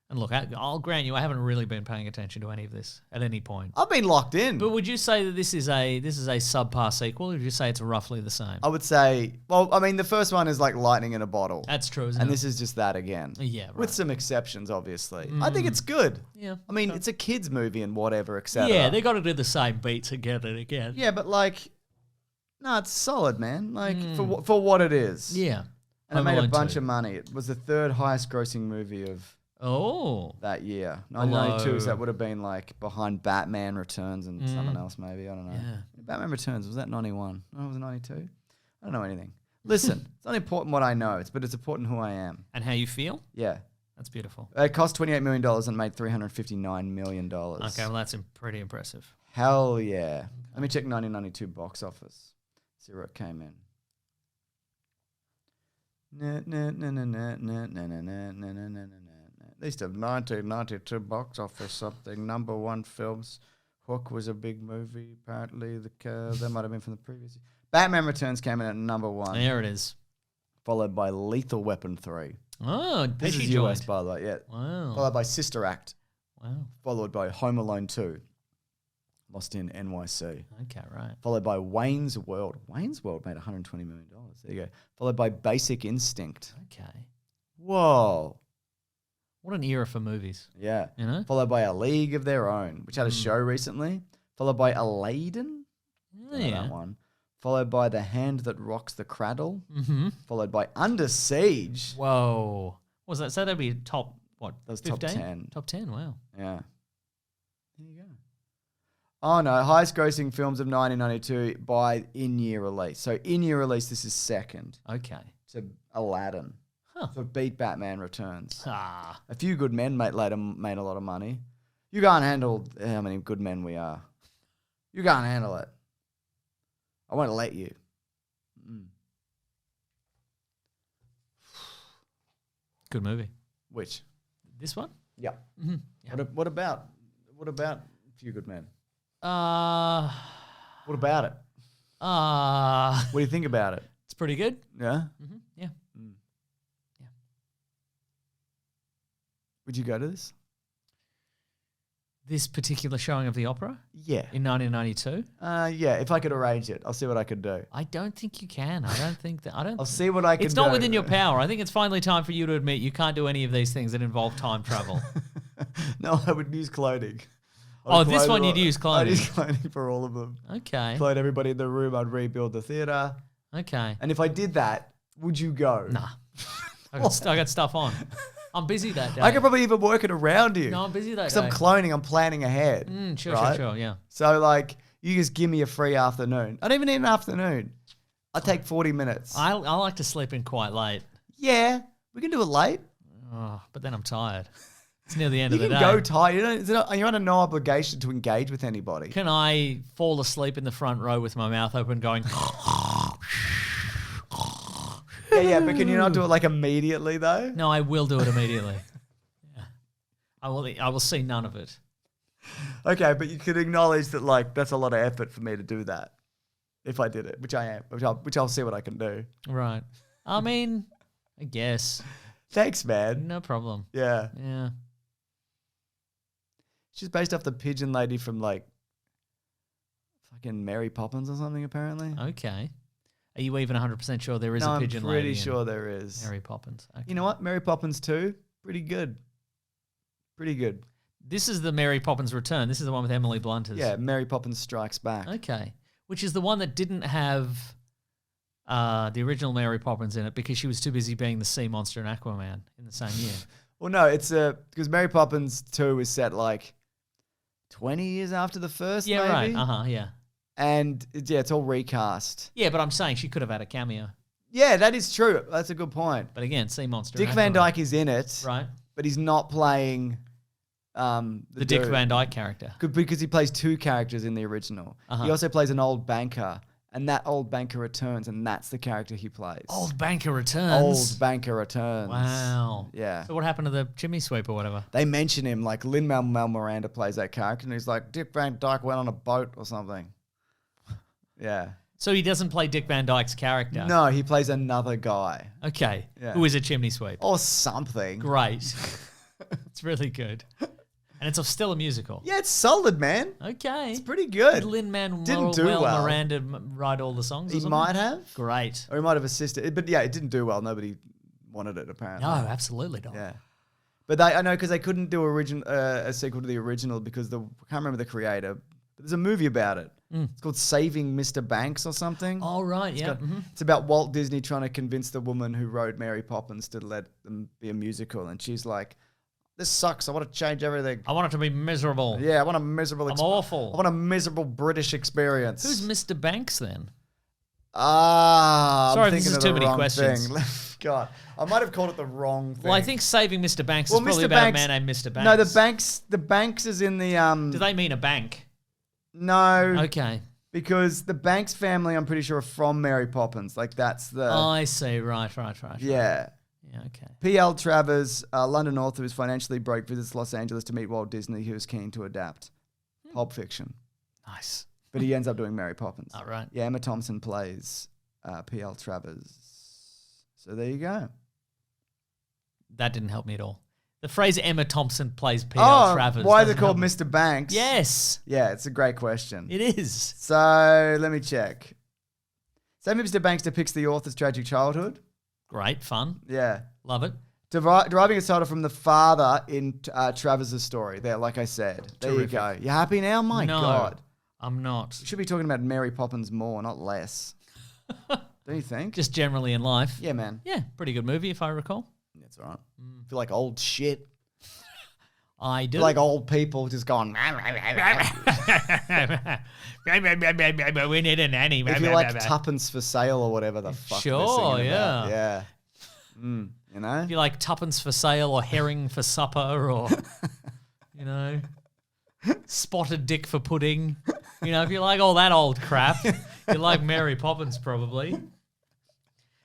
And look, I'll grant you, I haven't really been paying attention to any of this at any point. I've been locked in. But would you say that this is a subpar sequel, or would you say it's roughly the same? I would say, well, I mean, the first one is like lightning in a bottle. That's true, isn't And it? this is just that again. Yeah, right. With some exceptions, obviously. I think it's good. Yeah. I mean, it's a kid's movie and whatever, etc. Yeah, they got to do the same beats again and again. Yeah, but like, no, it's solid, man. Like, for what it is. Yeah. And it Home made a Alone bunch 2. of money. It was the third highest grossing movie of Oh. that year. 1992, so Hello. that would have been like behind Batman Returns and something else maybe. I don't know. Yeah. Batman Returns, was that 91? Oh, was it 92? I don't know anything. Listen, it's not important what I know, but it's important who I am. And how you feel? Yeah. That's beautiful. It cost $28 million and made $359 million. Okay, well, that's pretty impressive. Hell yeah. Let me check 1992 box office. See where it came in. List of 1992 box office something. Number one films. Hook was a big movie. Apparently, that might have been from the previous year. Batman Returns came in at number one. There it is. Followed by Lethal Weapon 3. Oh, This Pesci is US, joined. by the way. Yeah. Wow. Followed by Sister Act. Wow. Followed by Home Alone 2. Lost in NYC. Okay, right. Followed by Wayne's World. Wayne's World made $120 million. There you go. Followed by Basic Instinct. Okay. Whoa. What an era for movies. Yeah. You know? Followed by A League of Their Own, which had a show recently. Followed by Aladdin. Oh, Don't know yeah. that one. Followed by The Hand That Rocks the Cradle. Mm-hmm. Followed by Under Siege. Whoa. What was that? So that'd be top, what, That was 15? top 10. Top 10, wow. Yeah. There you go. Oh no, highest grossing films of 1992 by in-year release. So in-year release, this is second Okay. to Aladdin. Huh. So it beat Batman Returns. Ah. A Few Good Men made a lot of money. You can't handle how many good men we are. You can't handle it. I won't let you. Good movie. Which? This one? Yeah. Mm-hmm. Yeah. What about Few Good Men? Uh, What about it? What do you think about it? it's pretty good. Yeah. Mm-hmm. Yeah. Would you go to this? This particular showing of the opera Yeah. in 1992. Yeah. If I could arrange it, I'll see what I could do. I don't think you can. I don't think that. I don't. I'll see what I can do. It's not within your power. I think it's finally time for you to admit you can't do any of these things that involve time travel. No, I would use clothing. This one you'd use clothing. I'd use clothing for all of them. Okay. Clothe everybody in the room. I'd rebuild the theater. Okay. And if I did that, would you go? Nah. I got stuff on. I'm busy that day. I could probably even work it around you. No, I'm busy that Because day. I'm cloning, I'm planning ahead. Sure, yeah. So, like, you just give me a free afternoon. I don't even need an afternoon. I'll take 40 minutes. I like to sleep in quite late. Yeah, we can do it late. Oh, but then I'm tired. It's near the end You of the can day. go tired. You're under no obligation to engage with anybody. Can I fall asleep in the front row with my mouth open going... Yeah, but can you not do it, like, immediately, though? No, I will do it immediately. Yeah. I will see none of it. Okay, but you could acknowledge that, like, that's a lot of effort for me to do that. If I did it, which I am, which I'll see what I can do. Right. I mean, I guess. Thanks, man. No problem. Yeah. Yeah. She's based off the pigeon lady from, like, fucking Mary Poppins or something, apparently. Okay. Are you even 100% sure there is a pigeon lady? I'm pretty sure there is. Mary Poppins. Okay. You know what? Mary Poppins 2, pretty good. Pretty good. This is the Mary Poppins Return. This is the one with Emily Blunt. Yeah, Mary Poppins Strikes Back. Okay. Which is the one that didn't have the original Mary Poppins in it because she was too busy being the sea monster and Aquaman in the same year. Well, no, it's because Mary Poppins 2 is set like 20 years after the first, Yeah, maybe? right. Yeah. And it's all recast. Yeah, but I'm saying she could have had a cameo. Yeah, that is true. That's a good point. But again, sea monster. Dick and Van Aquaman. Dyke is in it, Right. but he's not playing The Dick Van Dyke character. because he plays two characters in the original. Uh-huh. He also plays an old banker, and that old banker returns, and that's the character he plays. Old Banker Returns. Old Banker Returns. Wow. Yeah. So what happened to the chimney sweep or whatever? They mention him, like Lin-Manuel Miranda plays that character, and he's like, Dick Van Dyke went on a boat or something. Yeah. So he doesn't play Dick Van Dyke's character? No, he plays another guy. Okay. Yeah. Who is a chimney sweep? Or something. Great. It's really good. And it's still a musical. Yeah, it's solid, man. Okay. It's pretty good. Did Lin-Manuel Didn't do well. Miranda write all the songs or He something? might have. Great. Or he might have assisted. But yeah, it didn't do well. Nobody wanted it, apparently. No, absolutely not. Yeah. But I know because they couldn't do a sequel to the original because I can't remember the creator. But there's a movie about it. It's called Saving Mr. Banks or something. Oh, right, yeah. It's about Walt Disney trying to convince the woman who wrote Mary Poppins to let them be a musical. And she's like, this sucks. I want to change everything. I want it to be miserable. Yeah, I want a miserable I'm awful. I want a miserable British experience. Who's Mr. Banks then? I'm Sorry if thinking this is of too the many wrong questions. thing. God, I might have called it the wrong thing. Well, I think Saving Mr. Banks is Well, probably Mr. about Banks- a man named Mr. Banks. No, the Banks is in the Do they mean a bank? No, Okay. because the Banks family, I'm pretty sure, are from Mary Poppins. Like that's the I see. Right. yeah. Yeah, okay. P.L. Travers, a London author who's financially broke, visits Los Angeles to meet Walt Disney, who is keen to adapt Pulp Fiction, Nice. but he ends up doing Mary Poppins. All right. Yeah, Emma Thompson plays P.L. Travers. So there you go. That didn't help me at all. The phrase Emma Thompson plays P.L. Travers. Why is it doesn't called help me. Mr. Banks? Yes, Yeah, it's a great question. it is. So let me check. Saving Mr. Banks depicts the author's tragic childhood. Great, fun. Yeah. Love it. Deriving its title from the father in Travers' story. There, like I said. There Terrific. you go. You happy now? My No, God. I'm not. We should be talking about Mary Poppins more, not less. Don't you think? Just generally in life. Yeah, man. Yeah, pretty good movie if I recall. That's all right. Feel like old shit. I do. Feel like old people just going. We need a nanny. If you like tuppence for sale or whatever the fuck they're Sure, singing about. yeah. Yeah. You know? If you like tuppence for sale or herring for supper or, you know, spotted dick for pudding. You know, if you like all that old crap, You like Mary Poppins, probably.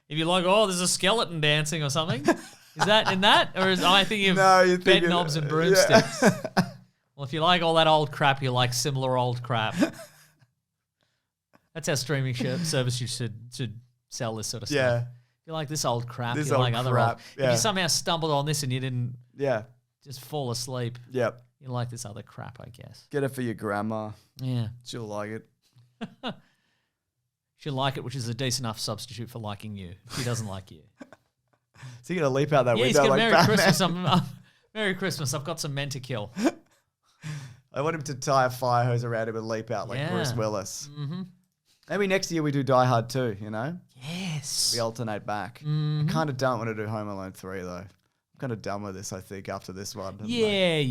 If you like, oh, there's a skeleton dancing or something. Is that in that? Or am I thinking of you're bed thinking, knobs and broomsticks? Well, if you like all that old crap, you like similar old crap. That's our streaming service you should sell this sort of stuff. Yeah. If you like this old crap, This you old like other crap, old. yeah. If you somehow stumbled on this and you didn't Yeah. just fall asleep, Yep. you like this other crap, I guess. Get it for your grandma. Yeah. She'll like it. She'll like it, which is a decent enough substitute for liking you. She doesn't like you. So you're going to leap out that Yeah, he's window got like Merry Batman. Christmas. Merry Christmas. I've got some men to kill. I want him to tie a fire hose around him and leap out like Yeah. Bruce Willis. Mm-hmm. Maybe next year we do Die Hard 2, you know? Yes. We alternate back. Mhm. I kind of don't want to do Home Alone 3, though. I'm kind of done with this, I think, after this one. I'm Yeah.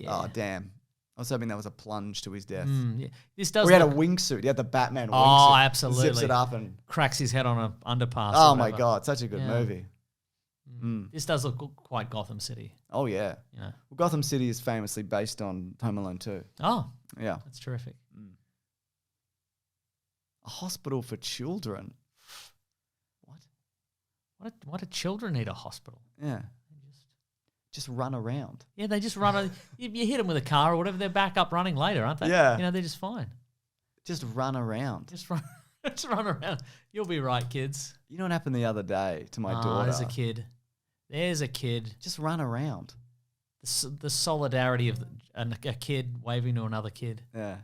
Oh, damn. I was hoping that was a plunge to his death. Yeah. This does Or he had a look- wingsuit. He had the Batman wingsuit. Oh, absolutely. Zips it up and... cracks his head on an underpass. Oh, or my whatever. God. Such a good Yeah. movie. Mm. This does look quite Gotham City. Oh, yeah. You know. Well, Gotham City is famously based on Home Alone 2. Oh, Yeah. that's terrific. A hospital for children. What do children need a hospital? Yeah. Just run around. Yeah, they just run. You hit them with a car or whatever, they're back up running later, aren't they? Yeah. You know, they're just fine. Just run around. Just run, just run around. You'll be right, kids. You know what happened the other day to my daughter? There's a kid. There's a kid. Just run around. The solidarity of a kid waving to another kid. Yeah.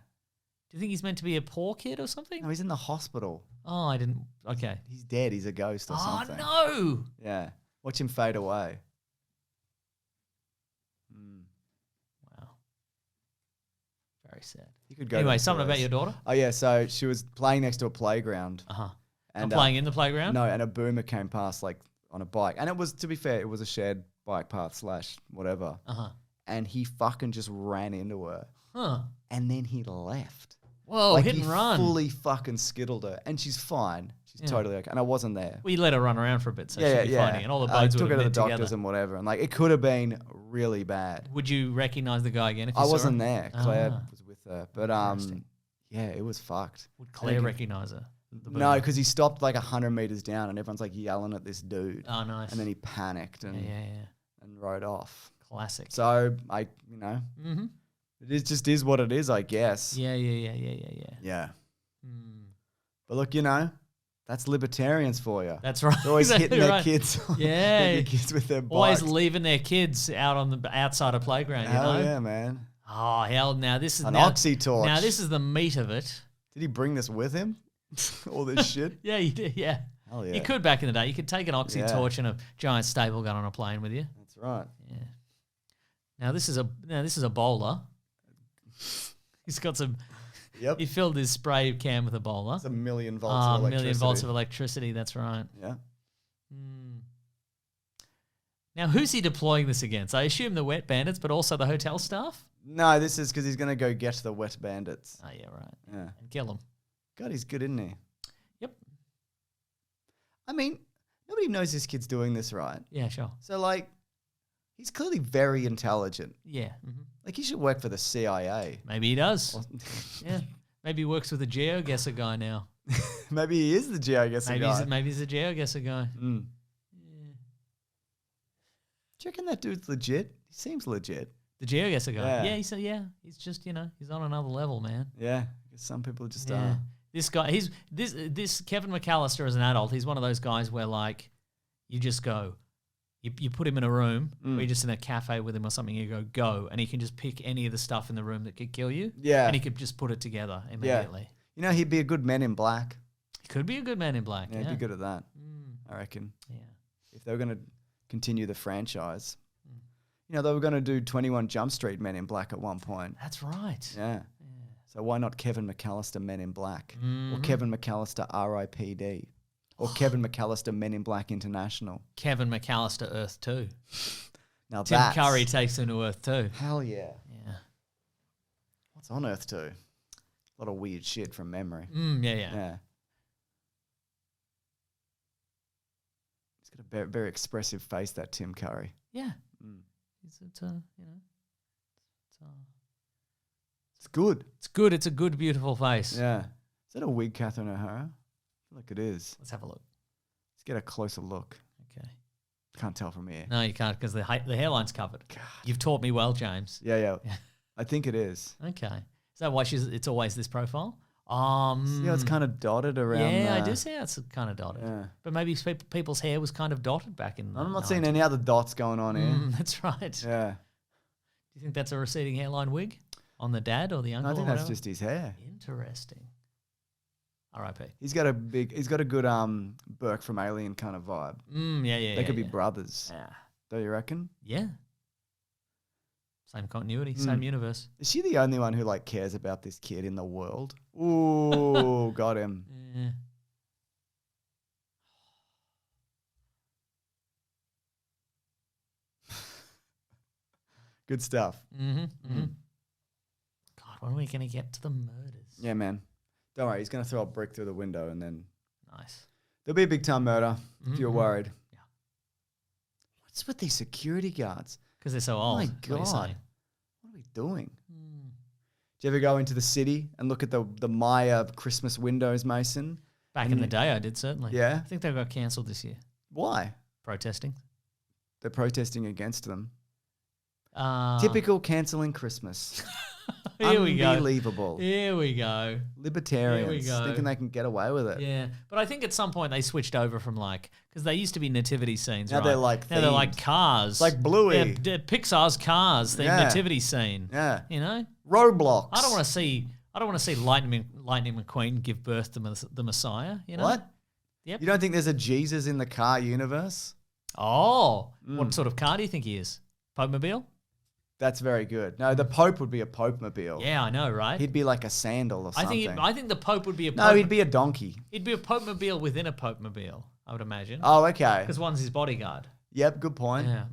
Do you think he's meant to be a poor kid or something? No, he's in the hospital. Oh, I didn't. Okay. He's dead. He's a ghost or Oh, something. no. Yeah. Watch him fade away. Wow. Very sad. You could go. Anyway, to something about worse. your daughter? Oh yeah. So she was playing next to a playground. Uh-huh. And I'm playing in the playground? No, and a boomer came past like on a bike, and it was, to be fair, it was a shared bike path / whatever. Uh-huh. And he fucking just ran into her, Huh. and then he left. Whoa, like hit he and run. fully fucking skittled her, and she's fine. She's totally okay. And I wasn't there. We let her run around for a bit, so she'd be fine. And all the bones took would her have to the been doctors together. and whatever, and like it could have been really bad. Would you recognize the guy again if you I saw wasn't him? there. Claire Ah. was with her, but Interesting. yeah, it was fucked. Would Claire recognize her? The No, boomer? because he stopped like 100 meters down, and everyone's like yelling at this dude. Oh, nice. And then he panicked and yeah. and rode off. Classic. So Mm-hmm. it just is what it is, I guess. Yeah. Yeah. Mm. But look, that's libertarians for you. That's right. They're always Exactly hitting their right. kids. Yeah. Hitting their kids with their Always bikes. leaving their kids out on the outside of playground, you Hell know? yeah, man. Oh, hell, now this is An now, oxy torch. Now this is the meat of it. Did he bring this with him? All this shit? Yeah, you did, yeah. Hell yeah. You could back in the day. You could take an oxy Yeah. torch and a giant staple gun on a plane with you. That's right. Yeah. Now this is a bowler. He's got some. Yep. He filled his spray can with a bowler. It's a million volts Ah, of a electricity. million volts of electricity. That's right. Yeah. Now, who's he deploying this against? I assume the wet bandits, but also the hotel staff. No, this is because he's going to go get the wet bandits. Oh yeah, right. Yeah. And kill them. God, he's good, isn't he? Yep. I mean, nobody knows this kid's doing this right. Yeah, sure. So, like, he's clearly very intelligent. Yeah. Like, he should work for the CIA. Maybe he does. Yeah. Maybe he works with a geoguesser guy now. Maybe he is the geoguessr guy. Maybe he's a geoguesser guy. Mm. Do you reckon that dude's legit? He seems legit. The geoguesser guy. Yeah. Yeah, he said, yeah. He's just, he's on another level, man. Yeah. I guess some people just Yeah. are. This guy, this Kevin McAllister as an adult, he's one of those guys where like you just go, you put him in a room, or you're just in a cafe with him or something, you go, and he can just pick any of the stuff in the room that could kill you. Yeah. And he could just put it together immediately. You know, he'd be a good Man in Black. He could be a good man in black. Yeah, Yeah. he'd be good at that. I reckon. Yeah. If they were going to continue the franchise. They were going to do 21 Jump Street Men in Black at one point. That's right. Yeah. So why not Kevin McAllister Men in Black? Mm-hmm. Or Kevin McAllister R.I.P.D.? Or Kevin McAllister Men in Black International? Kevin McAllister Earth 2. Now Tim that's... Curry takes him to Earth 2. Hell yeah. Yeah. What's on Earth 2? A lot of weird shit from memory. Yeah. Yeah. He's got a very, very expressive face, that Tim Curry. Yeah. It's good. It's good. It's a good, beautiful face. Yeah. Is that a wig, Catherine O'Hara? I feel like it is. Let's have a look. Let's get a closer look. Okay. Can't tell from here. No, you can't because the hairline's covered. God. You've taught me well, James. Yeah. I think it is. Okay. Is that why it's always this profile? See how it's kind of dotted around. Yeah, I do see how it's kind of dotted. Yeah. But maybe people's hair was kind of dotted back in the I'm not 90s. seeing any other dots going on here. That's right. Yeah. Do you think that's a receding hairline wig on the dad or the uncle? I think or that's whatever? just his hair. Interesting. R.I.P. He's got a good Burke from Alien kind of vibe. Yeah. They could be brothers. Yeah. Don't you reckon? Yeah. Same continuity, same universe. Is she the only one who like cares about this kid in the world? Ooh, got him. Yeah. Good stuff. God, when are we going to get to the murders? Yeah, man. Don't worry, he's gonna throw a brick through the window and then Nice. there'll be a big time murder if you're worried. Yeah. What's with these security guards? Because they're so old. My What are you God. saying? What are we doing? Do you ever go into the city and look at the Maya Christmas windows, Mason? Back in the day, I did, certainly. Yeah? I think they got cancelled this year. Why? Protesting. They're protesting against them. Uh, Typical cancelling Christmas. Here we go. Unbelievable. Here we go. Libertarians Here we go. thinking they can get away with it. Yeah, but I think at some point they switched over from because they used to be nativity scenes. Now right? they're like now they're like themed. Cars, Like Bluey. Yeah, Pixar's Cars, the Yeah. nativity scene. Yeah. You know, Roblox. I don't want to see Lightning McQueen give birth to the Messiah. You know What? Yep. You don't think there's a Jesus in the car universe? Oh, what sort of car do you think he is? Pope-mobile? That's very good. No, the Pope would be a Pope-mobile. Yeah, I know, right? He'd be like a sandal or I something. think the Pope would be a No, he'd be a donkey. He'd be a Pope-mobile within a Pope-mobile, I would imagine. Oh, okay. Because one's his bodyguard. Yep, good point. Yeah.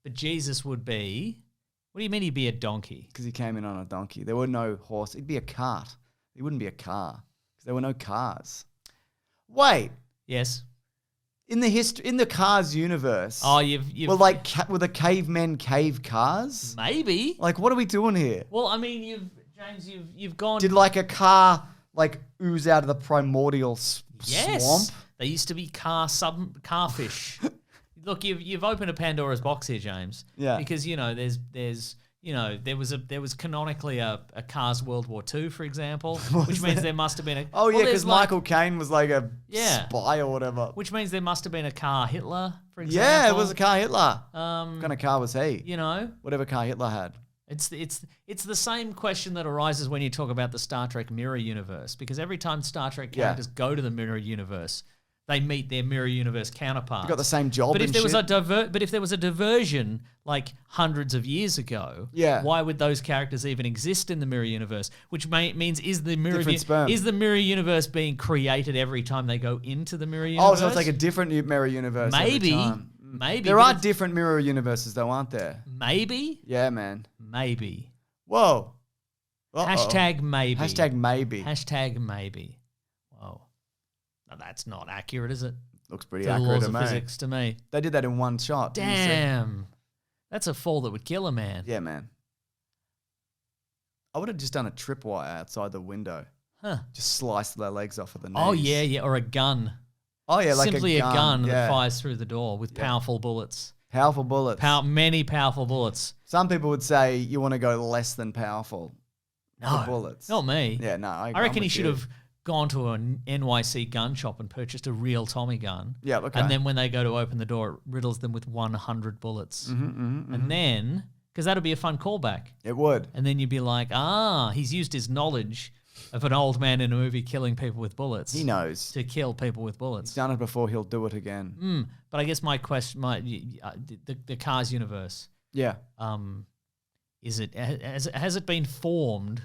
But Jesus would be. What do you mean he'd be a donkey? Because he came in on a donkey. There were no horse. It'd be a cart. It wouldn't be a car because there were no cars. Wait, Yes. in the Cars universe, Oh, you've were the cavemen cave cars? maybe. Like, what are we doing here? Well, I mean, you've gone. Did like a car like ooze out of the primordial yes. swamp? They used to be carfish. Look, you've opened a Pandora's box here, James. Yeah. Because there was canonically a Cars World War II, for example, which means there must have been a. Oh, yeah, well, because there's like- Michael Caine was like a Yeah. spy or whatever. Which means there must have been a car Hitler, for example. Yeah, it was a car Hitler. What Um, kind of car was he? you know, Whatever car Hitler had. it's the same question that arises when you talk about the Star Trek mirror universe, because every time Star Trek Yeah. characters go to the mirror universe, they meet their mirror universe counterparts. They got the same job But if and there was shit. if there was a diversion like hundreds of years ago, Yeah. why would those characters even exist in the mirror universe? Which means is the Different sperm. mirror universe being created every time they go into the mirror universe? Oh, so it's like a different mirror universe maybe, every time. maybe There but are it's- different mirror universes though, aren't there? maybe, Yeah, man. maybe. Whoa. Uh-oh. Hashtag maybe. Hashtag maybe. Hashtag maybe. Whoa. Now, that's not accurate, is it? Looks pretty To the accurate laws to of me. physics to me. They did that in one shot. didn't you see? Damn. That's a fall that would kill a man. Yeah, man. I would have just done a tripwire outside the window. Huh. Just sliced their legs off of the knees. Oh, yeah. Or a gun. Oh, yeah, like Simply a gun, that yeah. fires through the door with powerful bullets. Powerful bullets. Many powerful bullets. Some people would say you want to go less than powerful. No. for bullets. Not me. Yeah, no. I reckon he should have gone to an NYC gun shop and purchased a real Tommy gun. Yeah, okay. And then when they go to open the door, it riddles them with 100 bullets. And then, because that'd be a fun callback. It would. And then you'd be like, he's used his knowledge of an old man in a movie killing people with bullets. He knows. To kill people with He's bullets. done it before. He'll do it again. But I guess my question, the Cars universe, Yeah. has it been formed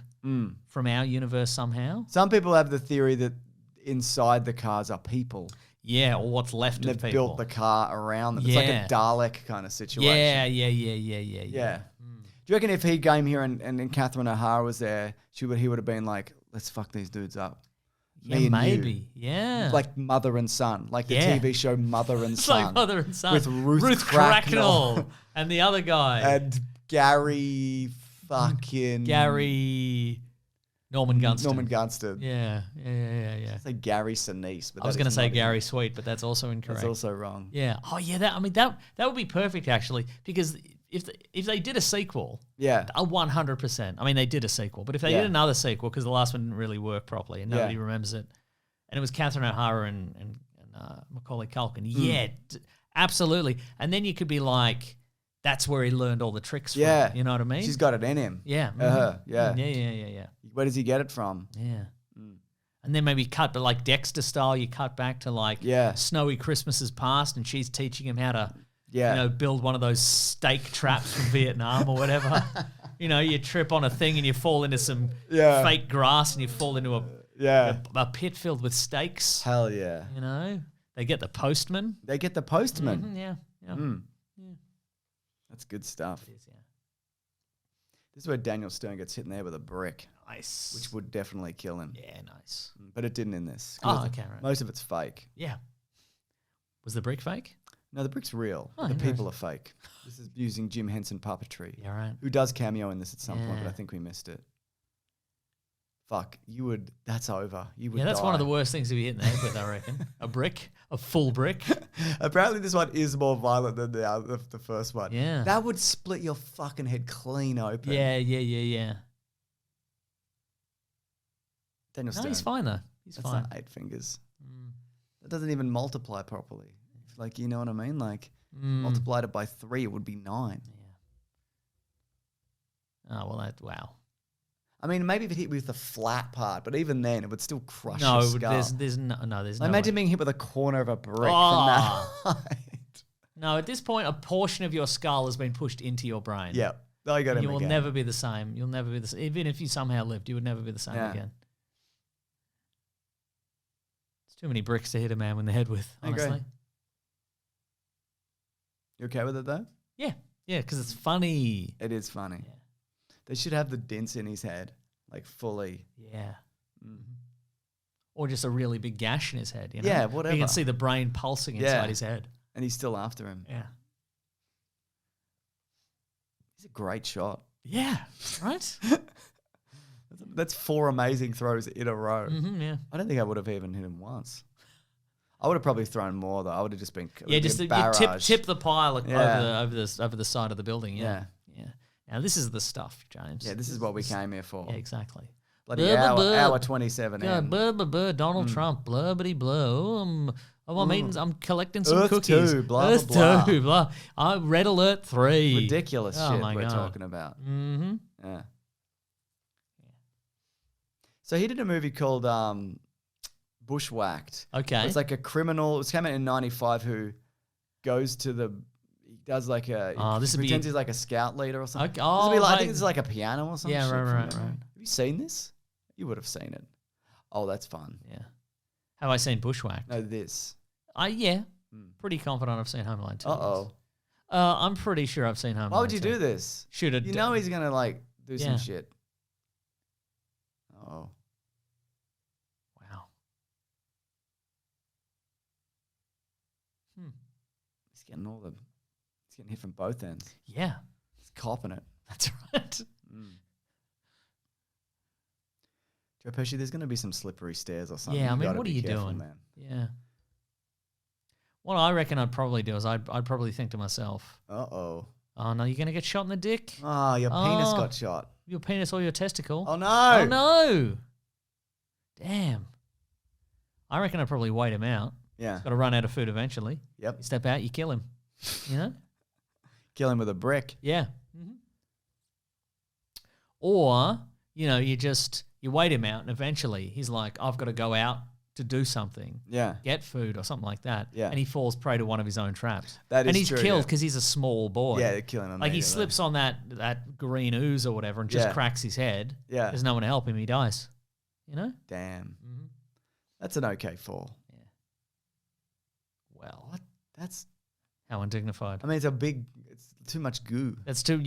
from our universe somehow? Some people have the theory that inside the cars are people. Yeah, or what's left And of they've people. built the car around them. It's like Yeah. a Dalek kind of situation. Yeah. Yeah. Do you reckon if he came here and Catherine O'Hara was there, he would have been like, let's fuck these dudes up? Yeah, Me and maybe. you. Yeah. Like Mother and Son. Like the Yeah. TV show Mother and it's Son. like Mother and Son. With Ruth Cracknell. Cracknell. And the other guy. And Gary fucking... Gary. Norman Gunston. Norman Gunston. Yeah. Say Gary Sinise, but I was going to say Gary Sweet, but that's also incorrect. That's also wrong. Yeah. Oh, yeah. That would be perfect actually, because if they did a sequel, Yeah. 100%. I mean, they did a sequel, but if they did another sequel, because the last one didn't really work properly and nobody remembers it, and it was Catherine O'Hara and Macaulay Culkin, absolutely. And then you could be like, that's where he learned all the tricks from. Yeah. You know what I mean? She's got it in him. Yeah. Yeah. Yeah. Where does he get it from? Yeah. And then maybe cut, but like Dexter style, you cut back to like Snowy Christmases past, and she's teaching him how to build one of those steak traps from Vietnam or whatever. You trip on a thing and you fall into some fake grass and you fall into a pit filled with steaks. Hell yeah. They get the postman. Mm-hmm, Yeah. That's good stuff. It is, yeah. This is where Daniel Stern gets hit in the head with a brick. Nice. Which would definitely kill him. Yeah, nice. But it didn't in this. Oh, okay, right. Most of it's fake. Yeah. Was the brick fake? No, the brick's real. Oh, the people are fake. This is using Jim Henson puppetry. Yeah, right. Who does cameo in this at some point, but I think we missed it. Fuck, that's over. You would Yeah, that's die. one of the worst things to be hit in the head with, I reckon. A brick, a full brick. Apparently this one is more violent than the first one. Yeah. That would split your fucking head clean open. Yeah. Daniel Stern. No, he's fine though. He's That's fine. not 8 fingers. That doesn't even multiply properly. Like, you know what I mean? Like, multiplied it by 3, it would be 9. Yeah. Oh, well, wow. I mean, maybe if it hit with the flat part, but even then, it would still crush No, your skull. there's no Imagine way. being hit with a corner of a brick from that height. No, at this point, a portion of your skull has been pushed into your brain. Yeah. Oh, you got him You will again. never be the same. You'll never be the same. Even if you somehow lived, you would never be the same again. It's too many bricks to hit a man in the head with, honestly. Okay. You okay with it, though? Yeah, because it's funny. It is funny. Yeah. They should have the dents in his head, like fully. Yeah. Or just a really big gash in his head, Yeah, whatever. You can see the brain pulsing inside his head. And he's still after him. Yeah. He's a great shot. Yeah, right? That's 4 amazing throws in a row. Yeah. I don't think I would have even hit him once. I would have probably thrown more, though. I would have just been Just you tip the pile over the side of the building. Yeah. Now, this is the stuff, James. Yeah, this is what we came here for. Yeah, exactly. Bloody hour 27 Yeah, in. Donald Trump, blubbity blow. I'm collecting some Earth cookies. 2, blah, Earth blah, 2, blah. Red Alert 3. Ridiculous Oh shit my we're God. talking about. Mm-hmm. Yeah. So he did a movie called Bushwhacked. Okay. It's like a criminal. It came out in 95 who goes to the... He does like a... this would be... pretends he's like a scout leader or something. Okay. This would be like, I think this is like a piano or something. Yeah, right. Have you seen this? You would have seen it. Oh, that's fun. Yeah. Have I seen Bushwhacked? No, this. Yeah. Pretty confident I've seen Home Alone 2. Uh-oh. I'm pretty sure I've seen Home Alone 2. Why would you do this? Should have. You know he's going to like do some shit. Oh. Wow. He's getting hit from both ends. Yeah. He's copping it. That's right. Joe Pesci, there's going to be some slippery stairs or something. Yeah, I mean, gotta what are be you careful, doing? man? Yeah. What I reckon I'd probably do is I'd probably think to myself, Uh-oh. oh, no, you're going to get shot in the dick? Oh, your penis got shot. Your penis or your testicle? Oh, no. Oh, no. Damn. I reckon I'd probably wait him out. Yeah. Got to run out of food eventually. Yep. You step out, you kill him. You know? Kill him with a brick. Yeah. Or, you wait him out and eventually he's like, I've got to go out to do something. Yeah. Get food or something like that. Yeah. And he falls prey to one of his own traps. That is and he's true, killed yeah. because he's a small boy. Yeah, they're killing him. Like he immediately. slips on that green ooze or whatever and just cracks his head. Yeah. There's no one to help him. He dies. You know? Damn. That's an okay fall. Yeah. Well, That's... how undignified. I mean, it's too much goo. That's too.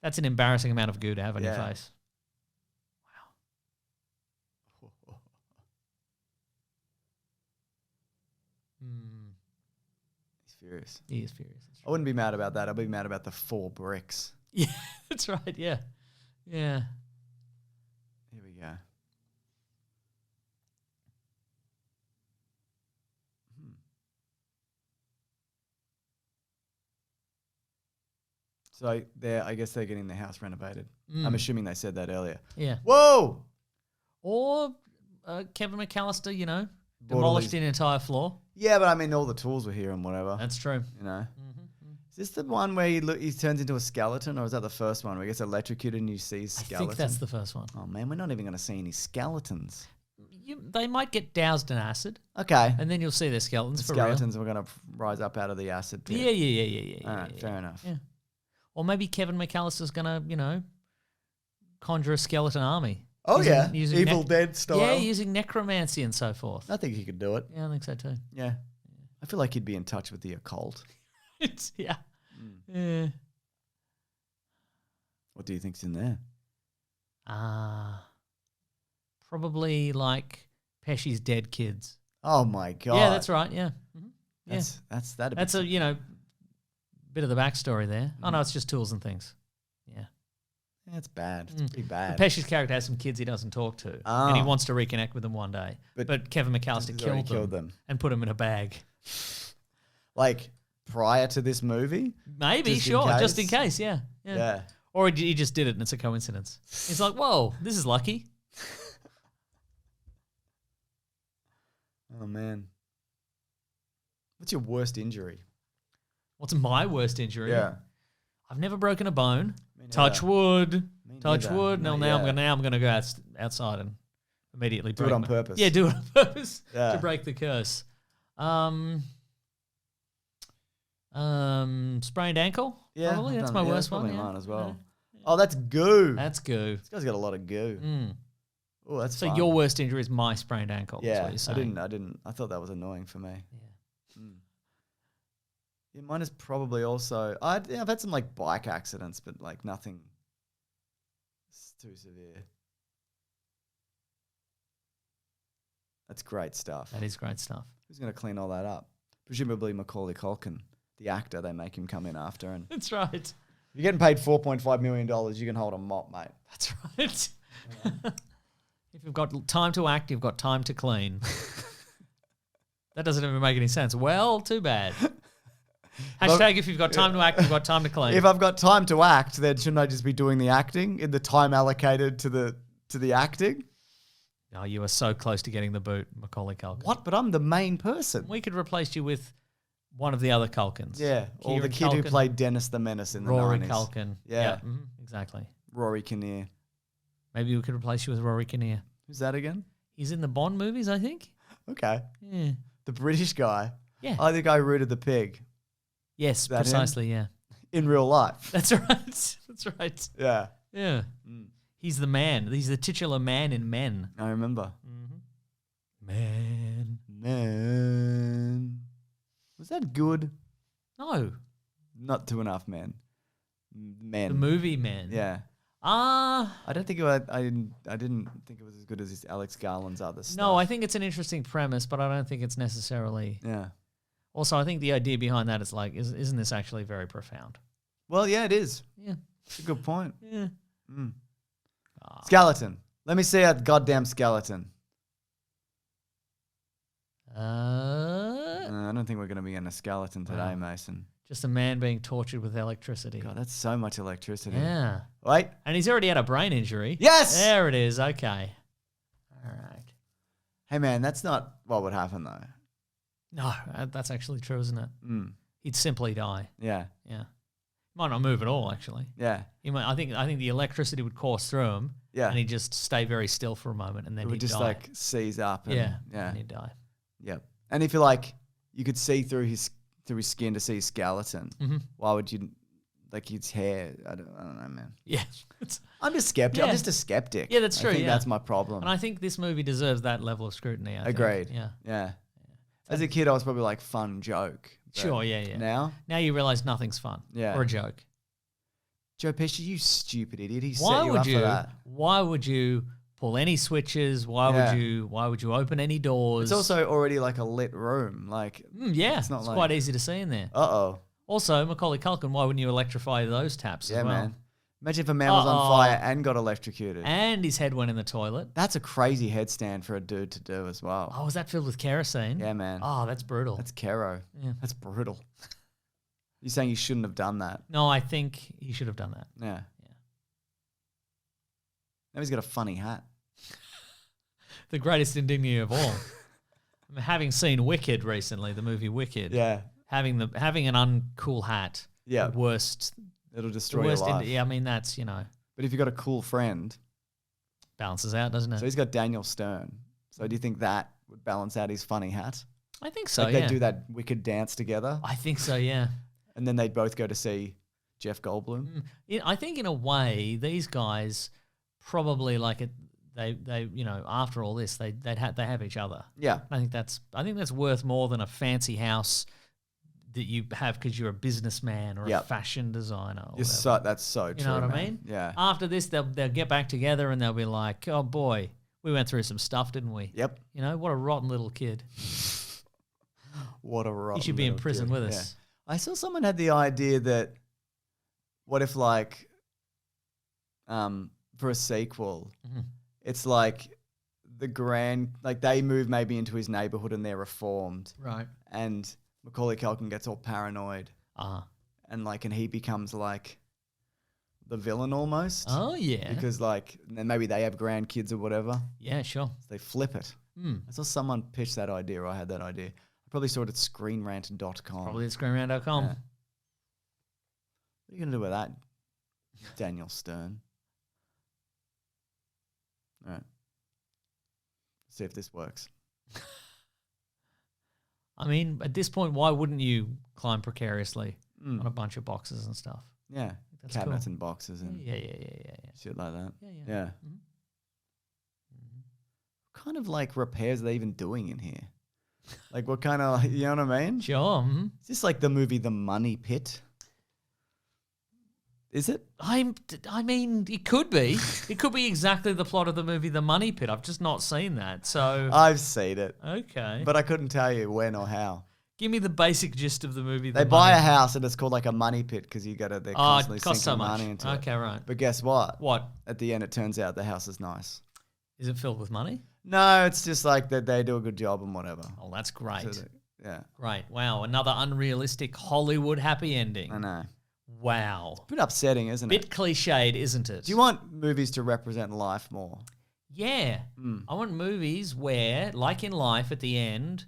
That's an embarrassing amount of goo to have on your face. Wow. He's furious. He is furious. I wouldn't be mad about that. I'd be mad about the 4 bricks. Yeah, that's right. Yeah. Yeah. Here we So I guess they're getting their house renovated. I'm assuming they said that earlier. Yeah. Whoa! Or Kevin McAllister, demolished an entire floor. Yeah, but I mean, all the tools were here and whatever. That's true. Is this the one where he turns into a skeleton, or is that the first one where he gets electrocuted and you see his skeleton? I think that's the first one. Oh man, we're not even going to see any skeletons. They might get doused in acid. Okay. And then you'll see their skeletons The for skeletons are going to rise up out of the acid pit. Yeah. All right, fair enough. Yeah. Or maybe Kevin McAllister's going to, conjure a skeleton army. Oh, using Evil Dead style. Yeah, using necromancy and so forth. I think he could do it. Yeah, I think so too. Yeah. I feel like he'd be in touch with the occult. Yeah. Yeah. What do you think's in there? Probably like Pesci's dead kids. Oh my god. Yeah, that's right. Yeah. Mm-hmm. That's that. That's a bit of the backstory there. Oh no, it's just tools and things. Yeah. It's bad. It's pretty bad. Pesci's character has some kids he doesn't talk to, and he wants to reconnect with them one day. But Kevin McAllister killed them and put them in a bag. Like prior to this movie? Maybe, just in case, yeah. Or he just did it and it's a coincidence. He's like, whoa, this is lucky. Oh, man. What's your worst injury? What's my worst injury? Yeah. I've never broken a bone. Touch wood. Touch wood. No, now I'm gonna go outside and immediately do it on purpose. Yeah, do it on purpose to break the curse. Sprained ankle. Yeah, probably that's my worst one. Mine as well. Oh, that's goo. That's goo. This guy's got a lot of goo. Oh, that's so fun. your worst injury is my sprained ankle. Yeah, is what you're saying. I didn't. I thought that was annoying for me. Yeah. Yeah, mine is probably also. I've had some like bike accidents, but like nothing too severe. That's great stuff. That is great stuff. Who's going to clean all that up? Presumably Macaulay Culkin, the actor. They make him come in after, and that's right. If you're getting paid $4.5 million, you can hold a mop, mate. That's right. If you've got time to act, you've got time to clean. That doesn't even make any sense. Well, too bad. Hashtag if you've got time to act, you've got time to clean. If I've got time to act, then shouldn't I just be doing the acting in the time allocated to the acting? Oh, you are so close to getting the boot, Macaulay Culkin. What? But I'm the main person. We could replace you with one of the other Culkins. Yeah, or the kid who played Dennis the Menace in the 90s. Rory Culkin. Yeah. Exactly. Rory Kinnear. Maybe we could replace you with Rory Kinnear. Who's that again? He's in the Bond movies, I think. Okay. Yeah. The British guy. Yeah. Oh, the guy who rooted the pig. Yes, precisely, yeah. In real life. That's right. That's right. Yeah. Yeah. He's the man. He's the titular man in Men. I remember. Man. Was that good? No. Not Two and a Half Men. Men. The movie Men. Yeah. I don't think I didn't think it was as good as Alex Garland's other stuff. No, I think it's an interesting premise, but I don't think it's necessarily. Yeah. Also, I think the idea behind that is like, isn't this actually very profound? Well, yeah, it is. Yeah. It's a good point. Yeah. Skeleton. Let me see a goddamn skeleton. I don't think we're going to be in a skeleton today, Mason. Just a man being tortured with electricity. God, that's so much electricity. Yeah. Wait. And he's already had a brain injury. Yes! There it is. Okay. All right. Hey, man, that's not what would happen, though. No, that's actually true, isn't it? He'd simply die. Yeah. Yeah. Might not move at all, actually. Yeah. I think the electricity would course through him. Yeah. And he'd just stay very still for a moment, and then he'd die. It would just like seize up. And, and he'd die. Yep. And if you could see through his skin to see his skeleton, why would you, like his hair? I don't know, man. Yeah. I'm just skeptic. Yeah. I'm just a skeptic. Yeah, that's true. I think that's my problem. And I think this movie deserves that level of scrutiny. Agreed. Yeah. As a kid, I was probably like fun joke. Sure, yeah. Now you realize nothing's fun. Yeah. Or a joke. Joe Pesci, you stupid idiot. He set you up for that. Why would you pull any switches? Why would you open any doors? It's also already like a lit room. Like it's quite easy to see in there. Uh-oh. Also, Macaulay Culkin, why wouldn't you electrify those taps as well? Man. Imagine if a man was on fire and got electrocuted. And his head went in the toilet. That's a crazy headstand for a dude to do as well. Oh, was that filled with kerosene? Yeah, man. Oh, that's brutal. That's kero. Yeah. That's brutal. You're saying he shouldn't have done that? No, I think he should have done that. Yeah. Now he's got a funny hat. The greatest indignity of all. I mean, having seen Wicked recently, the movie Wicked. Yeah. Having an uncool hat. Yeah. The worst. It'll destroy your life. I mean, that's, But if you've got a cool friend. Balances out, doesn't it? So he's got Daniel Stern. So do you think that would balance out his funny hat? I think so, Like yeah. they do that Wicked dance together? I think so, yeah. And then they'd both go to see Jeff Goldblum? I think in a way, these guys probably after all this, they have each other. Yeah. I think that's worth more than a fancy house that you have because you're a businessman or a fashion designer. Or That's so true. You know what man. I mean? Yeah. After this, they'll get back together and they'll be like, oh boy, we went through some stuff, didn't we? Yep. What a rotten little kid. What a rotten He should be in little prison kid. with us. I saw someone had the idea that what if like for a sequel, it's like they move maybe into his neighborhood and they're reformed. Right. And Macaulay Culkin gets all paranoid. And he becomes like the villain almost. Oh yeah. Because then maybe they have grandkids or whatever. Yeah, sure. So they flip it. I saw someone pitch that idea, or I had that idea. I probably saw it at screenrant.com. Probably at screenrant.com. Yeah. What are you going to do with that, Daniel Stern? All right. See if this works. I mean, at this point, why wouldn't you climb precariously on a bunch of boxes and stuff? Yeah. That's Cabinets cool. and boxes and Yeah. shit like that. Yeah. What kind of repairs are they even doing in here? What kind of, you know what I mean? Sure. Is this like the movie The Money Pit? Is it? I mean, it could be. It could be exactly the plot of the movie The Money Pit. I've just not seen that. So I've seen it. Okay. But I couldn't tell you when or how. Give me the basic gist of the movie. They buy a house and it's called a money pit because they're constantly it costs sinking so much. money into it. Okay, right. But guess what? What? At the end, it turns out the house is nice. Is it filled with money? No, it's just that they do a good job and whatever. Oh, that's great. So yeah. Great. Wow. Another unrealistic Hollywood happy ending. I know. Wow. It's a bit upsetting, isn't it? Bit cliched, isn't it? Do you want movies to represent life more? Yeah. I want movies where, like in life at the end,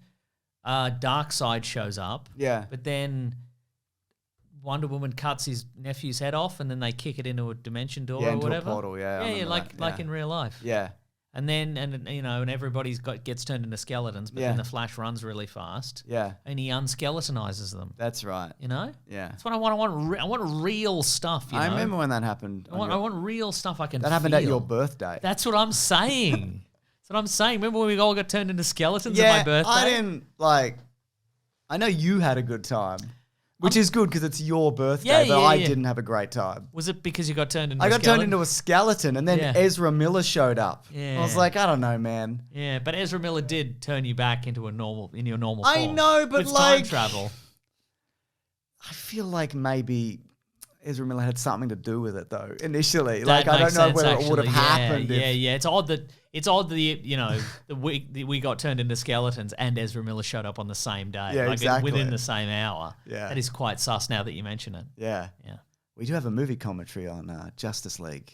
Dark Side shows up. Yeah. But then Wonder Woman cuts his nephew's head off and then they kick it into a dimension door or into whatever. a portal, yeah. I remember that, like in real life. Yeah. And then, and everybody's gets turned into skeletons, but then the Flash runs really fast. Yeah. And he unskeletonizes them. That's right. Yeah. That's what I want. I want real stuff, I remember when that happened. I want real stuff I can That happened feel. at your birthday. That's what I'm saying. That's what I'm saying. Remember when we all got turned into skeletons at my birthday? I didn't, I know you had a good time. Which is good because it's your birthday, but I didn't have a great time. Was it because you got turned into I a got skeleton? turned into a skeleton, and then Ezra Miller showed up. Yeah. I was like, I don't know, man. Yeah, but Ezra Miller did turn you back into your normal form. I know, but with time travel. I feel like maybe Ezra Miller had something to do with it, though. Initially, That I don't makes know sense, whether it would have actually. happened. Yeah. It's odd that we got turned into skeletons and Ezra Miller showed up on the same day. Yeah, exactly. Within the same hour. Yeah. That is quite sus now that you mention it. Yeah. Yeah. We do have a movie commentary on Justice League.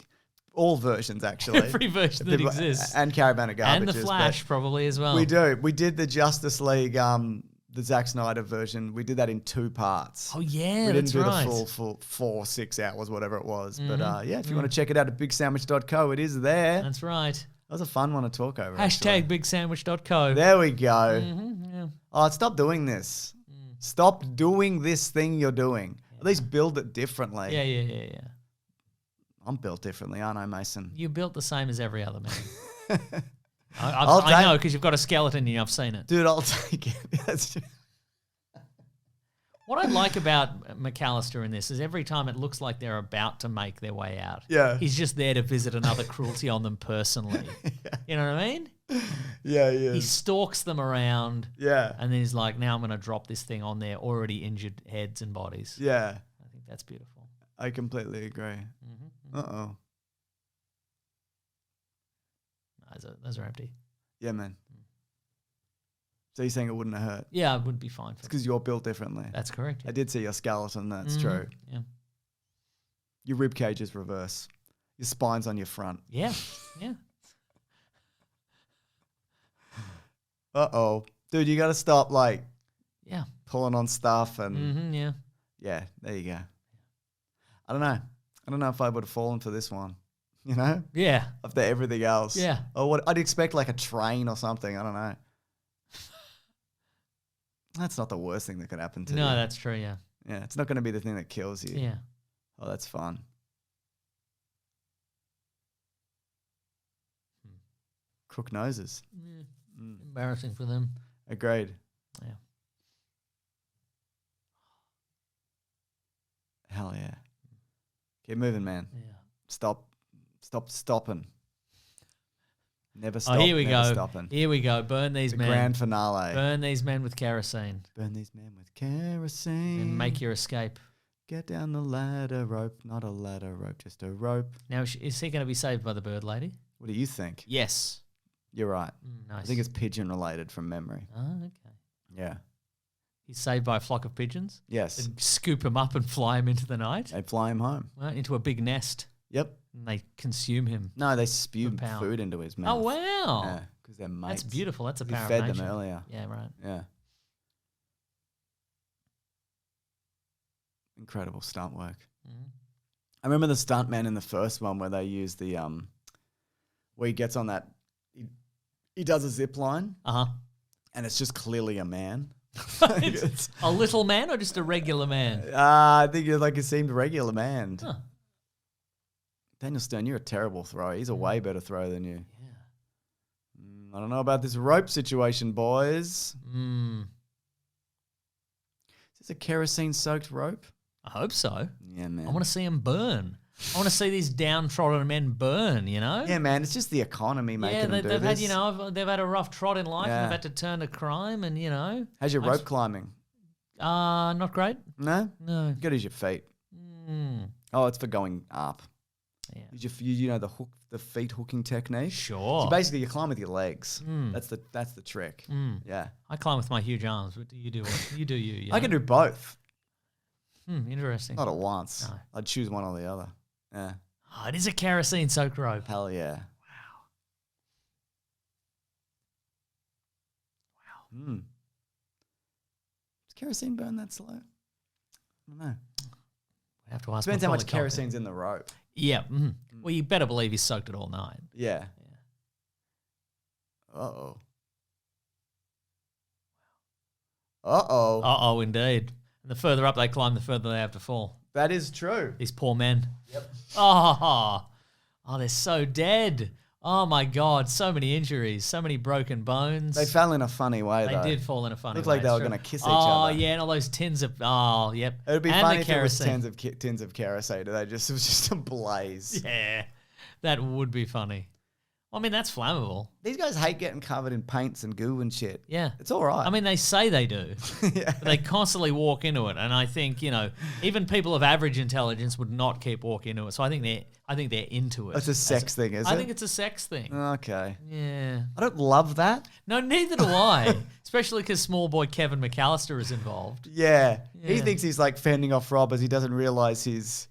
All versions, actually. Every version that exists. And Caravan of Garbages. And the Flash, probably, as well. We do. We did the Justice League, the Zack Snyder version. We did that in 2 parts. Oh, yeah, we that's didn't do right. the full 4-6 hours, whatever it was. But if you want to check it out at bigsandwich.co, it is there. That's right. That was a fun one to talk over. Hashtag bigsandwich.co. There we go. Yeah. Oh, stop doing this. Stop doing this thing you're doing. At least build it differently. Yeah. I'm built differently, aren't I, Mason? You're built the same as every other man. I'll I know, because you've got a skeleton in you. I've seen it. Dude, I'll take it. That's just... What I like about McAllister in this is every time it looks like they're about to make their way out, he's just there to visit another cruelty on them personally. You know what I mean? Yeah. He stalks them around. Yeah. And then he's like, now I'm going to drop this thing on their already injured heads and bodies. Yeah. I think that's beautiful. I completely agree. Uh-oh. Those are empty. Yeah, man. So you're saying it wouldn't have hurt? Yeah, it would be fine. It's because you're built differently. That's correct. I did see your skeleton. That's true. Yeah. Your rib cage is reverse. Your spine's on your front. Yeah. Yeah. Uh-oh. Dude, you got to stop, like, Yeah. pulling on stuff and... Yeah. Yeah, there you go. I don't know. I don't know if I would have fallen for this one. You know? Yeah. After everything else. Yeah. Or what? I'd expect like a train or something. I don't know. That's not the worst thing that could happen to you. No, that's true. Yeah. Yeah, it's not going to be the thing that kills you. Yeah. Oh, that's fun. Crook noses. Yeah. Embarrassing for them. Agreed. Yeah. Hell yeah. Keep moving, man. Yeah. Stop stopping. Never stop. Here we never go. Stopping. Here we go. Burn these The men. grand finale. Burn these men with kerosene. Burn these men with kerosene. And make your escape. Get down the ladder rope. Not a ladder rope, just a rope. Now, is he going to be saved by the bird lady? What do you think? Yes. You're right. Nice. I think it's pigeon related from memory. Oh, okay. Yeah. He's saved by a flock of pigeons. Yes. And scoop him up and fly him into the night. They fly him home. Right, into a big nest. Yep. And they consume him. No, they spew For power. food into his mouth. Oh, wow. Yeah, because they're mates. That's beautiful. That's a We power fed of them nature. earlier. Yeah, right. Yeah. Incredible stunt work. Mhm. I remember the stuntman in the first one where they use the where he gets on that he does a zip line Uh-huh. and it's just clearly a man. It's a little man or just a regular man? I think you're like a seemed regular man. Huh. Daniel Stern, you're a terrible thrower. He's a way better thrower than you. Yeah. I don't know about this rope situation, boys. Mm. Is this a kerosene-soaked rope? I hope so. Yeah, man. I want to see him burn. I want to see these downtrodden men burn, you know? Yeah, man. It's just the economy making Yeah, them do they've this. had, you know, they've had a rough trot in life and Yeah. they've had to turn to crime and, you know. How's your I rope just- climbing? Not great. No? No. Good as your feet. Mm. Oh, it's for going up. Yeah. You know the feet hooking technique? Sure. So basically, you climb with your legs. Mm. That's the trick. Mm. Yeah. I climb with my huge arms, but you do you do you. You I know? can do both. Interesting. Not at once. No. I'd choose one or the other. Yeah. Oh, it is a kerosene soaked rope. Hell yeah. Wow. Hmm. Does kerosene burn that slow? I don't know. We have to ask. Depends how much Macaulay Culkin. kerosene's in the rope. Yeah. Well, you better believe he soaked it all night. Yeah. Yeah. Uh-oh. Uh-oh. Oh, indeed. And the further up they climb, the further they have to fall. That is true. These poor men. Yep. Oh, they're so dead. Oh my God, so many injuries, so many broken bones. They fell in a funny way, They though. did fall in a funny Looked way. like they it's were true. gonna kiss each Oh other. yeah, and all those tins of yep. It would be And funny the if it was kerosene. tins of kerosene. It was just a blaze. Yeah, that would be funny. I mean, that's flammable. These guys hate getting covered in paints and goo and shit. Yeah, It's all right. I mean, they say they do. yeah. But they constantly walk into it, and I think, you know, even people of average intelligence would not keep walking into it. So I think they're into it. It's a sex thing, is it? I think it's a sex thing. Okay. Yeah. I don't love that. No, neither do I. Especially because small boy Kevin McAllister is involved. Yeah. He Yeah. thinks he's like fending off robbers. He doesn't realize he's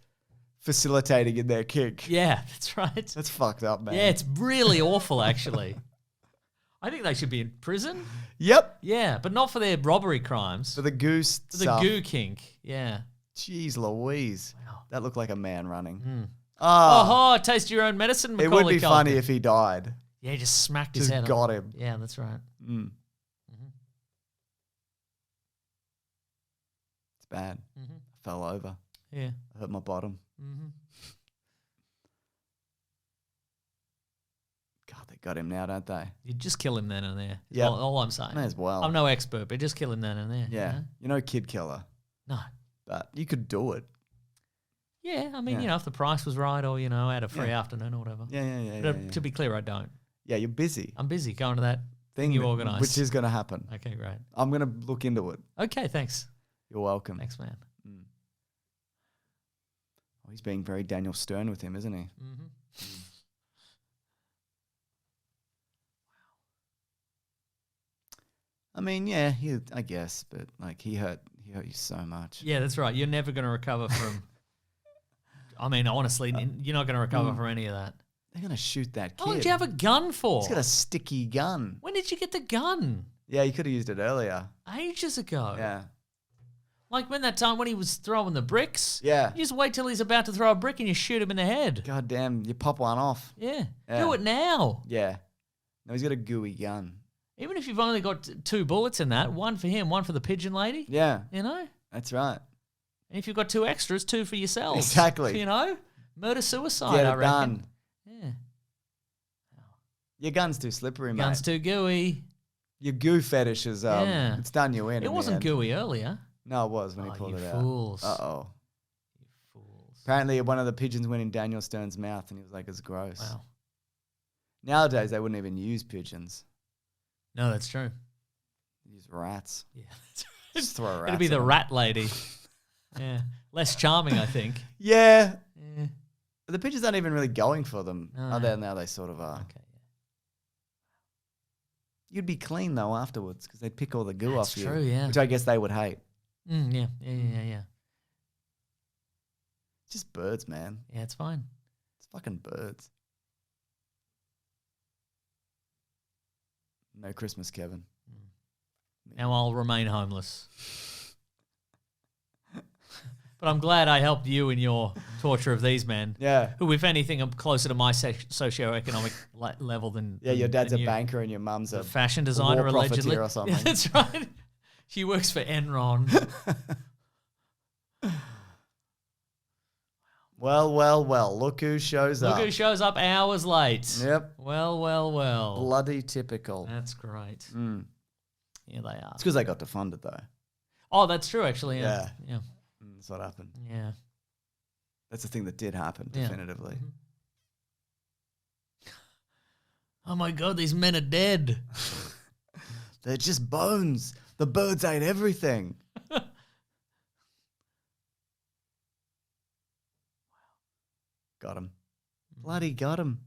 facilitating in their kick. Yeah, that's right. That's fucked up, man. Yeah, it's really awful, actually. I think they should be in prison. Yep. Yeah, but not for their robbery crimes. For the goose For the stuff. goo kink. Yeah. Jeez Louise. Wow. That looked like a man running. Mm. Oh, Taste your own medicine, it Macaulay would be Culkin. funny if he died. Yeah, he just smacked his Just head got up. him. Yeah, that's right. Mm. Mm-hmm. It's bad. Mm-hmm. I fell over. Yeah. I hurt my bottom. Mm-hmm. God, they got him now, don't they? You just kill him then and there. Yeah. All I'm saying. May as well. I'm no expert, but just kill him then and there. Yeah. You know? You're no kid killer, No. but you could do it. Yeah, I mean, Yeah. you know, if the price was right or, you know, I had a free Yeah. afternoon or whatever. Yeah. But to be clear, I don't. Yeah, you're busy. I'm busy going to that thing you organised. Which is going to happen. Okay, great. I'm going to look into it. Okay, thanks. You're welcome. Thanks, man. Mm. Oh, he's being very Daniel Stern with him, isn't he? Mm-hmm. I mean, yeah, I guess, but like he hurt you so much. Yeah, that's right. You're never going to recover from. I mean, honestly, you're not going to recover from any of that. They're gonna shoot that kid. What did you have a gun for? He's got a sticky gun. When did you get the gun? Yeah, you could have used it earlier. Ages ago. Yeah. Like when that time when he was throwing the bricks. Yeah. You just wait till he's about to throw a brick and you shoot him in the head. God damn, you pop one off. Yeah. Yeah. Do it now. Yeah. No, he's got a gooey gun. Even if you've only got 2 bullets in that, one for him, one for the pigeon lady. Yeah. You know? That's right. And if you've got 2 extras, 2 for yourselves. Exactly. You know? Murder-suicide, Get I it reckon. done. Yeah. Your gun's too slippery, mate. Gun's too gooey. Your goo fetish is, Yeah. it's done you in. It wasn't gooey earlier. No, it was when he Oh, pulled you it fools. out. Uh-oh. You fools. Apparently one of the pigeons went in Daniel Stern's mouth and he was like, it's gross. Wow. Nowadays, they wouldn't even use pigeons. No, that's true. They use rats. Yeah. Just throw rats It'd be the at 'em. rat lady. Yeah. Less charming, I think. Yeah. Yeah. But the pigeons aren't even really going for them. No. Other than now they sort of are. Okay. You'd be clean, though, afterwards because they'd pick all the goo That's off you. true, yeah. Which I guess they would hate. Yeah. Just birds, man. Yeah, it's fine. It's fucking birds. No Christmas, Kevin. Now I'll remain homeless. But I'm glad I helped you in your torture of these men. Yeah. Who, if anything, are closer to my socioeconomic level than. Yeah, your dad's a you. banker and your mum's A a fashion designer, war allegedly. profiteer or something. Yeah, that's right. She works for Enron. Well. Look who shows Look up. who shows up hours late. Yep. Well. Bloody typical. That's great. Mm. Yeah, they are. It's because they got to fund it, though. Oh, that's true, actually. Yeah. That's what happened. Yeah. That's the thing that did happen, Yeah. definitively. Mhm. Oh my God, these men are dead. They're just bones. The birds ate everything. Got him. Bloody got him.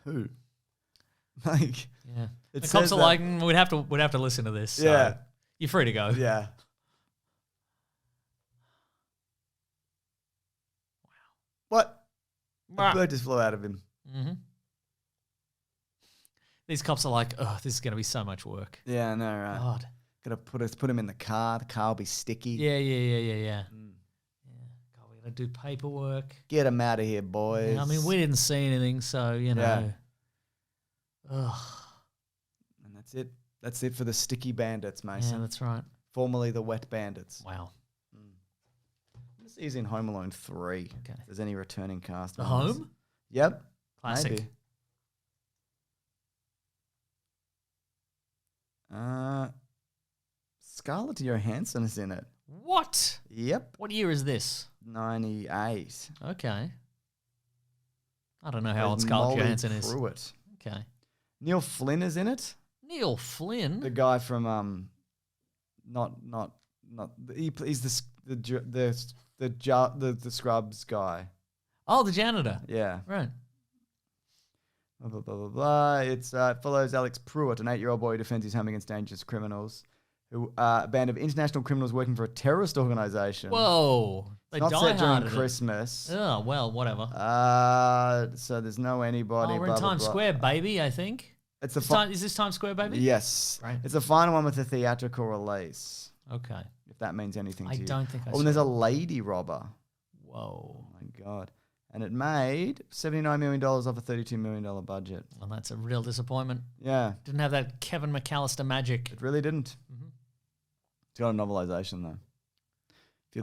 Who? Like, Yeah. it The says cops are that- like, we'd have to listen to this. So Yeah. You're free to go. Yeah. What? A Wow. bird just flew out of him. Mm-hmm. These cops are like, oh, this is going to be so much work. Yeah, I know, right? God. Gotta put him in the car. The car will be sticky. Yeah. Mm. Yeah. God, we got to do paperwork. Get him out of here, boys. Yeah, I mean, we didn't see anything, so, you know. Yeah. Ugh. And that's it. That's it for the sticky bandits, Mason. Yeah, that's right. Formerly the wet bandits. Wow. This is in Home Alone 3. Okay. If there's any returning cast The members. Home? Yep. Classic. Maybe. Scarlett Johansson is in it. What? Yep. What year is this? 98. Okay. I don't know how old There's Scarlett Molly Johansson is. Pruitt. Okay. Neil Flynn is in it. Neil Flynn? The guy from he's the Scrubs guy. Oh, the janitor. Yeah. Right. Blah, blah, blah, blah, blah. It follows Alex Pruitt, an 8-year-old boy who defends his home against dangerous criminals, a band of international criminals working for a terrorist organization. Whoa. They Not die set during hard at it. Christmas. Oh, well, whatever. So there's no anybody. Oh, we're in blah, blah, Times blah. Square, baby, I think. It's the Is this Times Square, baby? Yes. Right. It's the final one with a theatrical release. Okay. If that means anything to I you. don't think I Oh, saw and there's it. a lady robber. Whoa. Oh my God. And it made $79 million off a $32 million budget. Well, that's a real disappointment. Yeah, Didn't have that Kevin McAllister magic. it really didn't. Mhm. It's got a novelization though.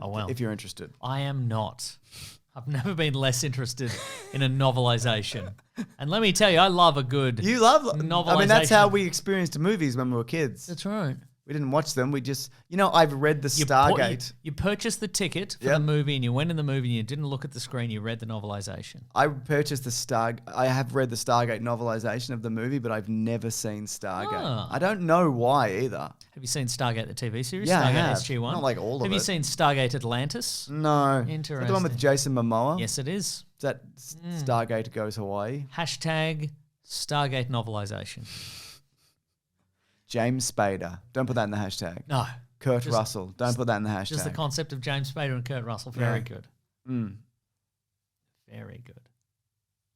Oh, well. If you're interested. I am not. I've never been less interested in a novelization. And let me tell you, I love a good You love novelization. I mean, that's how we experienced movies when we were kids. That's right. We didn't watch them. We just, I've read the You Stargate. You purchased the ticket for Yep. the movie and you went in the movie and you didn't look at the screen, you read the novelization. I purchased I have read the Stargate novelization of the movie, but I've never seen Stargate. Ah. I don't know why either. Have you seen Stargate, the TV series? Yeah, I Stargate have. SG-1? Not like all of Have you it. seen Stargate Atlantis? No. Is that the one with Interesting. Jason Momoa? Yes, it is. Is that Stargate Goes Hawaii? Hashtag Stargate novelization. James Spader. Don't put that in the hashtag. No. Kurt Russell. Don't put that in the hashtag. Just the concept of James Spader and Kurt Russell. Very good. Mm. Very good.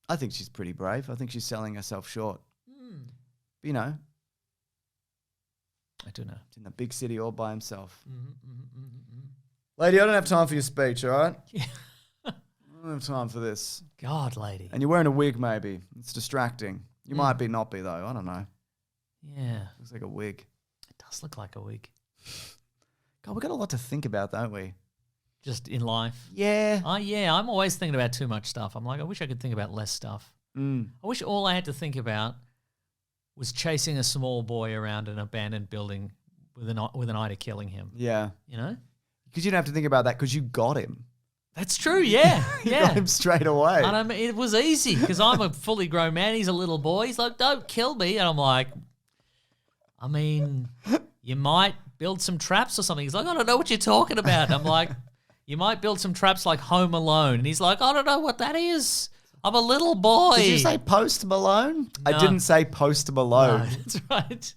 I think she's pretty brave. I think she's selling herself short. You know, I do know. he's in the big city all by himself. Mm-hmm. Lady, I don't have time for your speech, all right? Yeah. I don't have time for this. God, lady. And you're wearing a wig, maybe. It's distracting. You might be, not be, though. I don't know. Yeah. Looks like a wig. It does look like a wig. God, we got a lot to think about, don't we? Just in life. Yeah. I'm always thinking about too much stuff. I'm like, I wish I could think about less stuff. I wish all I had to think about was chasing a small boy around an abandoned building with an eye to killing him. Yeah. You know? Because you don't have to think about that because you got him. That's true, yeah. You Yeah. got him straight away. And I mean, it was easy because I'm a fully grown man. He's a little boy. He's like, don't kill me. And I'm like, I mean, you might build some traps or something. He's like, I don't know what you're talking about. And I'm like, you might build some traps like Home Alone. And he's like, I don't know what that is. I'm a little boy. Did you say Post Malone? No. I didn't say Post Malone. No, that's right.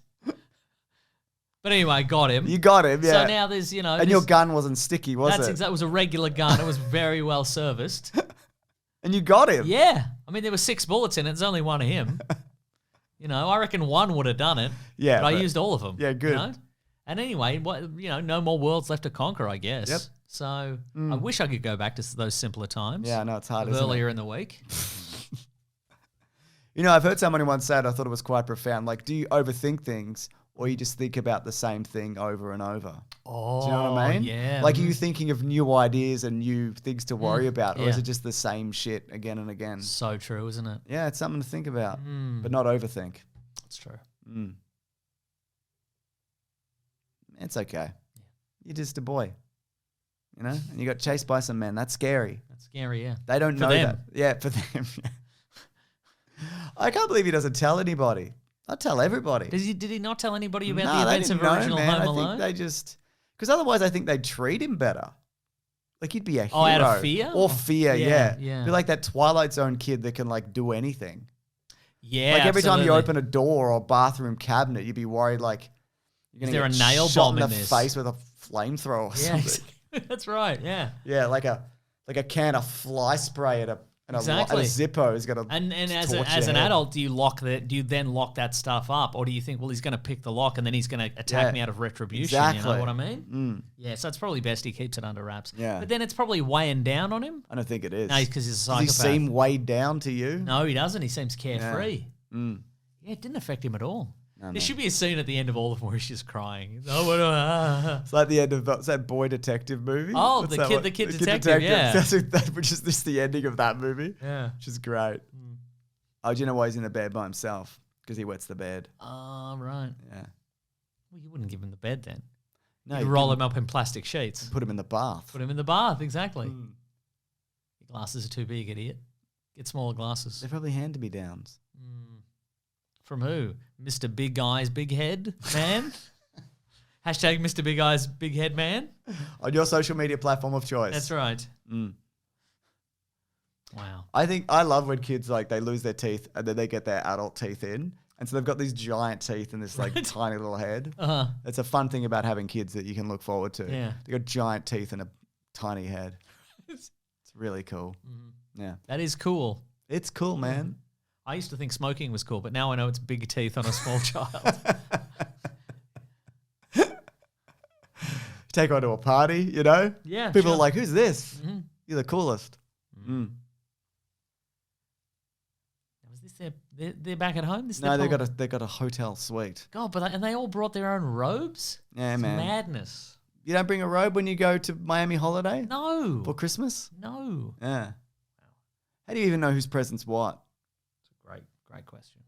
But anyway, I got him. You got him, yeah. So now there's, And your gun wasn't sticky, was it? That was a regular gun. It was very well serviced. And you got him. Yeah. I mean, there were 6 bullets in it. There's only one of him. I reckon one would have done it. Yeah, But I but- used all of them. Yeah, good. And anyway, no more worlds left to conquer, I guess. Yep. So I wish I could go back to those simpler times. Yeah, I know, it's hard, of isn't it? earlier in the week. I've heard someone once say it, I thought it was quite profound. Like, do you overthink things or you just think about the same thing over and over? Oh, Do you know what I mean? yeah. Like, are you thinking of new ideas and new things to worry about, or is yeah. it just the same shit again and again? So true, isn't it? Yeah, it's something to think about, but not overthink. That's true. It's okay. You're just a boy, and you got chased by some men. That's scary. That's scary, yeah. They don't For know them. that. Yeah, for them. I can't believe he doesn't tell anybody. I tell everybody. Did he not tell anybody about No, the they events of didn't know, original man. Home I Alone? think they just because otherwise I think they'd treat him better. Like he'd be a hero. Oh, out of fear? Or fear, yeah. Yeah. Be like that Twilight Zone kid that can like do anything. Yeah, Like every time you absolutely. open a door or a bathroom cabinet, you'd be worried like you're Is gonna there get a nail shot bomb in in the this? face with a flamethrower or Yeah, something. that's right, yeah. Yeah, like a can of fly spray and a Exactly. Zippo is gonna And as torch an your head. adult, do you then lock that stuff up, or do you think, well, he's going to pick the lock and then he's going to attack Yeah. me out of retribution? Exactly. You know what I mean? Yeah, so it's probably best he keeps it under wraps. Yeah. But then it's probably weighing down on him. I don't think it is. No, because he's a Does psychopath. he seem weighed down to you? No, he doesn't. He seems carefree. Mm. Yeah, it didn't affect him at all. No. There should be a scene at the end of all of them where he's just crying. Oh, It's like the end of what's that Boy Detective movie? Oh, What's the that kid- one? the kid detective, yeah. Which is just the ending of that movie, yeah. which is great. Oh, do you know why he's in the bed by himself? Because he wets the bed. Oh, right. Yeah. Well, you wouldn't give him the bed then. No, You roll him up in plastic sheets. Put him in the bath. Put him in the bath, exactly. Your glasses are too big, idiot. Get smaller glasses. They're probably hand-me-downs. From who? Mr. Big Eyes, Big Head Man? Hashtag Mr. Big Eyes, Big Head Man? On your social media platform of choice. That's right. Wow. I think I love when kids like they lose their teeth and then they get their adult teeth in. And so they've got these giant teeth and this like tiny little head. Uh-huh. It's a fun thing about having kids that you can look forward to. Yeah. They got giant teeth and a tiny head. It's really cool. Yeah. That is cool. It's cool, man. I used to think smoking was cool, but now I know it's big teeth on a small child. Take one to a party, you know? Yeah, People sure. are like, who's this? You're the coolest. Was this they're back at home? This No, their they got a hotel suite. God, and they all brought their own robes? Yeah, It's man. madness. You don't bring a robe when you go to Miami holiday? No. For Christmas? No. Yeah. How do you even know whose present's what? Great question.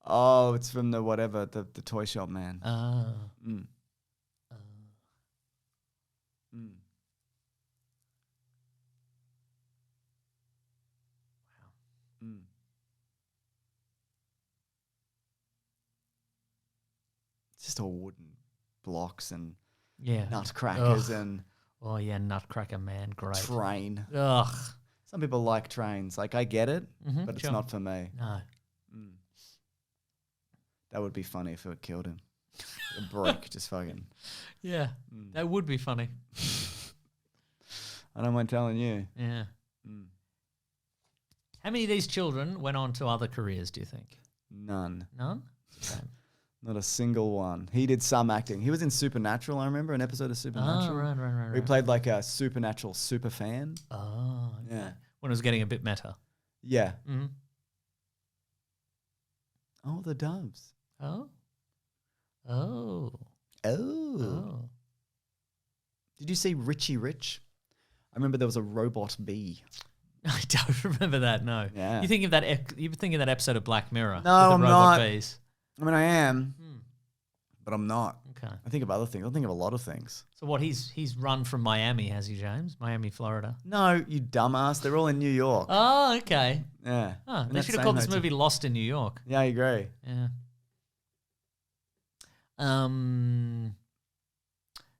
Oh, it's from the whatever, the toy shop man. Mm. It's just all wooden blocks and Yeah. nutcrackers Ugh. and Oh, yeah, Nutcracker Man. Great. train. Ugh. Some people like trains. Like I get it, Mhm, but it's sure. not for me. No. That would be funny if it killed him. A brick, just fucking. Yeah, that would be funny. I don't mind telling you. Yeah. How many of these children went on to other careers, do you think? None. None? Shame. Not a single one. He did some acting. He was in Supernatural, I remember, an episode of Supernatural. Right. Where he played like a Supernatural super fan. Oh, okay. Yeah. When it was getting a bit meta. Yeah. Mm-hmm. Oh, the doves. Oh. Oh. Oh. Did you see Richie Rich? I remember there was a robot bee. I don't remember that, no. Yeah. You think of that episode of Black Mirror? No, with the I'm robot not. Bees? I mean, I am, but I'm not. Okay. I think of other things. I think of a lot of things. So what, he's run from Miami, has he, James? Miami, Florida. No, you dumbass. They're all in New York. Oh, okay. Yeah. Oh, In they that should have same called this hotel. movie Lost in New York. Yeah, I agree. Yeah.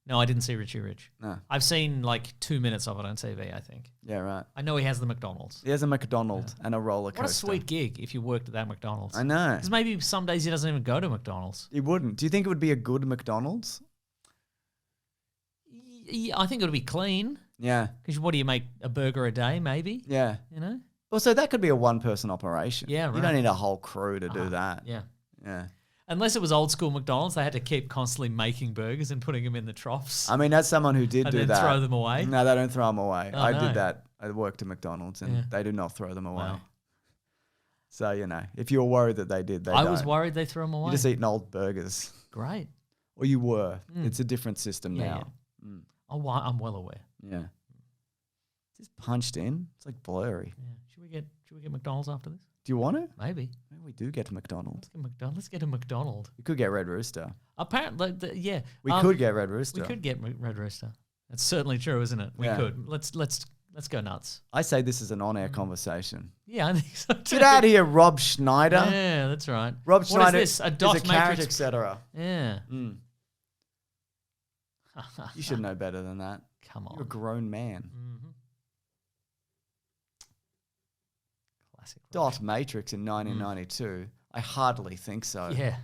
No, I didn't see Richie Rich. No. I've seen like 2 minutes of it on TV, I think. Yeah, right. I know he has the McDonald's. He has a McDonald's and a roller coaster. What a sweet gig if you worked at that McDonald's. I know. Because maybe some days he doesn't even go to McDonald's. He wouldn't. Do you think it would be a good McDonald's? I think it would be clean. Yeah. Because what do you make, a burger a day maybe? Yeah. You know? Well, so that could be a one-person operation. Yeah, You right. don't need a whole crew to do that. Yeah. Yeah. Unless it was old school McDonald's, they had to keep constantly making burgers and putting them in the troughs. I mean, that's someone who did And do then that. throw them away? No, they don't throw them away. Oh, I no. did that. I worked at McDonald's and Yeah. they do not throw them away. Wow. So, if you were worried that they did, they I don't. was worried they threw them away. You're just eating old burgers. Great. Or you were. It's a different system Yeah, now. Oh, I'm well aware. Yeah. It's just punched in. It's like blurry. Yeah. Should we get McDonald's after this? Do you want to? Maybe. Maybe we do get to McDonald's. Let's get a McDonald's. We could get Red Rooster. Apparently, yeah. We could get Red Rooster. We could get Red Rooster. That's certainly true, isn't it? We Yeah. could. Let's go nuts. I say this is an on-air conversation. Yeah, I think so too. Get out of here, Rob Schneider. Yeah, that's right. Rob What Schneider is this? A is dot a character, matrix? etc. Yeah. You should know better than that. Come You're a on. grown man. Classic. Dot Matrix in 1992. I hardly think so. Yeah.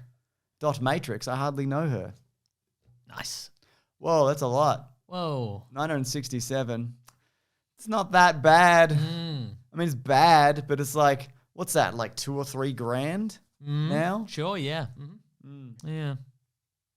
Dot Matrix, I hardly know her. Nice. Whoa, that's a lot. Whoa. 967. It's not that bad. I mean, it's bad, but it's like, what's that, like $2 or $3 grand now? Sure, yeah. Yeah.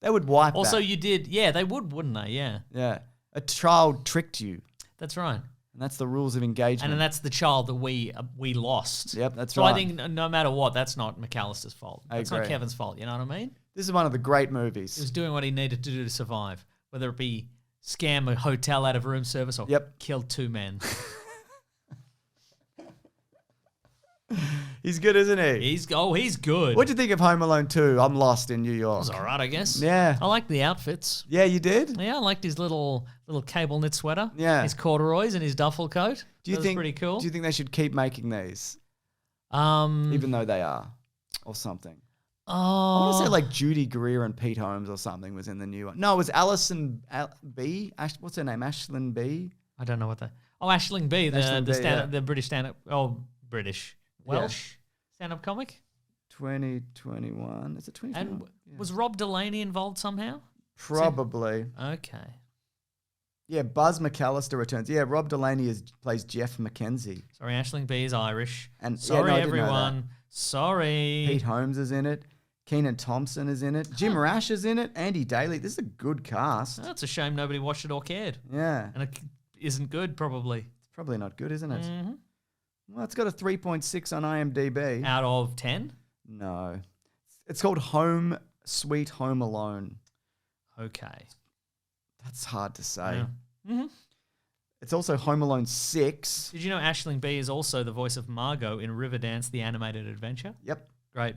They would wipe Also, that. you did, yeah, they would, wouldn't they? Yeah. Yeah. A child tricked you. That's right. And that's the rules of engagement. And then that's the child that we lost. Yep, that's so right. I think no matter what, that's not McAllister's fault. I That's not agree. Kevin's fault. You know what I mean? This is one of the great He movies. was doing what he needed to do to survive, whether it be scam a hotel out of room service or Yep. kill 2 men. He's good, isn't he? he's good. What'd you think of Home Alone 2? I'm lost in New York. It was all right, I guess. Yeah. I liked the outfits. Yeah, you did? Yeah, I liked his little cable knit sweater. Yeah. His corduroys and his duffel coat. Do you That was think pretty cool? Do you think they should keep making these, Um, even though they are, or something? I oh, want to say like Judy Greer and Pete Holmes or something was in the new one. No, it was Alison B. What's her name? Ashlyn B. I don't know what that. Oh, Aisling B, Aisling B, yeah. the British stand-up. Oh, British Welsh stand-up comic. 2021. Is it 2021? And was Rob Delaney involved somehow? Probably. Okay. Yeah, Buzz McAllister returns. Yeah, Rob Delaney plays Jeff McKenzie. Sorry, Aisling B is Irish. And Sorry, no, I didn't know that. everyone. Sorry. Pete Holmes is in it. Keenan Thompson is in it. Jim Rash is in it. Andy Daly. This is a good cast. Oh, it's a shame nobody watched it or cared. Yeah. And it isn't good, probably. It's probably not good, isn't it? Mm-hmm. Well, it's got a 3.6 on IMDb. Out of 10? No. It's called Home Sweet Home Alone. Okay. That's hard to say. Yeah. Mm-hmm. It's also Home Alone 6. Did you know Aisling B is also the voice of Margot in Riverdance: The Animated Adventure? Yep. Great.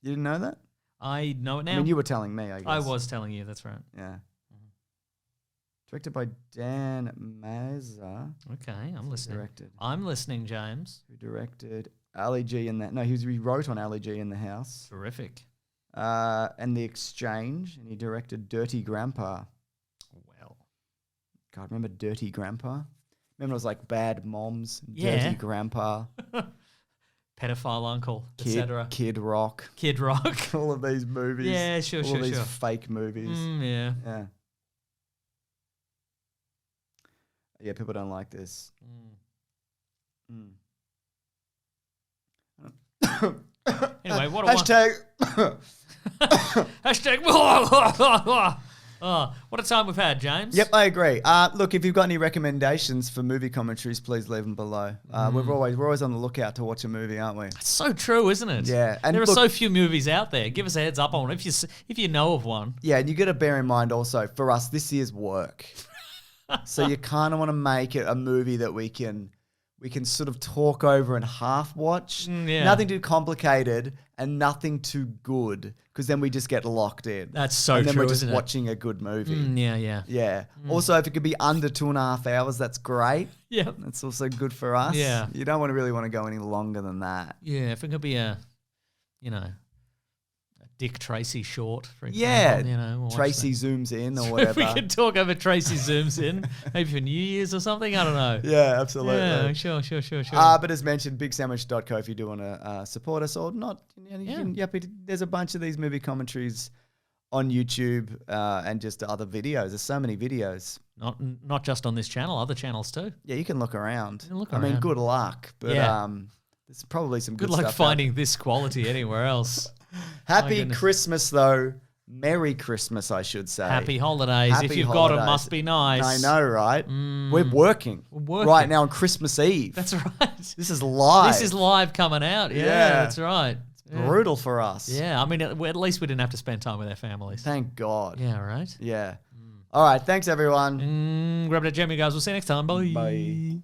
You didn't know that? I know it now. I mean, you were telling me, I guess. I was telling you, that's right. Yeah. Directed by Dan Mazza. Okay, I'm listening. Directed. I'm listening, James. Who directed Ali G in that? No, he wrote on Ali G in the House. Terrific. And The Exchange, and he directed Dirty Grandpa. Well. God, remember Dirty Grandpa? Remember it was like Bad Moms, Yeah. Dirty Grandpa. Pedophile Uncle, etc. Kid Rock. Kid Rock. All of these movies. Yeah, sure. All of these fake movies. Yeah. Yeah. Yeah, people don't like this. Anyway, what a Hashtag. Hashtag. Oh, what a time we've had, James. Yep, I agree. Look, if you've got any recommendations for movie commentaries, please leave them below. We're always on the lookout to watch a movie, aren't we? It's so true, isn't it? Yeah, and there are look, so few movies out there. Give us a heads up on it if you know of one. Yeah, and you got to bear in mind also, for us, this is work. So you kind of want to make it a movie that we can sort of talk over and half watch. Yeah. Nothing too complicated and nothing too good, because then we just get locked in. That's so and then true, we're just isn't it? watching a good movie. Yeah. Yeah. Also, if it could be under 2.5 hours, that's great. Yeah. That's also good for us. Yeah. You don't really want to go any longer than that. Yeah, if it could be a Dick Tracy short, for example. Yeah. We'll watch Tracy that. zooms in or If whatever. we could talk over Tracy zooms in, maybe for New Year's or something. I don't know. Yeah, absolutely. Yeah, sure. But as mentioned, bigsandwich.co if you do want to support us or not. There's a bunch of these movie commentaries on YouTube and just other videos. There's so many videos. Not just on this channel, other channels too. Yeah, you can look around. Look I mean, around. good luck. But there's probably some good Good luck stuff finding this quality anywhere else. Happy goodness. Christmas, though. Merry Christmas, I should say. Happy holidays. Happy If you've got holidays. it, must be nice. I know, right? We're working working. right now on Christmas Eve. That's right. This is live. This is live coming out. Yeah, Yeah. that's right. Yeah. brutal for us. Yeah, I mean, at least we didn't have to spend time with our families. Thank God. Yeah, right. Yeah. All right. Thanks, everyone. Grab it at Jamie, guys. We'll see you next time. Bye. Bye.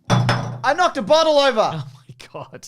I knocked a bottle over. Oh, my God.